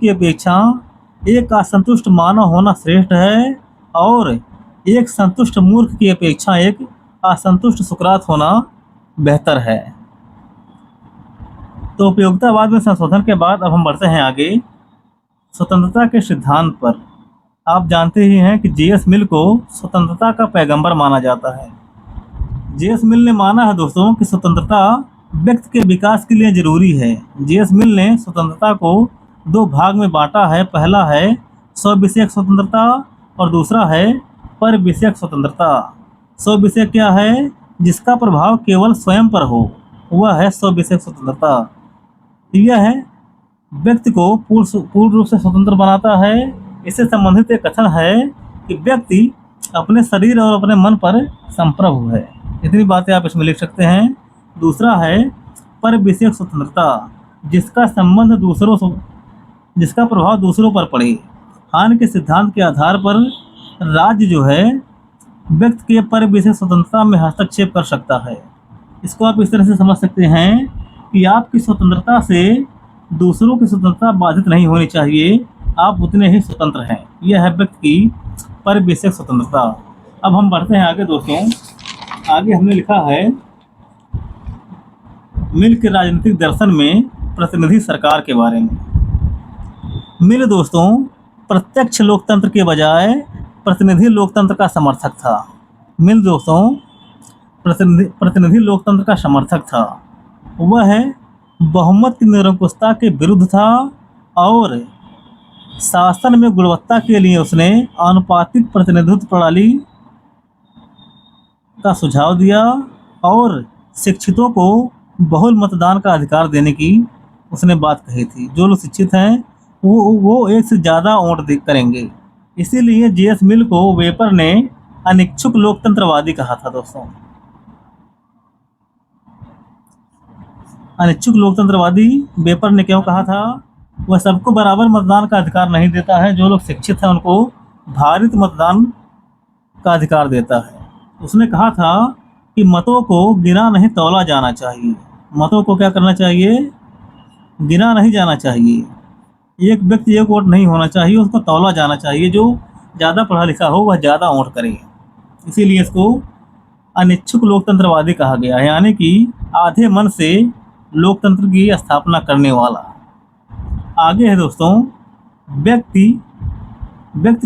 अपेक्षा एक असंतुष्ट मानव होना श्रेष्ठ है, और एक संतुष्ट मूर्ख की अपेक्षा एक असंतुष्ट सुकरात होना बेहतर है। तो उपयोगितावाद में संशोधन के बाद अब हम बढ़ते हैं आगे स्वतंत्रता के सिद्धांत पर। आप जानते ही हैं कि जीएस मिल को स्वतंत्रता का पैगंबर माना जाता है। जीएस मिल ने माना है दोस्तों कि स्वतंत्रता व्यक्ति के विकास के लिए जरूरी है। जीएस मिल ने स्वतंत्रता को दो भाग में बांटा है। पहला है स्व विषयक स्वतंत्रता और दूसरा है पर विषयक स्वतंत्रता। स्व विषय क्या है? जिसका प्रभाव केवल स्वयं पर हो, वह है स्व विषयक स्वतंत्रता। यह है व्यक्ति को पूर्ण रूप से स्वतंत्र बनाता है। इससे संबंधित एक कथन है कि व्यक्ति अपने शरीर और अपने मन पर संप्रभु है। इतनी बातें आप इसमें लिख सकते हैं। दूसरा है पर विषयक स्वतंत्रता, जिसका प्रभाव दूसरों पर पड़े। हान के सिद्धांत के आधार पर राज्य जो है व्यक्ति के पर विषय स्वतंत्रता में हस्तक्षेप कर सकता है। इसको आप इस तरह से समझ सकते हैं कि आपकी स्वतंत्रता से दूसरों की स्वतंत्रता बाधित नहीं होनी चाहिए, आप उतने ही स्वतंत्र हैं। यह है व्यक्ति की पर विषय स्वतंत्रता। अब हम बढ़ते हैं आगे दोस्तों। आगे हमने लिखा है मिल के राजनीतिक दर्शन में प्रतिनिधि सरकार के बारे में। मिल दोस्तों प्रत्यक्ष लोकतंत्र के बजाय प्रतिनिधि लोकतंत्र का समर्थक था। मिल दोस्तों प्रतिनिधि लोकतंत्र का समर्थक था। वह बहुमत की निरंकुशता के विरुद्ध था और शासन में गुणवत्ता के लिए उसने आनुपातिक प्रतिनिधित्व प्रणाली का सुझाव दिया और शिक्षितों को बहुल मतदान का अधिकार देने की उसने बात कही थी। जो लोग शिक्षित हैं वो एक से ज़्यादा वोट करेंगे। इसीलिए जीएस मिल को वेपर ने अनिच्छुक लोकतंत्रवादी कहा था दोस्तों। अनिच्छुक लोकतंत्रवादी वेपर ने क्यों कहा था? वह सबको बराबर मतदान का अधिकार नहीं देता है। जो लोग शिक्षित हैं उनको भारित मतदान का अधिकार देता है। उसने कहा था कि मतों को गिना नहीं तौला जाना चाहिए। मतों को क्या करना चाहिए? गिना नहीं जाना चाहिए। एक व्यक्ति एक वोट नहीं होना चाहिए, उसको तौला जाना चाहिए। जो ज़्यादा पढ़ा लिखा हो वह ज़्यादा वोट करे। इसीलिए इसको अनिच्छुक लोकतंत्रवादी कहा गया है, यानी कि आधे मन से लोकतंत्र की स्थापना करने वाला। आगे है दोस्तों व्यक्ति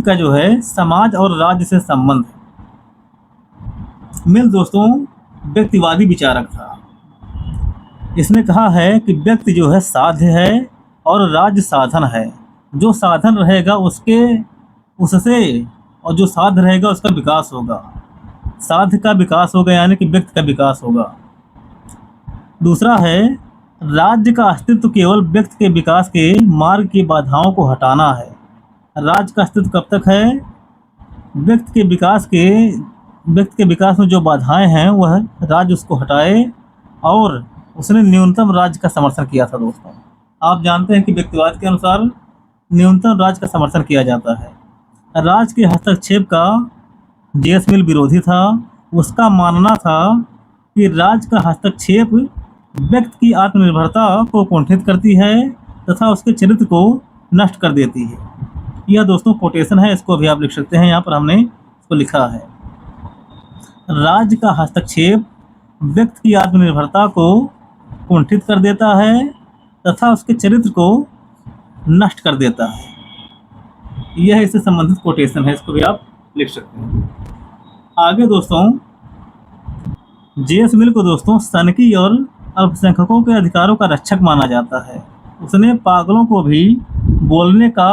का जो है समाज और राज्य से संबंध। मिल दोस्तों व्यक्तिवादी विचारक था। इसने कहा है कि व्यक्ति जो है साध्य है और राज्य साधन है। जो साधन रहेगा उससे और जो साध्य रहेगा उसका विकास होगा। साध्य का विकास होगा यानी कि व्यक्ति का विकास होगा। दूसरा है राज्य का अस्तित्व केवल व्यक्ति के विकास के मार्ग की बाधाओं को हटाना है। राज्य का अस्तित्व कब तक है? व्यक्ति के विकास में जो बाधाएं हैं वह राज्य उसको हटाए, और उसने न्यूनतम राज्य का समर्थन किया था दोस्तों। आप जानते हैं कि व्यक्तिवाद के अनुसार न्यूनतम राज्य का समर्थन किया जाता है। राज्य के हस्तक्षेप का जीएस मिल विरोधी था। उसका मानना था कि राज्य का हस्तक्षेप व्यक्ति की आत्मनिर्भरता को कुंठित करती है तथा उसके चरित्र को नष्ट कर देती है। यह दोस्तों कोटेशन है, इसको भी आप लिख सकते हैं। यहाँ पर हमने इसको लिखा है, राज्य का हस्तक्षेप व्यक्ति की आत्मनिर्भरता को कुंठित कर देता है तथा उसके चरित्र को नष्ट कर देता है। यह इससे संबंधित कोटेशन है, इसको भी आप लिख सकते हैं। आगे दोस्तों जेम्स मिल को दोस्तों सनकी और अल्पसंख्यकों के अधिकारों का रक्षक माना जाता है। उसने पागलों को भी बोलने का,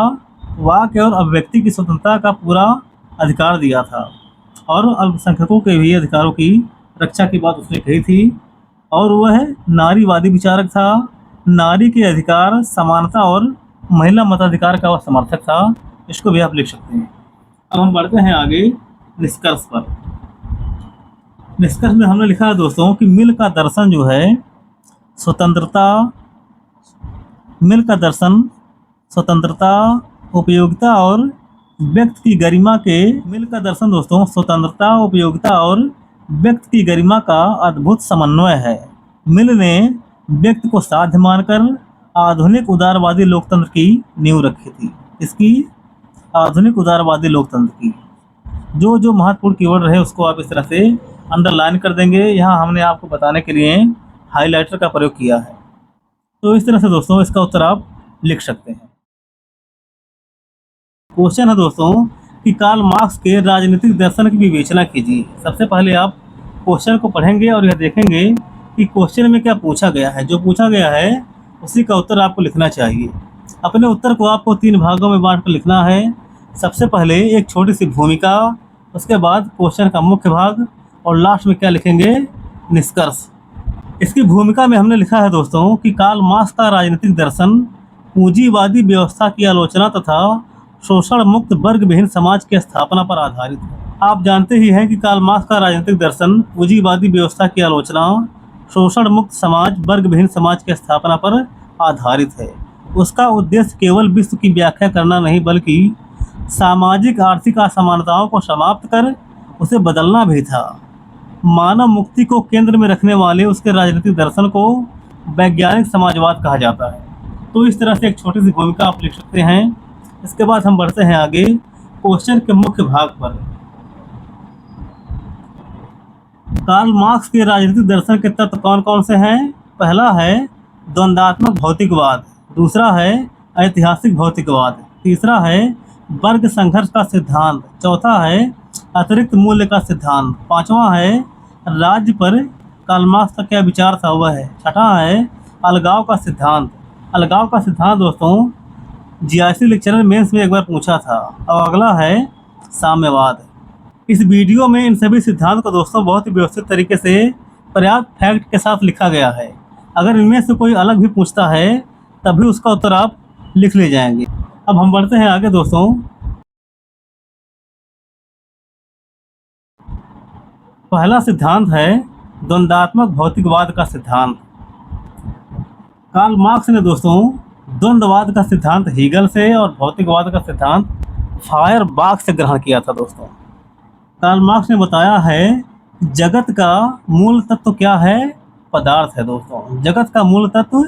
वाक और अभिव्यक्ति की स्वतंत्रता का पूरा अधिकार दिया था और अल्पसंख्यकों के भी अधिकारों की रक्षा की बात उसने कही थी। और वह नारीवादी विचारक था। नारी के अधिकार, समानता और महिला मताधिकार का वह समर्थक था। इसको भी आप लिख सकते हैं। अब हम बढ़ते हैं आगे निष्कर्ष पर। निष्कर्ष में हमने लिखा है दोस्तों कि मिल का दर्शन जो है स्वतंत्रता, मिल का दर्शन स्वतंत्रता, उपयोगिता और व्यक्ति की गरिमा के, मिल का दर्शन दोस्तों स्वतंत्रता, उपयोगिता और व्यक्ति की गरिमा का अद्भुत समन्वय है। मिल ने व्यक्ति को साध्य मानकर आधुनिक उदारवादी लोकतंत्र की नींव रखी थी। इसकी आधुनिक उदारवादी लोकतंत्र की जो जो महत्वपूर्ण कीवर्ड रहे उसको आप इस तरह से अंडरलाइन कर देंगे। यहाँ हमने आपको बताने के लिए हाइलाइटर का प्रयोग किया है। तो इस तरह से दोस्तों इसका उत्तर आप लिख सकते हैं। क्वेश्चन है दोस्तों कि कार्ल मार्क्स के राजनीतिक दर्शन की विवेचना कीजिए। सबसे पहले आप क्वेश्चन को पढ़ेंगे और यह देखेंगे कि क्वेश्चन में क्या पूछा गया है। जो पूछा गया है उसी का उत्तर आपको लिखना चाहिए। अपने उत्तर को आपको 3 भागों में बांट कर लिखना है। सबसे पहले एक छोटी सी भूमिका, उसके बाद क्वेश्चन का मुख्य भाग और लास्ट में क्या लिखेंगे, निष्कर्ष। इसकी भूमिका में हमने लिखा है दोस्तों कि कार्ल मार्क्स का राजनीतिक दर्शन पूंजीवादी व्यवस्था की आलोचना तथा शोषण मुक्त वर्ग विहीन समाज की स्थापना पर आधारित है। आप जानते ही हैं कि कार्ल मार्क्स का राजनीतिक दर्शन पूंजीवादी व्यवस्था की आलोचना, शोषण मुक्त समाज, वर्ग विहीन समाज की स्थापना पर आधारित है। उसका उद्देश्य केवल विश्व की व्याख्या करना नहीं बल्कि सामाजिक आर्थिक असमानताओं को समाप्त कर उसे बदलना भी था। मानव मुक्ति को केंद्र में रखने वाले उसके राजनीतिक दर्शन को वैज्ञानिक समाजवाद कहा जाता है। तो इस तरह से एक छोटी सी भूमिका आप लिख सकते हैं। इसके बाद हम बढ़ते हैं आगे क्वेश्चन के मुख्य भाग पर। कार्ल मार्क्स के राजनीतिक दर्शन के तत्व कौन कौन से हैं? पहला है द्वंद्वात्मक भौतिकवाद, दूसरा है ऐतिहासिक भौतिकवाद, तीसरा है वर्ग संघर्ष का सिद्धांत, चौथा है अतिरिक्त मूल्य का सिद्धांत, पांचवा है राज्य पर कार्ल मार्क्स का क्या विचार था वह है, छठा है अलगाव का सिद्धांत। अलगाव का सिद्धांत दोस्तों जीआईसी लेक्चरर मेंस में एक बार पूछा था। और अगला है साम्यवाद। इस वीडियो में इन सभी सिद्धांत को दोस्तों बहुत ही व्यवस्थित तरीके से पर्याप्त फैक्ट के साथ लिखा गया है। अगर इनमें से कोई अलग भी पूछता है तभी उसका उत्तर आप लिख ले जाएंगे। अब हम बढ़ते हैं आगे दोस्तों। पहला सिद्धांत है द्वंद्वात्मक भौतिकवाद का सिद्धांत। कार्ल मार्क्स ने दोस्तों द्वंद्ववाद का सिद्धांत हीगल से और भौतिकवाद का सिद्धांत फायरबाख से ग्रहण किया था दोस्तों। कार्ल मार्क्स ने बताया है जगत का मूल तत्व क्या है? पदार्थ है दोस्तों। जगत का मूल तत्व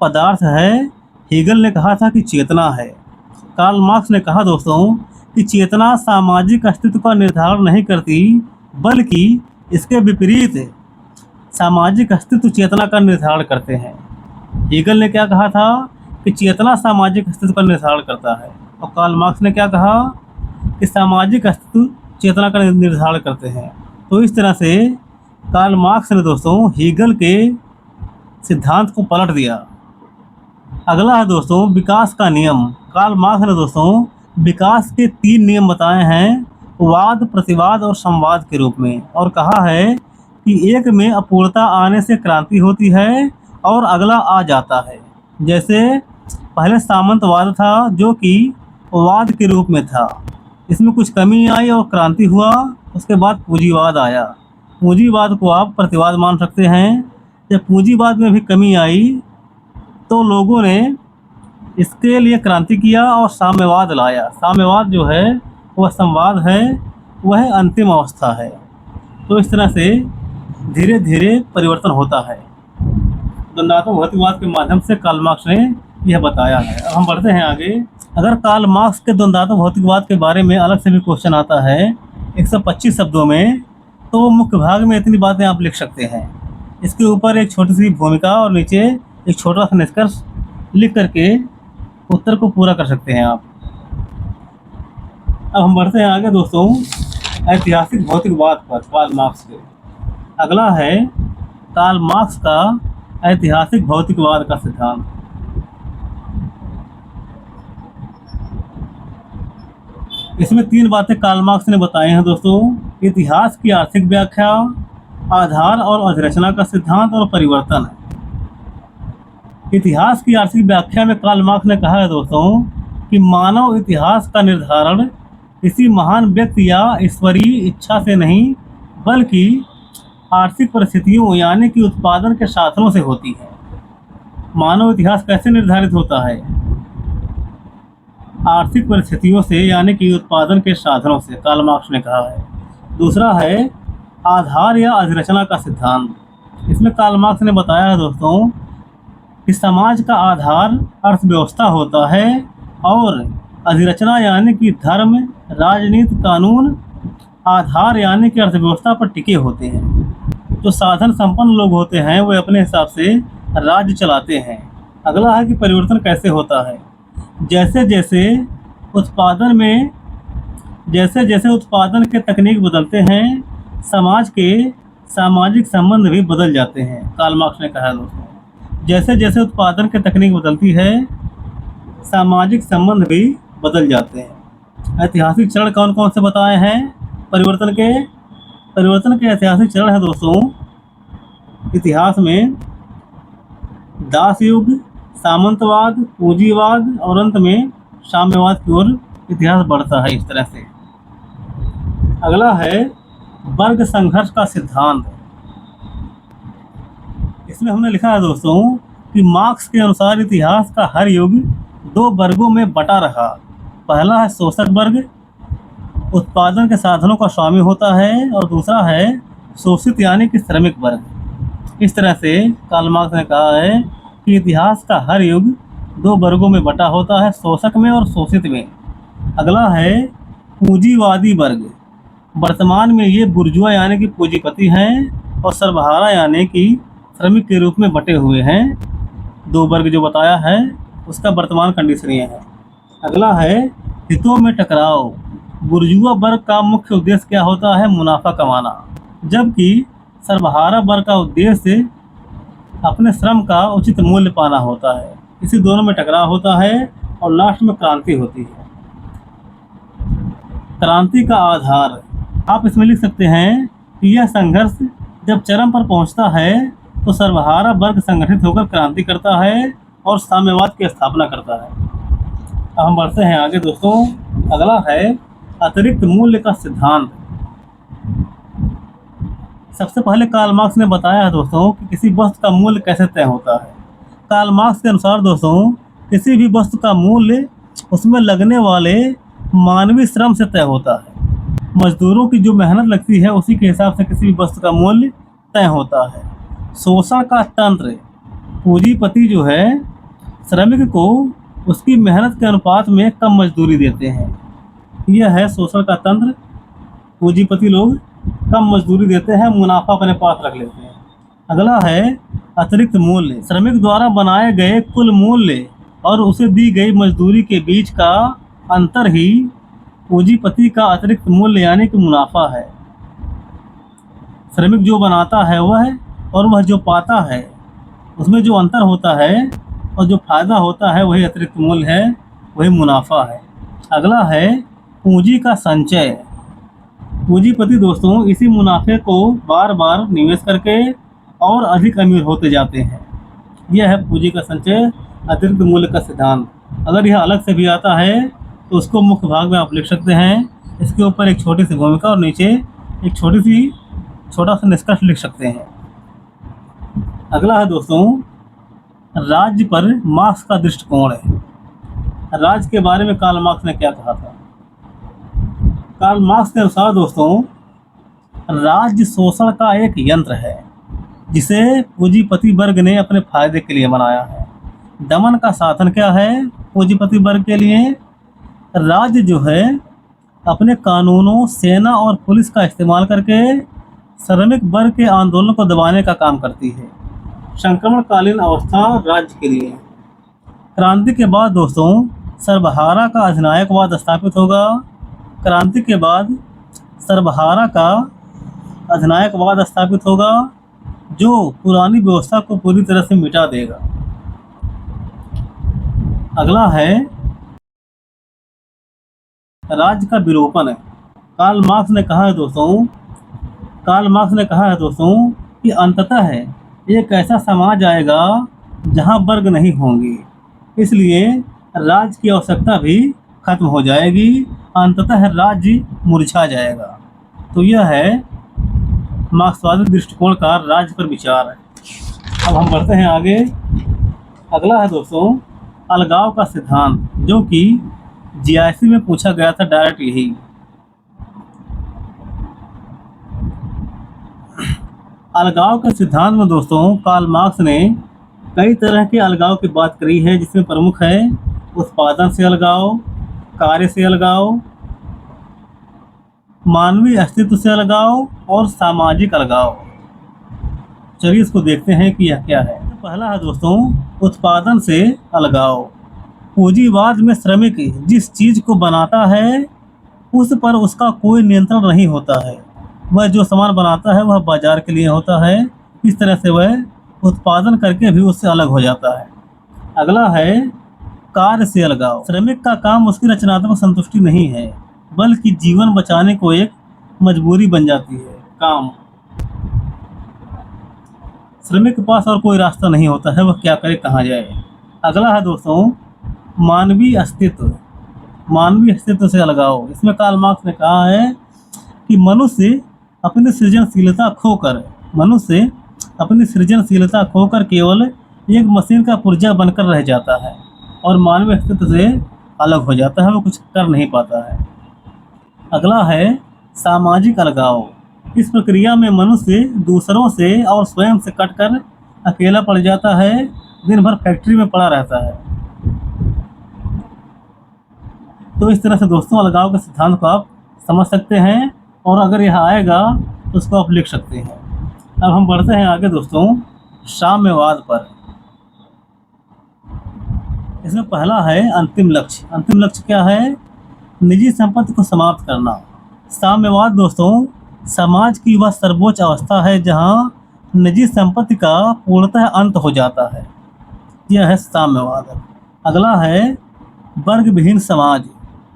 पदार्थ है। हीगल ने कहा था कि चेतना है। कार्ल मार्क्स ने कहा दोस्तों कि चेतना सामाजिक अस्तित्व का निर्धारण नहीं करती बल्कि इसके विपरीत सामाजिक अस्तित्व चेतना का निर्धारण करते हैं। हीगल ने क्या कहा था कि चेतना सामाजिक अस्तित्व का निर्धारण करता है और कार्ल मार्क्स ने क्या कहा कि सामाजिक अस्तित्व चेतना का निर्धारण करते हैं। तो इस तरह से कार्ल मार्क्स ने दोस्तों हीगल के सिद्धांत को पलट दिया। अगला है दोस्तों विकास का नियम। कार्ल मार्क्स ने दोस्तों विकास के 3 नियम बताए हैं वाद, प्रतिवाद और संवाद के रूप में, और कहा है कि एक में अपूर्णता आने से क्रांति होती है और अगला आ जाता है। जैसे पहले सामंतवाद था जो कि वाद के रूप में था, इसमें कुछ कमी आई और क्रांति हुआ। उसके बाद पूंजीवाद आया। पूंजीवाद को आप प्रतिवाद मान सकते हैं। जब पूंजीवाद में भी कमी आई तो लोगों ने इसके लिए क्रांति किया और साम्यवाद लाया। साम्यवाद जो है वह संवाद है, वह अंतिम अवस्था है। तो इस तरह से धीरे धीरे परिवर्तन होता है। द्वंद्वात्मक भौतिकवाद के माध्यम से कार्ल मार्क्स ने यह बताया है। अब हम बढ़ते हैं आगे। अगर कार्ल मार्क्स के द्वंद्वात्मक भौतिकवाद के बारे में अलग से भी क्वेश्चन आता है 125 शब्दों में, तो मुख्य भाग में इतनी बातें आप लिख सकते हैं। इसके ऊपर एक छोटी सी भूमिका और नीचे एक छोटा सा निष्कर्ष लिख करके उत्तर को पूरा कर सकते हैं आप। अब हम बढ़ते हैं आगे दोस्तों ऐतिहासिक भौतिकवाद पर कार्ल मार्क्स के। अगला है कार्ल मार्क्स का ऐतिहासिक भौतिकवाद का सिद्धांत। इसमें 3 बातें कार्ल मार्क्स ने बताई हैं दोस्तों। इतिहास की आर्थिक व्याख्या, आधार और अधिरचना का सिद्धांत और परिवर्तन। इतिहास की आर्थिक व्याख्या में कार्ल मार्क्स ने कहा है दोस्तों कि मानव इतिहास का निर्धारण किसी महान व्यक्ति या ईश्वरीय इच्छा से नहीं, बल्कि आर्थिक परिस्थितियों यानी कि उत्पादन के साधनों से होती है। मानव इतिहास कैसे निर्धारित होता है? आर्थिक परिस्थितियों से यानी कि उत्पादन के साधनों से, कार्ल मार्क्स ने कहा है। दूसरा है आधार या अधिरचना का सिद्धांत। इसमें कार्ल मार्क्स ने बताया है दोस्तों कि समाज का आधार अर्थव्यवस्था होता है और अधिरचना यानी कि धर्म, राजनीति, कानून आधार यानी कि अर्थव्यवस्था पर टिके होते हैं। जो साधन संपन्न लोग होते हैं वे अपने हिसाब से राज्य चलाते हैं। अगला है कि परिवर्तन कैसे होता है। जैसे जैसे उत्पादन के तकनीक बदलते हैं, समाज के सामाजिक संबंध भी बदल जाते हैं। कार्ल मार्क्स ने कहा दोस्तों, जैसे जैसे उत्पादन की तकनीक बदलती है, सामाजिक संबंध भी बदल जाते हैं। ऐतिहासिक चरण कौन कौन से बताए हैं? परिवर्तन के ऐतिहासिक चरण है दोस्तों इतिहास में दास युग, सामंतवाद, पूंजीवाद और अंत में साम्यवाद की ओर इतिहास बढ़ता है इस तरह से। अगला है वर्ग संघर्ष का सिद्धांत। इसमें हमने लिखा है दोस्तों कि मार्क्स के अनुसार इतिहास का हर युग 2 वर्गों में बटा रहा। पहला है शोषक वर्ग, उत्पादन के साधनों का स्वामी होता है, और दूसरा है शोषित यानी कि श्रमिक वर्ग। इस तरह से कार्ल मार्क्स ने कहा है कि इतिहास का हर युग 2 वर्गों में बटा होता है, शोषक में और शोषित में। अगला है पूंजीवादी वर्ग। वर्तमान में ये बुर्जुआ यानी कि पूंजीपति हैं और सर्वहारा यानी कि श्रमिक के रूप में बटे हुए हैं। 2 वर्ग जो बताया है उसका वर्तमान कंडीशन ये है। अगला है हितों में टकराव। बुर्जुआ वर्ग का मुख्य उद्देश्य क्या होता है? मुनाफा कमाना, जबकि सर्वहारा वर्ग का उद्देश्य अपने श्रम का उचित मूल्य पाना होता है। इसी दोनों में टकराव होता है और लास्ट में क्रांति होती है। क्रांति का आधार आप इसमें लिख सकते हैं कि यह संघर्ष जब चरम पर पहुंचता है तो सर्वहारा वर्ग संगठित होकर क्रांति करता है और साम्यवाद की स्थापना करता है। अब हम बढ़ते हैं आगे दोस्तों। अगला है अतिरिक्त मूल्य का सिद्धांत। सबसे पहले कार्ल मार्क्स ने बताया है दोस्तों कि किसी वस्तु का मूल्य कैसे तय होता है। कार्ल मार्क्स के अनुसार दोस्तों किसी भी वस्तु का मूल्य उसमें लगने वाले मानवीय श्रम से तय होता है। मजदूरों की जो मेहनत लगती है उसी के हिसाब से किसी भी वस्तु का मूल्य तय होता है। शोषण का तंत्र, पूंजीपति जो है श्रमिक को उसकी मेहनत के अनुपात में कम मजदूरी देते हैं। यह है शोषण का तंत्र। पूंजीपति लोग कम मजदूरी देते हैं, मुनाफा अपने पास रख लेते हैं। अगला है अतिरिक्त मूल्य। श्रमिक द्वारा बनाए गए कुल मूल्य और उसे दी गई मजदूरी के बीच का अंतर ही पूंजीपति का अतिरिक्त मूल्य यानी कि मुनाफा है। श्रमिक जो बनाता है वह जो पाता है उसमें जो अंतर होता है और जो फायदा होता है वही अतिरिक्त मूल्य है, वही मुनाफा है। अगला है पूंजी का संचय। पूंजीपति दोस्तों इसी मुनाफे को बार बार निवेश करके और अधिक अमीर होते जाते हैं। यह है पूंजी का संचय, अतिरिक्त मूल्य का सिद्धांत। अगर यह अलग से भी आता है तो उसको मुख्य भाग में आप लिख सकते हैं। इसके ऊपर एक छोटी सी भूमिका और नीचे एक छोटा सा निष्कर्ष लिख सकते हैं। अगला है दोस्तों राज्य पर मार्क्स का दृष्टिकोण है। राज्य के बारे में कार्ल मार्क्स ने क्या कहा था? कार्ल मार्क्स के अनुसार दोस्तों राज्य शोषण का एक यंत्र है जिसे पूंजीपति वर्ग ने अपने फायदे के लिए बनाया है। दमन का साधन क्या है पूंजीपति वर्ग के लिए? राज्य जो है अपने कानूनों, सेना और पुलिस का इस्तेमाल करके श्रमिक वर्ग के आंदोलन को दबाने का काम करती है। संक्रमणकालीन अवस्था राज्य के लिए। क्रांति के बाद दोस्तों सर्वहारा का अधिनायकवाद स्थापित होगा। क्रांति के बाद सर्वहारा का अधिनायकवाद स्थापित होगा जो पुरानी व्यवस्था को पूरी तरह से मिटा देगा। अगला है राज्य का विलोपन है। कार्ल मार्क्स ने कहा है दोस्तों कि अंततः एक ऐसा समाज आएगा जहां वर्ग नहीं होंगे, इसलिए राज्य की आवश्यकता भी खत्म हो जाएगी, अंततः राज्य मुरझा जाएगा। तो यह है मार्क्सवादी दृष्टिकोण का राज्य पर विचार है। अब हम बढ़ते हैं आगे। अगला है दोस्तों अलगाव का सिद्धांत, जो कि जीआईसी में पूछा गया था डायरेक्ट यही। अलगाव के सिद्धांत में दोस्तों कार्ल मार्क्स ने कई तरह के अलगाव की बात करी है, जिसमें प्रमुख है उत्पादन से अलगाव, कार्य से अलगाव, मानवीय अस्तित्व से अलगाव और सामाजिक अलगाव। चलिए इसको देखते हैं कि यह क्या है। पहला है दोस्तों उत्पादन से अलगाव। पूंजीवाद में श्रमिक जिस चीज को बनाता है उस पर उसका कोई नियंत्रण नहीं होता है। वह जो सामान बनाता है वह बाजार के लिए होता है, इस तरह से वह उत्पादन करके भी उससे अलग हो जाता है। अगला है कार्य से अलगाव। श्रमिक का काम उसकी रचनात्मक संतुष्टि नहीं है, बल्कि जीवन बचाने को एक मजबूरी बन जाती है। काम श्रमिक के पास और कोई रास्ता नहीं होता है, वह क्या करे, कहाँ जाए। अगला है दोस्तों मानवीय अस्तित्व। मानवीय अस्तित्व से अलगाव। इसमें कार्ल मार्क्स ने कहा है कि मनुष्य अपनी सृजनशीलता खोकर केवल एक मशीन का पुर्जा बनकर रह जाता है और मानवीय अस्तित्व से अलग हो जाता है, वो कुछ कर नहीं पाता है। अगला है सामाजिक अलगाव। इस प्रक्रिया में मनुष्य दूसरों से और स्वयं से कटकर अकेला पड़ जाता है, दिन भर फैक्ट्री में पड़ा रहता है। तो इस तरह से दोस्तों अलगाव के सिद्धांत को आप समझ सकते हैं, और अगर यह आएगा तो उसको आप लिख सकते हैं। अब हम बढ़ते हैं आगे दोस्तों साम्यवाद पर। इसमें पहला है अंतिम लक्ष्य। अंतिम लक्ष्य क्या है? निजी संपत्ति को समाप्त करना। साम्यवाद दोस्तों समाज की वह सर्वोच्च अवस्था है जहां निजी संपत्ति का पूर्णतः अंत हो जाता है। यह है साम्यवाद। अगला है वर्ग विहीन समाज।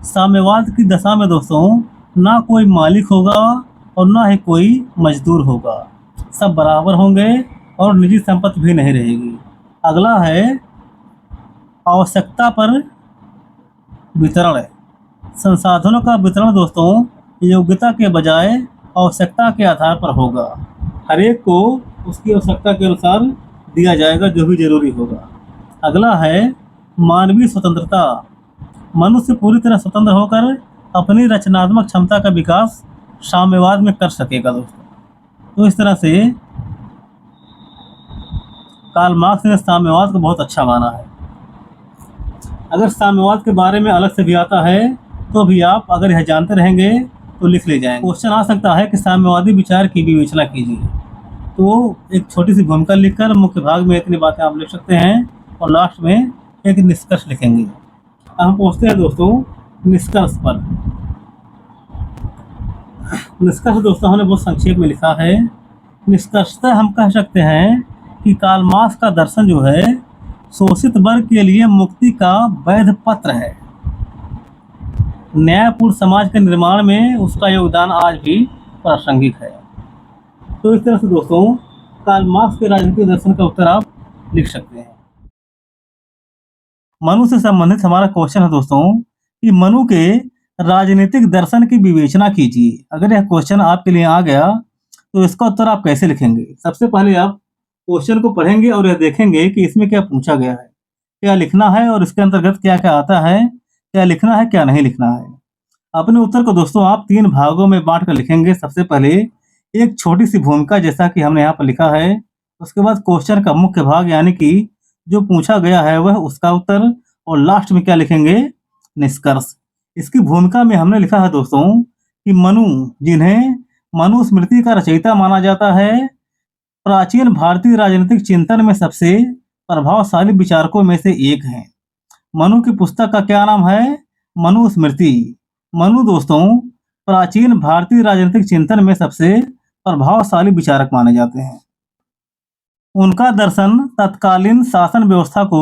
साम्यवाद की दशा में दोस्तों ना कोई मालिक होगा और ना ही कोई मजदूर होगा, सब बराबर होंगे और निजी संपत्ति भी नहीं रहेगी। अगला है आवश्यकता पर वितरण। संसाधनों का वितरण दोस्तों योग्यता के बजाय आवश्यकता के आधार पर होगा। हर एक को उसकी आवश्यकता के अनुसार दिया जाएगा जो भी जरूरी होगा। अगला है मानवीय स्वतंत्रता। मनुष्य पूरी तरह स्वतंत्र होकर अपनी रचनात्मक क्षमता का विकास साम्यवाद में कर सकेगा दोस्तों। तो इस तरह से कार्ल मार्क्स ने साम्यवाद को बहुत अच्छा माना है। अगर साम्यवाद के बारे में अलग से भी आता है तो भी आप अगर यह जानते रहेंगे तो लिख ले जाएंगे। क्वेश्चन आ सकता है कि साम्यवादी विचार की विवेचना कीजिए, तो एक छोटी सी भूमिका लिखकर मुख्य भाग में इतनी बातें आप लिख सकते हैं और लास्ट में एक निष्कर्ष लिखेंगे। अब हम पहुँचते हैं दोस्तों निष्कर्ष पर। निष्कर्ष दोस्तों हमने बहुत संक्षेप में लिखा है। निष्कर्षतः हम कह सकते हैं कि कार्ल मार्क्स का दर्शन जो है शोषित वर्ग के लिए मुक्ति का वैध पत्र है। न्यायपूर्ण समाज के निर्माण में उसका योगदान आज भी प्रासंगिक है। तो इस तरह से दोस्तों कार्ल मार्क्स के राजनीतिक दर्शन का उत्तर आप लिख सकते हैं। मनु से संबंधित हमारा क्वेश्चन है दोस्तों कि मनु के राजनीतिक दर्शन की विवेचना कीजिए। अगर यह क्वेश्चन आपके लिए आ गया तो इसका उत्तर आप कैसे लिखेंगे? सबसे पहले आप क्वेश्चन को पढ़ेंगे और यह देखेंगे कि इसमें क्या पूछा गया है, क्या लिखना है और इसके अंतर्गत क्या क्या आता है, क्या लिखना है क्या नहीं लिखना है। अपने उत्तर को दोस्तों आप 3 भागों में बांट कर लिखेंगे। सबसे पहले एक छोटी सी भूमिका जैसा कि हमने यहाँ पर लिखा है, उसके बाद क्वेश्चन का मुख्य भाग यानी कि जो पूछा गया है वह उसका उत्तर, और लास्ट में क्या लिखेंगे? निष्कर्ष। इसकी भूमिका में हमने लिखा है दोस्तों कि मनु, जिन्हें मनुस्मृति का रचयिता माना जाता है, प्राचीन भारतीय राजनीतिक चिंतन में सबसे प्रभावशाली विचारकों में से एक हैं। मनु की पुस्तक का क्या नाम है? मनुस्मृति। मनु दोस्तों प्राचीन भारतीय राजनीतिक चिंतन में सबसे प्रभावशाली विचारक माने जाते हैं। उनका दर्शन तत्कालीन शासन व्यवस्था को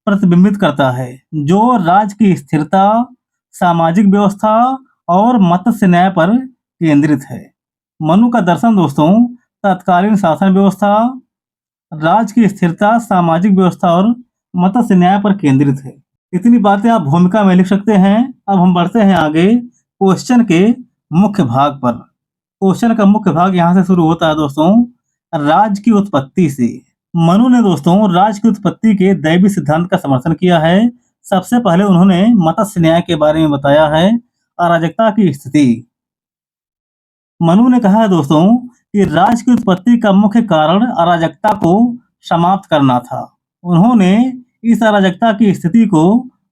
प्रतिबिंबित करता है, जो राज्य की स्थिरता, सामाजिक व्यवस्था और मत्स्य न्याय पर केंद्रित है। मनु का दर्शन दोस्तों तत्कालीन शासन व्यवस्था, राज्य की स्थिरता, सामाजिक व्यवस्था और मत्स्य न्याय पर केंद्रित है। इतनी बातें आप भूमिका में लिख सकते हैं। अब हम बढ़ते हैं आगे क्वेश्चन के मुख्य भाग पर। क्वेश्चन का मुख्य भाग यहाँ से शुरू होता है दोस्तों, राज्य की उत्पत्ति से। मनु ने दोस्तों राज्य की उत्पत्ति के दैवी सिद्धांत का समर्थन किया है। सबसे पहले उन्होंने मत्स्य न्याय के बारे में बताया है, अराजकता की स्थिति। मनु ने कहा है दोस्तों कि राज्य की उत्पत्ति का मुख्य कारण अराजकता को समाप्त करना था। उन्होंने इस अराजकता की स्थिति को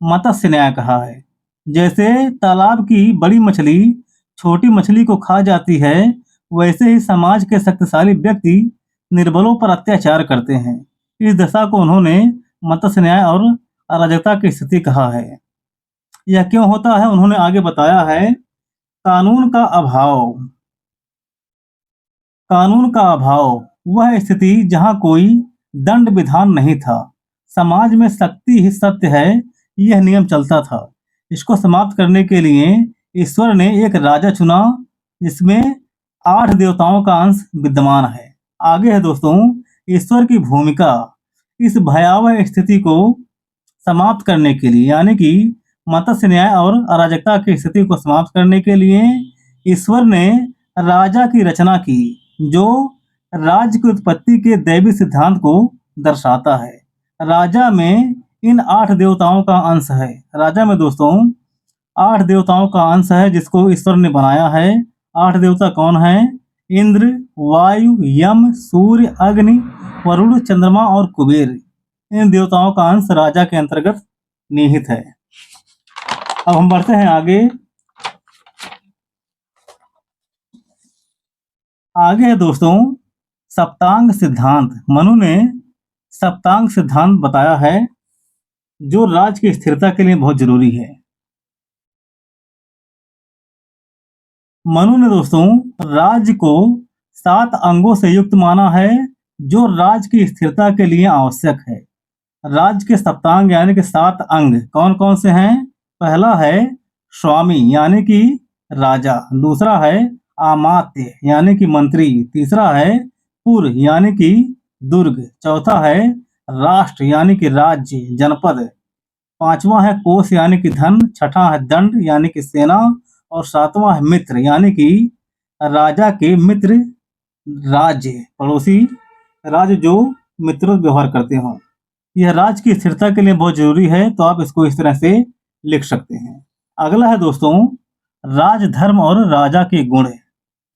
मत्स्य न्याय कहा है। जैसे तालाब की बड़ी मछली छोटी मछली को खा जाती है, वैसे ही समाज के शक्तिशाली व्यक्ति निर्बलों पर अत्याचार करते हैं। इस दशा को उन्होंने मत्स्य न्याय और अराजकता की स्थिति कहा है। यह क्यों होता है उन्होंने आगे बताया है, कानून का अभाव। कानून का अभाव वह स्थिति जहां कोई दंड विधान नहीं था, समाज में शक्ति ही सत्य है, यह नियम चलता था। इसको समाप्त करने के लिए ईश्वर ने एक राजा चुना जिसमें 8 देवताओं का अंश विद्यमान है। आगे है दोस्तों ईश्वर की भूमिका। इस भयावह स्थिति को समाप्त करने के लिए, यानी कि मत्स्य न्याय और अराजकता की स्थिति को समाप्त करने के लिए ईश्वर ने राजा की रचना की, जो राज्य की उत्पत्ति के दैवी सिद्धांत को दर्शाता है। राजा में इन 8 देवताओं का अंश है। राजा में दोस्तों 8 देवताओं का अंश है जिसको ईश्वर ने बनाया है। 8 देवता कौन हैं? इंद्र, वायु, यम, सूर्य, अग्नि, वरुण, चंद्रमा और कुबेर। इन देवताओं का अंश राजा के अंतर्गत निहित है। अब हम बढ़ते हैं आगे। आगे है दोस्तों सप्तांग सिद्धांत। मनु ने सप्तांग सिद्धांत बताया है, जो राज्य की स्थिरता के लिए बहुत जरूरी है। मनु ने दोस्तों राज्य को 7 अंगों से युक्त माना है, जो राज्य की स्थिरता के लिए आवश्यक है। राज्य के सप्तांग यानी कि 7 अंग कौन कौन से हैं? पहला है स्वामी यानी कि राजा, दूसरा है अमात्य यानी कि मंत्री, तीसरा है पुर यानी कि दुर्ग, चौथा है राष्ट्र यानी कि राज्य जनपद, पांचवा है कोष यानी कि धन, छठा है दंड यानी कि सेना और सातवां है मित्र यानी कि राजा के मित्र राज्य, पड़ोसी राज्य जो मित्रों व्यवहार करते हों। यह राज्य की स्थिरता के लिए बहुत जरूरी है, तो आप इसको इस तरह से लिख सकते हैं। अगला है दोस्तों राजधर्म और राजा के गुण।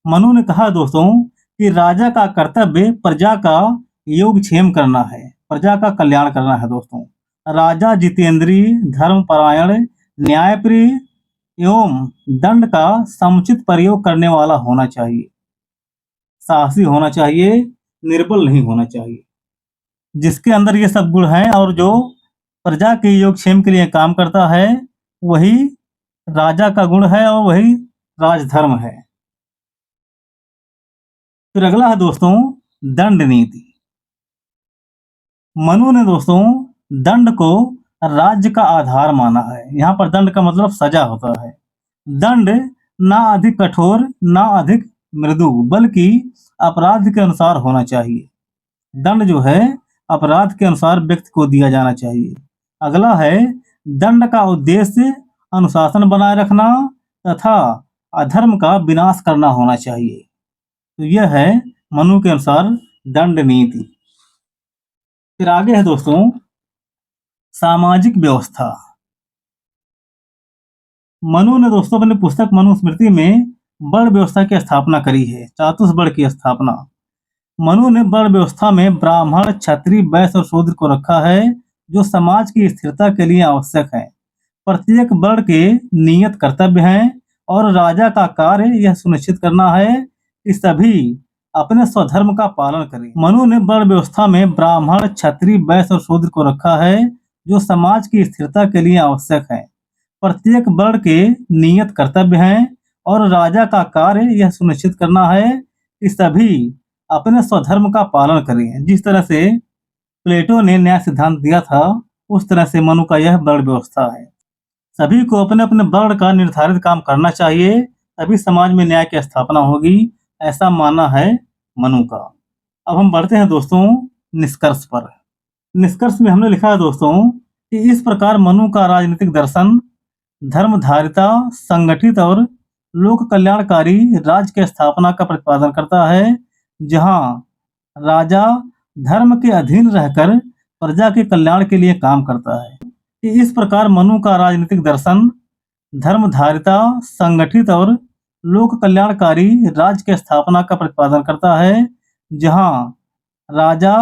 मनु ने कहा दोस्तों कि राजा का कर्तव्य प्रजा का योगक्षेम करना है, प्रजा का कल्याण करना है। दोस्तों राजा जितेंद्रिय, धर्मपरायण, न्यायप्रिय एवं दंड का समुचित प्रयोग करने वाला होना चाहिए, साहसी होना चाहिए, निर्बल नहीं होना चाहिए। जिसके अंदर ये सब गुण हैं और जो प्रजा के योगक्षेम के लिए काम करता है, वही राजा का गुण है और वही राजधर्म है। फिर अगला है दोस्तों दंड नीति। मनु ने दोस्तों दंड को राज्य का आधार माना है। यहाँ पर दंड का मतलब सजा होता है। दंड ना अधिक कठोर ना अधिक मृदु, बल्कि अपराध के अनुसार होना चाहिए। दंड जो है अपराध के अनुसार व्यक्ति को दिया जाना चाहिए। अगला है दंड का उद्देश्य अनुशासन बनाए रखना तथा अधर्म का विनाश करना होना चाहिए। तो यह है मनु के अनुसार दंड नीति। फिर आगे है दोस्तों सामाजिक व्यवस्था। मनु ने दोस्तों अपनी पुस्तक मनुस्मृति में वर्ण व्यवस्था की स्थापना करी है, चातुर्वर्ण की स्थापना। मनु ने वर्ण व्यवस्था में ब्राह्मण, क्षत्रिय, वैश्य और शूद्र को रखा है, जो समाज की स्थिरता के लिए आवश्यक है। प्रत्येक वर्ण के नियत कर्तव्य हैं और राजा का कार्य यह सुनिश्चित करना है कि सभी अपने स्वधर्म का पालन करें। मनु ने वर्ण व्यवस्था में ब्राह्मण, क्षत्रिय, वैश्य और शूद्र को रखा है, जो समाज की स्थिरता के लिए आवश्यक है। प्रत्येक वर्ण के नियत कर्तव्य हैं और राजा का कार्य यह सुनिश्चित करना है कि सभी अपने स्वधर्म का पालन करें। जिस तरह से प्लेटो ने न्याय सिद्धांत दिया था, उस तरह से मनु का यह वर्ण व्यवस्था है। सभी को अपने अपने वर्ण का निर्धारित काम करना चाहिए, तभी समाज में न्याय की स्थापना होगी, ऐसा मानना है मनु का। अब हम बढ़ते हैं दोस्तों निष्कर्ष पर। निष्कर्ष में हमने लिखा है दोस्तों कि इस प्रकार मनु का राजनीतिक दर्शन धर्मधारिता, संगठित और लोक कल्याणकारी राज्य की स्थापना का प्रतिपादन करता है, जहां राजा धर्म के अधीन रहकर प्रजा के कल्याण के लिए काम करता है। कि इस प्रकार मनु का राजनीतिक दर्शन धर्मधारिता, संगठित और लोक कल्याणकारी राज्य की स्थापना का प्रतिपादन करता है, जहां राजा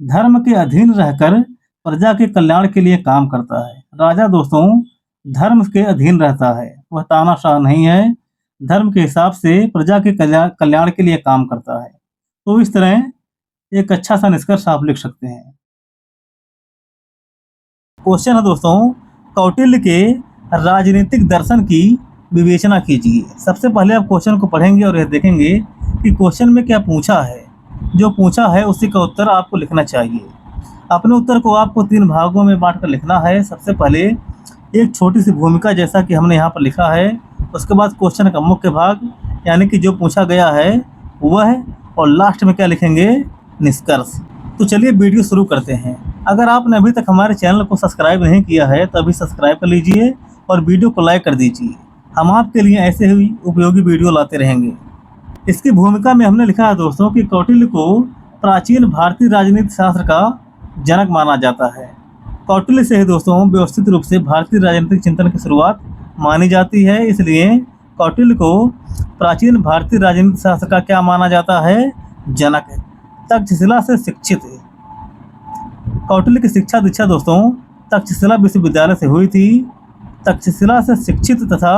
धर्म के अधीन रहकर प्रजा के कल्याण के लिए काम करता है। राजा दोस्तों धर्म के अधीन रहता है, वह तानाशाह नहीं है, धर्म के हिसाब से प्रजा के कल्याण के लिए काम करता है। तो इस तरह एक अच्छा सा निष्कर्ष आप लिख सकते हैं। क्वेश्चन है दोस्तों, कौटिल्य के राजनीतिक दर्शन की विवेचना कीजिए। सबसे पहले आप क्वेश्चन को पढ़ेंगे और यह देखेंगे कि क्वेश्चन में क्या पूछा है। जो पूछा है उसी का उत्तर आपको लिखना चाहिए। अपने उत्तर को आपको 3 भागों में बांटकर लिखना है। सबसे पहले एक छोटी सी भूमिका जैसा कि हमने यहाँ पर लिखा है, उसके बाद क्वेश्चन का मुख्य भाग यानी कि जो पूछा गया है वह, और लास्ट में क्या लिखेंगे, निष्कर्ष। तो चलिए वीडियो शुरू करते हैं। अगर आपने अभी तक हमारे चैनल को सब्सक्राइब नहीं किया है तो अभी सब्सक्राइब कर लीजिए और वीडियो को लाइक कर दीजिए। हम आपके लिए ऐसे ही उपयोगी वीडियो लाते रहेंगे। इसकी भूमिका में हमने लिखा है दोस्तों कि कौटिल्य को प्राचीन भारतीय राजनीति शास्त्र का जनक माना जाता है। कौटिल्य से ही दोस्तों व्यवस्थित रूप से भारतीय राजनीतिक चिंतन की शुरुआत मानी जाती है, इसलिए कौटिल्य को प्राचीन भारतीय राजनीतिक शास्त्र का क्या माना जाता है, जनक। तक्षशिला से शिक्षित है। कौटिल्य की शिक्षा दीक्षा दोस्तों तक्षशिला विश्वविद्यालय से हुई थी। तक्षशिला से शिक्षित तथा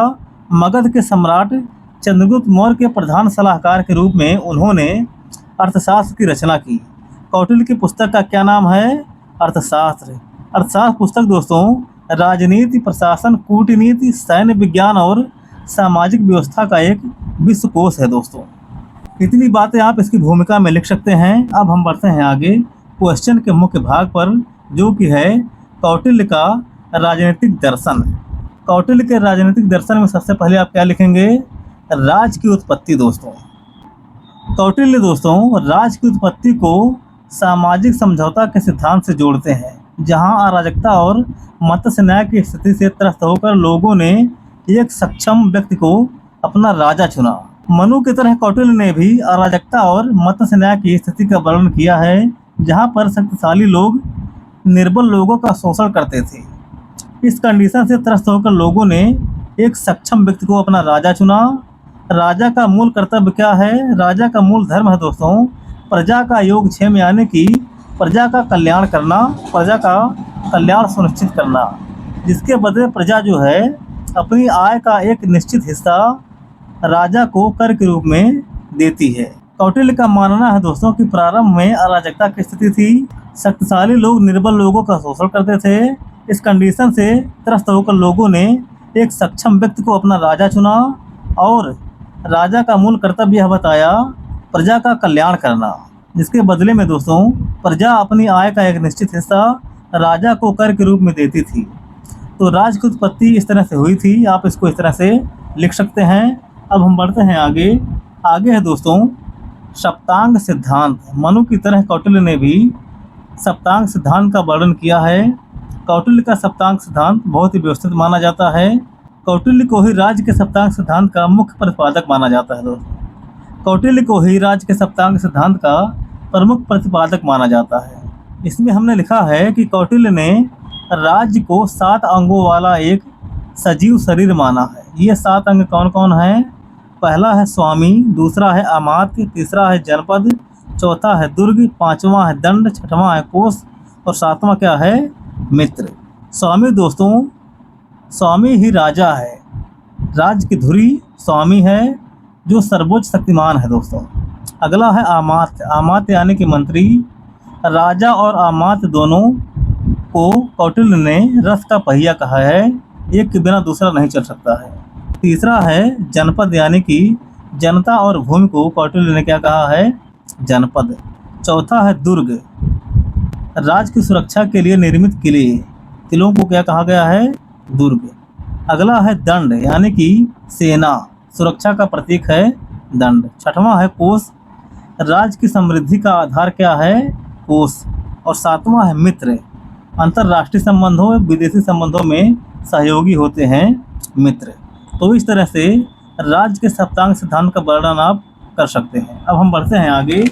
मगध के सम्राट चंद्रगुप्त मौर्य के प्रधान सलाहकार के रूप में उन्होंने अर्थशास्त्र की रचना की। कौटिल्य की पुस्तक का क्या नाम है, अर्थशास्त्र। अर्थशास्त्र पुस्तक दोस्तों राजनीति, प्रशासन, कूटनीति, सैन्य विज्ञान और सामाजिक व्यवस्था का एक विश्वकोश है दोस्तों। इतनी बातें आप इसकी भूमिका में लिख सकते हैं। अब हम बढ़ते हैं आगे क्वेश्चन के मुख्य भाग पर, जो कि है कौटिल्य का राजनीतिक दर्शन। कौटिल्य के राजनीतिक दर्शन में सबसे पहले आप क्या लिखेंगे, राज की उत्पत्ति दोस्तों। कौटिल्य दोस्तों राज की उत्पत्ति को सामाजिक समझौता के सिद्धांत से जोड़ते हैं, जहां अराजकता और मत्स्य न्याय की स्थिति से त्रस्त होकर लोगों ने एक सक्षम व्यक्ति को अपना राजा चुना। मनु की तरह कौटिल्य ने भी अराजकता और मत्स्य न्याय की स्थिति का वर्णन किया है, जहां पर शक्तिशाली लोग निर्बल लोगों का शोषण करते थे। इस कंडीशन से त्रस्त होकर लोगों ने एक सक्षम व्यक्ति को अपना राजा चुना। राजा का मूल कर्तव्य क्या है, राजा का मूल धर्म है दोस्तों प्रजा का योगक्षेम, यानी कि प्रजा का कल्याण करना, प्रजा का कल्याण सुनिश्चित करना, जिसके बदले प्रजा जो है अपनी आय का एक निश्चित हिस्सा राजा को कर के रूप में देती है। कौटिल्य का मानना है दोस्तों कि प्रारंभ में अराजकता की स्थिति थी, शक्तिशाली लोग निर्बल लोगों का शोषण करते थे। इस कंडीशन से त्रस्त होकर लोगों ने एक सक्षम व्यक्ति को अपना राजा चुना और राजा का मूल कर्तव्य यह बताया प्रजा का कल्याण करना, जिसके बदले में दोस्तों प्रजा अपनी आय का एक निश्चित हिस्सा राजा को कर के रूप में देती थी। तो राज की उत्पत्ति इस तरह से हुई थी, आप इसको इस तरह से लिख सकते हैं। अब हम बढ़ते हैं आगे है दोस्तों सप्तांग सिद्धांत। मनु की तरह कौटिल्य ने भी सप्तांग सिद्धांत का वर्णन किया है। कौटिल्य का सप्तांग सिद्धांत बहुत ही व्यवस्थित माना जाता है। कौटिल्य को ही राज्य के सप्तांग सिद्धांत का मुख्य प्रतिपादक माना जाता है दोस्तों। कौटिल्य को ही राज्य के सप्तांग सिद्धांत का प्रमुख प्रतिपादक माना जाता है। इसमें हमने लिखा है कि कौटिल्य ने राज्य को 7 अंगों वाला एक सजीव शरीर माना है। ये 7 अंग कौन कौन हैं? पहला है स्वामी, दूसरा है अमात्य, तीसरा है जनपद, चौथा है दुर्ग, 5वां है दंड, 6वां है कोष और 7वां क्या है? मित्र। स्वामी दोस्तों स्वामी ही राजा है, राज्य की धुरी स्वामी है जो सर्वोच्च शक्तिमान है दोस्तों। अगला है अमात्य। अमात्य यानी कि मंत्री। राजा और अमात्य दोनों को कौटिल्य ने रथ का पहिया कहा है, एक के बिना दूसरा नहीं चल सकता है। तीसरा है जनपद यानी कि जनता और भूमि को कौटिल्य ने क्या कहा है? जनपद। चौथा है दुर्ग, राज्य की सुरक्षा के लिए निर्मित किले, किलों को क्या कहा गया है? दुर्ग। अगला है दंड, यानी कि सेना, सुरक्षा का प्रतीक है दंड। छठवां है कोष, राज्य की समृद्धि का आधार क्या है? कोष। और सातवां है मित्र, अंतर्राष्ट्रीय संबंधों विदेशी संबंधों में सहयोगी होते हैं मित्र। तो इस तरह से राज्य के सप्तांग सिद्धांत का वर्णन आप कर सकते हैं। अब हम बढ़ते हैं आगे।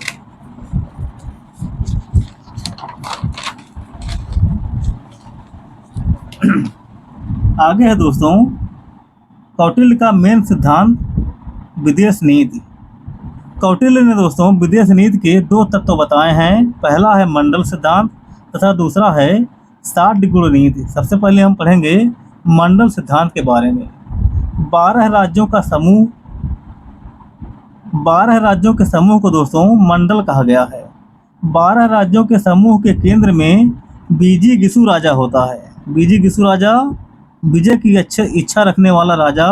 आगे है दोस्तों कौटिल्य का मेन सिद्धांत विदेश नीति। कौटिल्य ने दोस्तों विदेश नीति के दो तत्व बताए हैं। पहला है मंडल सिद्धांत तथा दूसरा है 60 गुण नीति। सबसे पहले हम पढ़ेंगे मंडल सिद्धांत के बारे में। 12 राज्यों के समूह को दोस्तों मंडल कहा गया है। 12 राज्यों के समूह के केंद्र में बीजिगिसु राजा होता है। बीजिगिसु राजा विजय की इच्छा रखने वाला राजा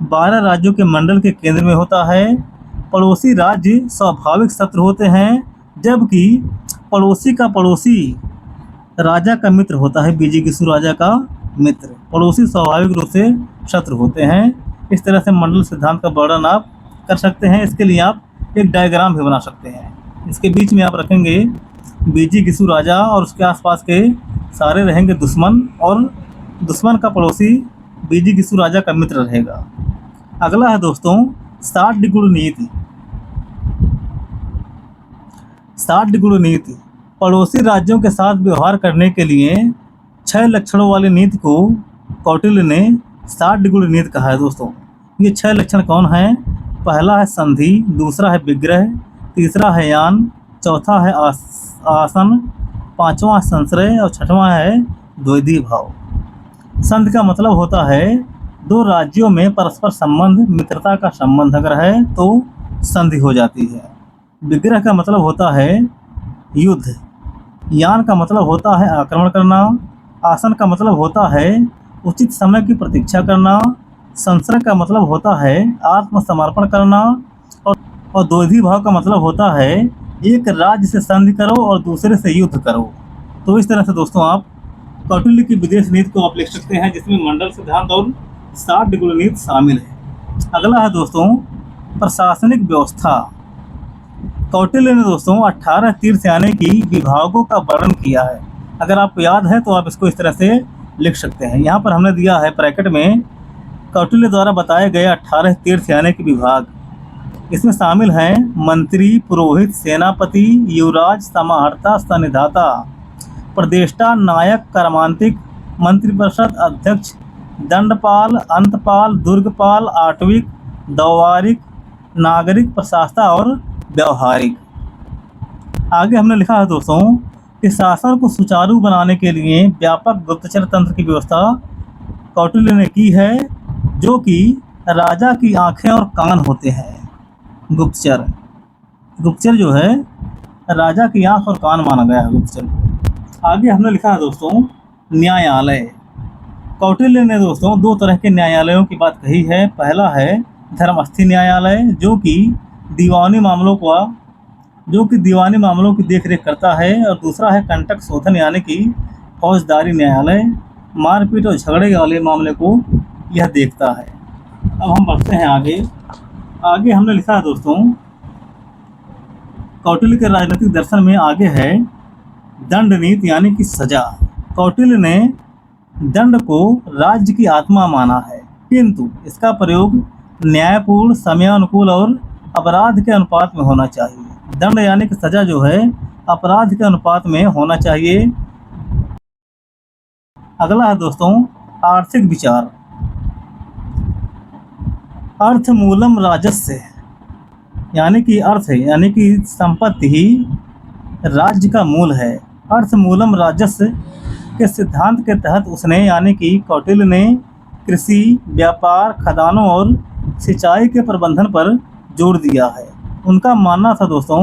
12 राज्यों के मंडल के केंद्र में होता है। पड़ोसी राज्य स्वाभाविक शत्रु होते हैं, जबकि पड़ोसी का पड़ोसी राजा का मित्र होता है। बीजिगिसु राजा का मित्र, पड़ोसी स्वाभाविक रूप से शत्रु होते हैं। इस तरह से मंडल सिद्धांत का वर्णन आप कर सकते हैं। इसके लिए आप एक डायग्राम भी बना सकते हैं। इसके बीच में आप रखेंगे बीजिगिसु राजा और उसके आसपास के सारे रहेंगे दुश्मन, और दुश्मन का पड़ोसी बीजिगिसु राजा का मित्र रहेगा। अगला है दोस्तों 60 गुण नीति। 60 गुण नीति पड़ोसी राज्यों के साथ व्यवहार करने के लिए 6 लक्षणों वाली नीति को कौटिल्य ने 60 गुण नीति कहा है दोस्तों। ये 6 लक्षण कौन हैं? पहला है संधि, दूसरा है विग्रह, तीसरा है यान, चौथा है आसन, पांचवा संश्रय और छठवां है द्वैधी भाव। संधि का मतलब होता है दो राज्यों में परस्पर संबंध, मित्रता का संबंध अगर है तो संधि हो जाती है। विग्रह का मतलब होता है युद्ध, यान का मतलब होता है आक्रमण करना, आसन का मतलब होता है उचित समय की प्रतीक्षा करना, संश्रय का मतलब होता है आत्मसमर्पण करना, और द्वैधी भाव का मतलब होता है एक राज्य से संधि करो और दूसरे से युद्ध करो। तो इस तरह से दोस्तों आप कौटिल्य की विदेश नीति को आप लिख सकते हैं, जिसमें मंडल सिद्धांत और 60 गुण नीति शामिल है। अगला है दोस्तों प्रशासनिक व्यवस्था। कौटिल्य ने दोस्तों 18 तीर्थ यानी कि विभागों का वर्णन किया है। अगर आपको याद है तो आप इसको इस तरह से लिख सकते हैं। यहाँ पर हमने दिया है ब्रैकेट में कौटिल्य द्वारा बताए गए 18 तीर्थ यानी कि विभाग। इसमें शामिल हैं मंत्री, पुरोहित, सेनापति, युवराज, समाहर्ता, सन्निधाता, प्रदेष्टा, नायक, कर्मांतिक, मंत्रिपरिषद, अध्यक्ष, दंडपाल, अंतपाल, दुर्गपाल, आटविक, दौवारिक, नागरिक, प्रशासता और व्यवहारिक। आगे हमने लिखा है दोस्तों कि शासन को सुचारू बनाने के लिए व्यापक गुप्तचर तंत्र की व्यवस्था कौटिल्य ने की है, जो कि राजा की आंखें और कान होते हैं। गुप्तचर जो है राजा की आंख और कान माना गया है गुप्तचर को। आगे हमने लिखा है दोस्तों न्यायालय। कौटिल्य ने दोस्तों 2 तरह के न्यायालयों की बात कही है। पहला है धर्मस्थी न्यायालय, जो कि दीवानी मामलों की देखरेख करता है, और दूसरा है कंटक शोधन यानी कि फौजदारी न्यायालय, मारपीट और झगड़े वाले मामले को यह देखता है। अब हम बढ़ते हैं आगे हमने लिखा है दोस्तों कौटिल्य के राजनीतिक दर्शन में आगे है दंड नीति यानी कि सजा। कौटिल्य ने दंड को राज्य की आत्मा माना है, किंतु इसका प्रयोग न्यायपूर्ण, समयानुकूल और अपराध के अनुपात में होना चाहिए। दंड यानी कि सजा जो है अपराध के अनुपात में होना चाहिए। अगला है दोस्तों आर्थिक विचार। अर्थमूलम राजस्य यानी कि संपत्ति ही राज्य का मूल है। अर्थमूलम राजस्य के सिद्धांत के तहत उसने यानी कि कौटिल्य ने कृषि, व्यापार, खदानों और सिंचाई के प्रबंधन पर जोर दिया है। उनका मानना था दोस्तों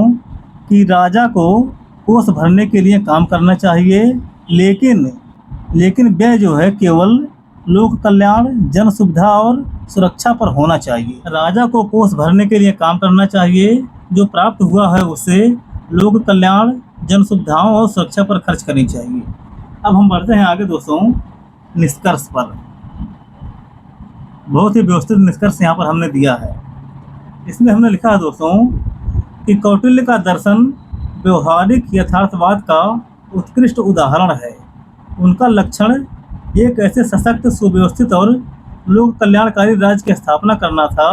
कि राजा को कोष भरने के लिए काम करना चाहिए, लेकिन व्यय जो है केवल लोक कल्याण, जन सुविधा और सुरक्षा पर होना चाहिए। राजा को कोष भरने के लिए काम करना चाहिए, जो प्राप्त हुआ है उसे लोक कल्याण, जन सुविधाओं और सुरक्षा पर खर्च करनी चाहिए। अब हम बढ़ते हैं आगे दोस्तों निष्कर्ष पर। बहुत ही व्यवस्थित निष्कर्ष यहाँ पर हमने दिया है। इसमें हमने लिखा है दोस्तों कि कौटिल्य का दर्शन व्यवहारिक यथार्थवाद का उत्कृष्ट उदाहरण है। उनका लक्षण एक ऐसे सशक्त, सुव्यवस्थित और लोक कल्याणकारी राज्य की स्थापना करना था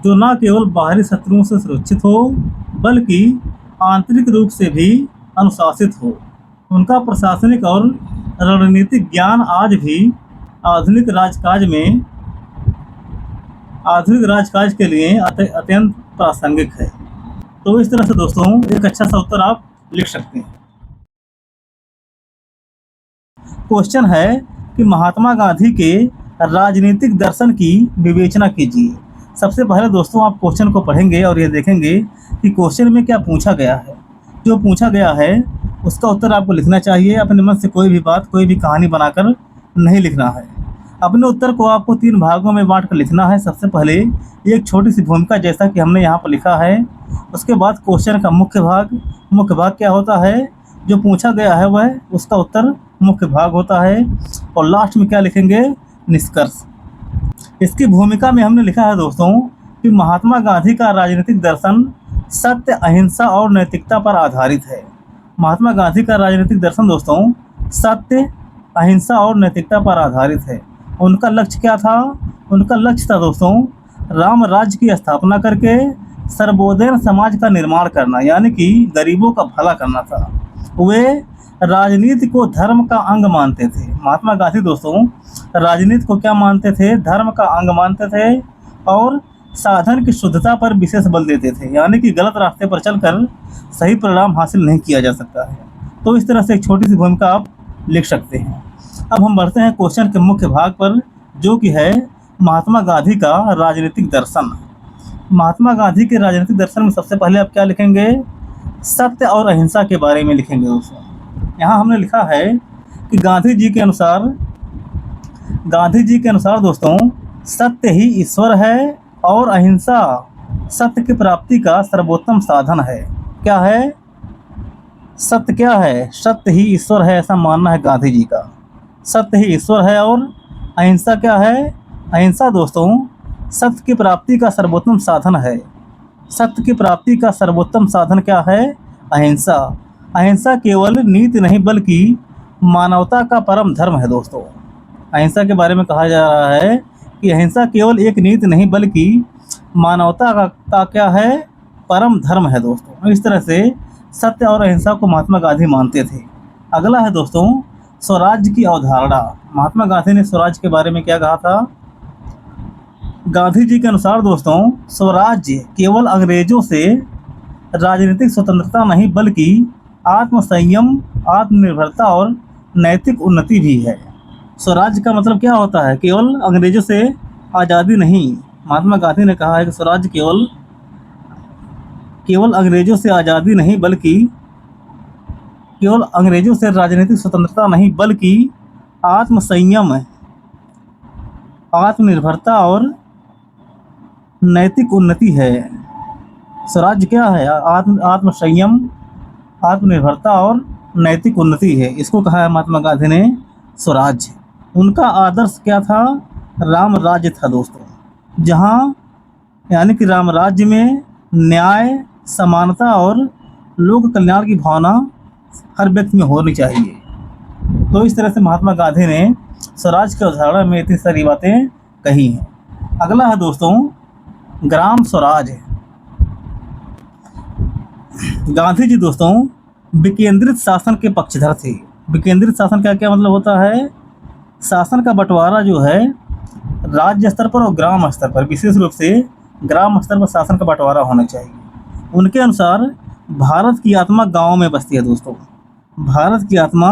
जो न केवल बाहरी शत्रुओं से सुरक्षित हो बल्कि आंतरिक रूप से भी अनुशासित हो। उनका प्रशासनिक और रणनीतिक ज्ञान आज भी आधुनिक राजकाज के लिए अत्यंत प्रासंगिक है। तो इस तरह से दोस्तों एक अच्छा सा उत्तर आप लिख सकते हैं। क्वेश्चन है कि महात्मा गांधी के राजनीतिक दर्शन की विवेचना कीजिए। सबसे पहले दोस्तों आप क्वेश्चन को पढ़ेंगे और ये देखेंगे कि क्वेश्चन में क्या पूछा गया है। जो पूछा गया है उसका उत्तर आपको लिखना चाहिए। अपने मन से कोई भी बात, कोई भी कहानी बनाकर नहीं लिखना है। अपने उत्तर को आपको 3 भागों में बांट कर लिखना है। सबसे पहले एक छोटी सी भूमिका, जैसा कि हमने यहाँ पर लिखा है। उसके बाद क्वेश्चन का मुख्य भाग क्या होता है, जो पूछा गया है वह उसका उत्तर मुख्य भाग होता है। और लास्ट में क्या लिखेंगे, निष्कर्ष। इसकी भूमिका में हमने लिखा है दोस्तों कि महात्मा गांधी का राजनीतिक दर्शन सत्य, अहिंसा और नैतिकता पर आधारित है। महात्मा गांधी का राजनीतिक दर्शन दोस्तों सत्य, अहिंसा और नैतिकता पर आधारित है। उनका लक्ष्य क्या था? उनका लक्ष्य था दोस्तों राम राज्य की स्थापना करके सर्वोदय समाज का निर्माण करना, यानी कि गरीबों का भला करना था। वे राजनीति को धर्म का अंग मानते थे। महात्मा गांधी दोस्तों राजनीति को क्या मानते थे? धर्म का अंग मानते थे और साधन की शुद्धता पर विशेष बल देते थे, यानी कि गलत रास्ते पर चलकर सही परिणाम हासिल नहीं किया जा सकता है। तो इस तरह से एक छोटी सी भूमिका आप लिख सकते हैं। अब हम बढ़ते हैं क्वेश्चन के मुख्य भाग पर, जो कि है महात्मा गांधी का राजनीतिक दर्शन। महात्मा गांधी के राजनीतिक दर्शन में सबसे पहले आप क्या लिखेंगे? सत्य और अहिंसा के बारे में लिखेंगे दोस्तों। यहाँ हमने लिखा है कि गांधी जी के अनुसार दोस्तों सत्य ही ईश्वर है और अहिंसा सत्य की प्राप्ति का सर्वोत्तम साधन है। क्या है? सत्य क्या है? सत्य ही ईश्वर है, ऐसा मानना है गांधी जी का। सत्य ही ईश्वर है और अहिंसा क्या है? अहिंसा दोस्तों सत्य की प्राप्ति का सर्वोत्तम साधन है। सत्य की प्राप्ति का सर्वोत्तम साधन क्या है? अहिंसा। अहिंसा केवल नीति नहीं बल्कि मानवता का परम धर्म है दोस्तों। अहिंसा के बारे में कहा जा रहा है कि अहिंसा केवल एक नीति नहीं बल्कि मानवता का क्या है? परम धर्म है दोस्तों। इस तरह से सत्य और अहिंसा को महात्मा गांधी मानते थे। अगला है दोस्तों स्वराज्य की अवधारणा। महात्मा गांधी ने स्वराज्य के बारे में क्या कहा था? गांधी जी के अनुसार दोस्तों स्वराज्य केवल अंग्रेजों से राजनीतिक स्वतंत्रता नहीं बल्कि आत्मसंयम, आत्मनिर्भरता और नैतिक उन्नति भी है। स्वराज्य का मतलब क्या होता है? केवल अंग्रेजों से आज़ादी नहीं। महात्मा गांधी ने कहा है कि स्वराज्य केवल अंग्रेजों से आज़ादी नहीं बल्कि केवल अंग्रेजों से राजनीतिक स्वतंत्रता नहीं बल्कि आत्मसंयम, आत्मनिर्भरता और नैतिक उन्नति है। स्वराज्य क्या है? आत्मसंयम, आत्मनिर्भरता और नैतिक उन्नति है। इसको कहा है महात्मा गांधी ने स्वराज्य। उनका आदर्श क्या था? राम राज्य था दोस्तों, जहाँ यानी कि राम राज्य में न्याय, समानता और लोक कल्याण की भावना हर व्यक्ति में होनी चाहिए। तो इस तरह से महात्मा गांधी ने स्वराज की अवधारणा में इतनी सारी बातें कही हैं। अगला है दोस्तों ग्राम स्वराज। गांधी जी दोस्तों विकेंद्रित शासन के पक्षधर थे। विकेंद्रित शासन का क्या मतलब होता है? शासन का बंटवारा जो है राज्य स्तर पर और ग्राम स्तर पर, विशेष रूप से ग्राम स्तर पर शासन का बंटवारा होना चाहिए। उनके अनुसार भारत की आत्मा गाँव में बसती है दोस्तों। भारत की आत्मा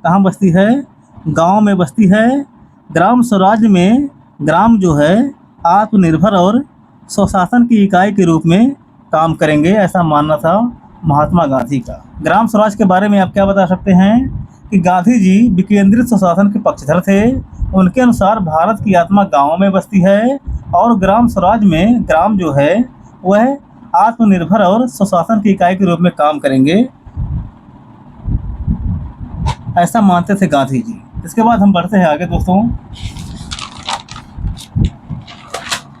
कहाँ बसती है? गांव में बसती है। ग्राम स्वराज में ग्राम जो है आत्मनिर्भर और स्वशासन की इकाई के रूप में काम करेंगे, ऐसा मानना था महात्मा गांधी का। ग्राम स्वराज के बारे में आप क्या बता सकते हैं कि गांधी जी विकेंद्रित सुशासन के पक्षधर थे। उनके अनुसार भारत की आत्मा गाँव में बसती है और ग्राम स्वराज में ग्राम जो है वह आत्मनिर्भर और सुशासन की इकाई के रूप में काम करेंगे, ऐसा मानते थे गांधी जी। इसके बाद हम बढ़ते हैं आगे दोस्तों।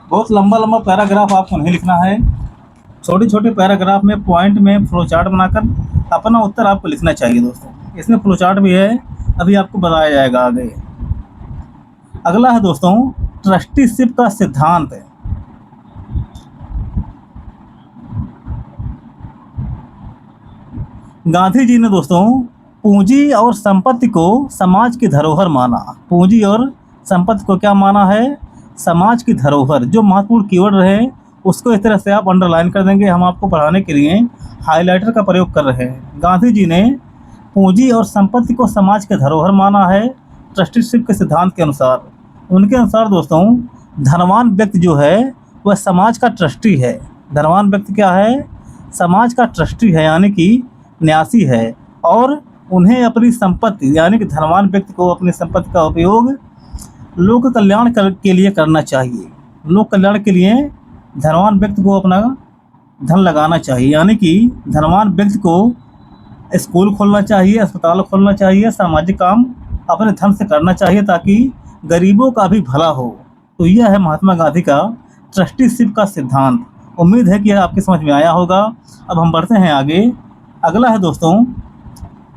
बहुत लंबा लंबा पैराग्राफ आपको नहीं लिखना है, छोटे छोटे पैराग्राफ में पॉइंट में फ्लो चार्ट बनाकर अपना उत्तर आपको लिखना चाहिए दोस्तों। इसमें फ्लो चार्ट भी है, अभी आपको बताया जाएगा आगे। अगला है दोस्तों ट्रस्टीशिप का सिद्धांत। गांधी जी ने दोस्तों पूंजी और संपत्ति को समाज की धरोहर माना। पूंजी और संपत्ति को क्या माना है? समाज की धरोहर। जो महत्वपूर्ण कीवर्ड रहे उसको इस तरह से आप अंडरलाइन कर देंगे, हम आपको पढ़ाने के लिए हाइलाइटर का प्रयोग कर रहे हैं। गांधी जी ने पूंजी और संपत्ति को समाज के धरोहर माना है ट्रस्टीशिप के सिद्धांत के अनुसार। उनके अनुसार दोस्तों धनवान व्यक्ति जो है वह समाज का ट्रस्टी है। धनवान व्यक्ति क्या है? समाज का ट्रस्टी है, यानी कि न्यासी है, और उन्हें अपनी संपत्ति यानी कि धनवान व्यक्ति को अपनी संपत्ति का उपयोग लोक कल्याण के लिए करना चाहिए। लोक कल्याण के लिए धनवान व्यक्ति को अपना धन लगाना चाहिए, यानी कि धनवान व्यक्ति को स्कूल खोलना चाहिए, अस्पताल खोलना चाहिए, सामाजिक काम अपने धन से करना चाहिए ताकि गरीबों का भी भला हो। तो यह है महात्मा गांधी का ट्रस्टीशिप का सिद्धांत। उम्मीद है कि आपके समझ में आया होगा। अब हम बढ़ते हैं आगे। अगला है दोस्तों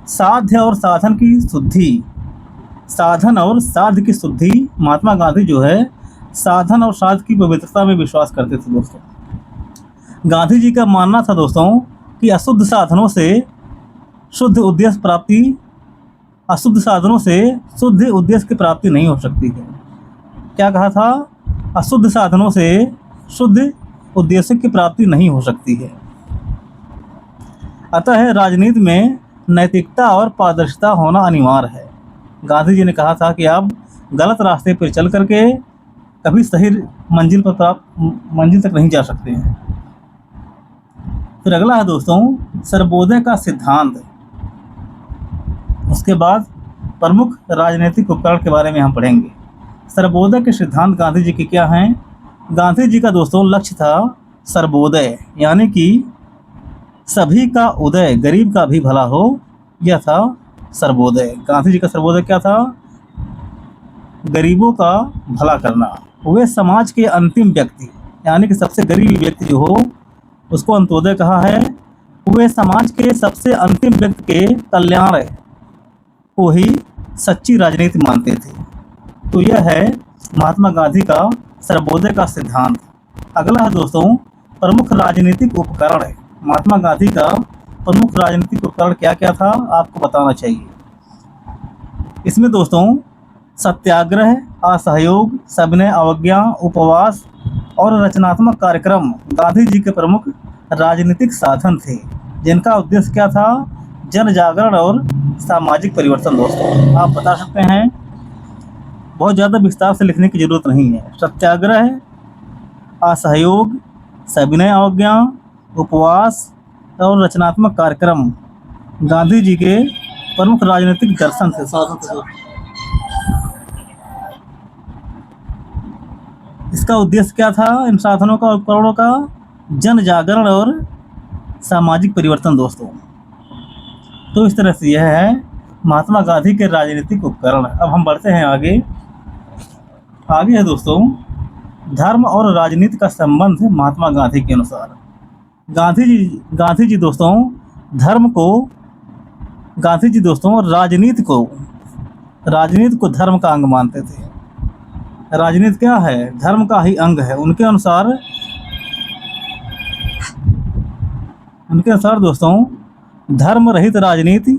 साध्य और साधन की शुद्धि। साधन और साध्य की शुद्धि। महात्मा गांधी जो है साधन और साध्य की पवित्रता में विश्वास करते थे दोस्तों। गांधी जी का मानना था दोस्तों कि अशुद्ध साधनों से शुद्ध उद्देश्य की प्राप्ति नहीं हो सकती है। क्या कहा था? अशुद्ध साधनों से शुद्ध उद्देश्य की प्राप्ति नहीं हो सकती है। अतः राजनीति में नैतिकता और पारदर्शिता होना अनिवार्य है। गांधी जी ने कहा था कि आप गलत रास्ते पर चल करके कभी सही मंजिल तक नहीं जा सकते हैं। फिर अगला है दोस्तों सर्वोदय का सिद्धांत। उसके बाद प्रमुख राजनीतिक उपकरण के बारे में हम पढ़ेंगे। सर्वोदय के सिद्धांत गांधी जी के क्या हैं? गांधी जी का दोस्तों लक्ष्य था सर्वोदय, यानी कि सभी का उदय, गरीब का भी भला हो, यह था सर्वोदय। गांधी जी का सर्वोदय क्या था? गरीबों का भला करना। वे समाज के अंतिम व्यक्ति यानी कि सबसे गरीब व्यक्ति जो हो उसको अंत्योदय कहा है। वे समाज के सबसे अंतिम व्यक्ति के कल्याण को ही सच्ची राजनीति मानते थे। तो यह है महात्मा गांधी का सर्वोदय का सिद्धांत। अगला है दोस्तों प्रमुख राजनीतिक उपकरण। महात्मा गांधी का प्रमुख राजनीतिक उपकरण क्या क्या था आपको बताना चाहिए। इसमें दोस्तों सत्याग्रह, असहयोग, सविनय अवज्ञा, उपवास और रचनात्मक कार्यक्रम गांधी जी के प्रमुख राजनीतिक साधन थे, जिनका उद्देश्य क्या था? जन जागरण और सामाजिक परिवर्तन। दोस्तों आप बता सकते हैं, बहुत ज़्यादा विस्तार से लिखने की जरूरत नहीं है। सत्याग्रह, असहयोग, सविनय अवज्ञा, उपवास और रचनात्मक कार्यक्रम गांधी जी के प्रमुख राजनीतिक दर्शन थे, साधन थे। इसका उद्देश्य क्या था इन साधनों का, उपकरणों का? जन जागरण और सामाजिक परिवर्तन दोस्तों। तो इस तरह से यह है महात्मा गांधी के राजनीतिक उपकरण। अब हम बढ़ते हैं आगे। आगे है दोस्तों धर्म और राजनीति का संबंध महात्मा गांधी के अनुसार। गांधी जी दोस्तों राजनीति को धर्म का अंग मानते थे। राजनीति क्या है? धर्म का ही अंग है। उनके अनुसार दोस्तों धर्म रहित राजनीति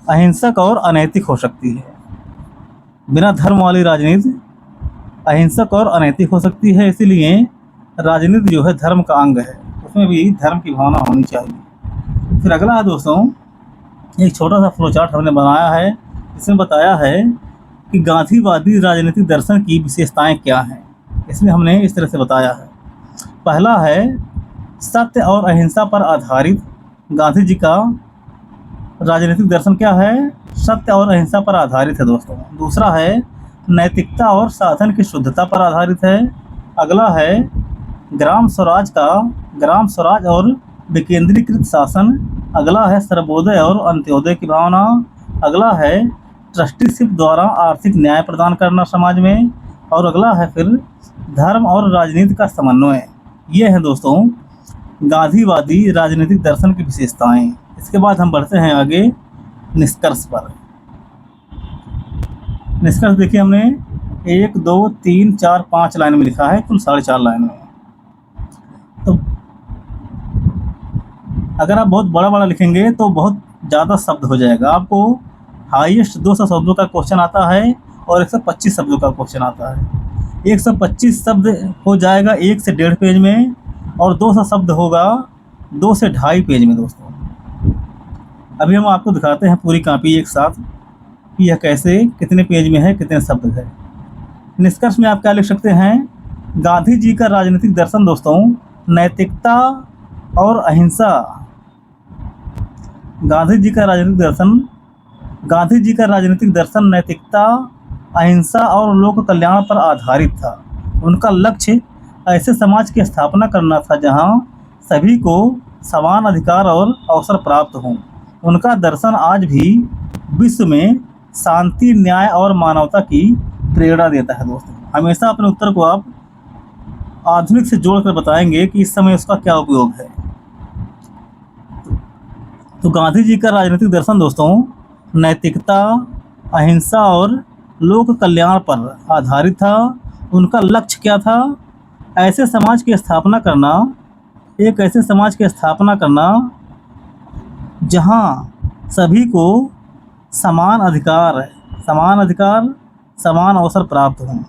अहिंसक और अनैतिक हो सकती है। बिना धर्म वाली राजनीति अहिंसक और अनैतिक हो सकती है। इसीलिए राजनीति जो है धर्म का अंग है, उसमें भी धर्म की भावना होनी चाहिए। फिर अगला है दोस्तों एक छोटा सा फ्लो चार्ट हमने बनाया है। इसमें बताया है कि गांधीवादी राजनीतिक दर्शन की विशेषताएं क्या हैं। इसमें हमने इस तरह से बताया है। पहला है सत्य और अहिंसा पर आधारित गांधी जी का राजनीतिक दर्शन क्या है? सत्य और अहिंसा पर आधारित है दोस्तों। दूसरा है नैतिकता और साधन की शुद्धता पर आधारित है। अगला है ग्राम स्वराज और विकेंद्रीकृत शासन। अगला है सर्वोदय और अंत्योदय की भावना। अगला है ट्रस्टीशिप द्वारा आर्थिक न्याय प्रदान करना समाज में। और अगला है फिर धर्म और राजनीति का समन्वय। ये है दोस्तों गांधीवादी राजनीतिक दर्शन की विशेषताएं। इसके बाद हम बढ़ते हैं आगे निष्कर्ष पर। निष्कर्ष देखिए, हमने 1 2 3 4 5 लाइन में लिखा है, कुल 4.5 लाइन में। तो अगर आप बहुत बड़ा बड़ा लिखेंगे तो बहुत ज़्यादा शब्द हो जाएगा। आपको हाईएस्ट 200 शब्दों का क्वेश्चन आता है और 125 शब्दों का क्वेश्चन आता है। 125 शब्द हो जाएगा 1 से 1.5 पेज में, और 200 शब्द होगा 2 से 2.5 पेज में दोस्तों। अभी हम आपको दिखाते हैं पूरी कॉपी एक साथ कि यह कैसे, कितने पेज में है, कितने शब्द है। निष्कर्ष में आप क्या लिख सकते हैं? गांधी जी का राजनीतिक दर्शन दोस्तों नैतिकता और अहिंसा। गांधी जी का राजनीतिक दर्शन नैतिकता, अहिंसा और लोक कल्याण पर आधारित था। उनका लक्ष्य ऐसे समाज की स्थापना करना था जहां सभी को समान अधिकार और अवसर प्राप्त हों। उनका दर्शन आज भी विश्व में शांति, न्याय और मानवता की प्रेरणा देता है दोस्तों। हमेशा अपने उत्तर को आप आधुनिक से जोड़कर बताएंगे कि इस समय उसका क्या उपयोग है। तो गांधी जी का राजनीतिक दर्शन दोस्तों नैतिकता, अहिंसा और लोक कल्याण पर आधारित था। उनका लक्ष्य क्या था? एक ऐसे समाज की स्थापना करना जहां सभी को समान अधिकार, समान अवसर प्राप्त हों।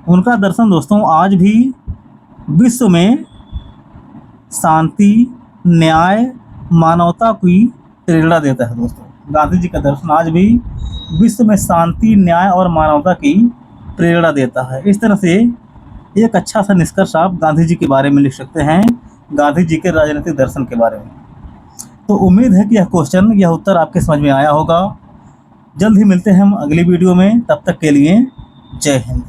उनका दर्शन दोस्तों आज भी विश्व में शांति, न्याय, मानवता की प्रेरणा देता है दोस्तों। गांधी जी का दर्शन आज भी विश्व में शांति, न्याय और मानवता की प्रेरणा देता है। इस तरह से एक अच्छा सा निष्कर्ष आप गांधी जी के बारे में लिख सकते हैं, गांधी जी के राजनीतिक दर्शन के बारे में। तो उम्मीद है कि यह उत्तर आपके समझ में आया होगा। जल्द ही मिलते हैं हम अगली वीडियो में, तब तक के लिए जय हिंद।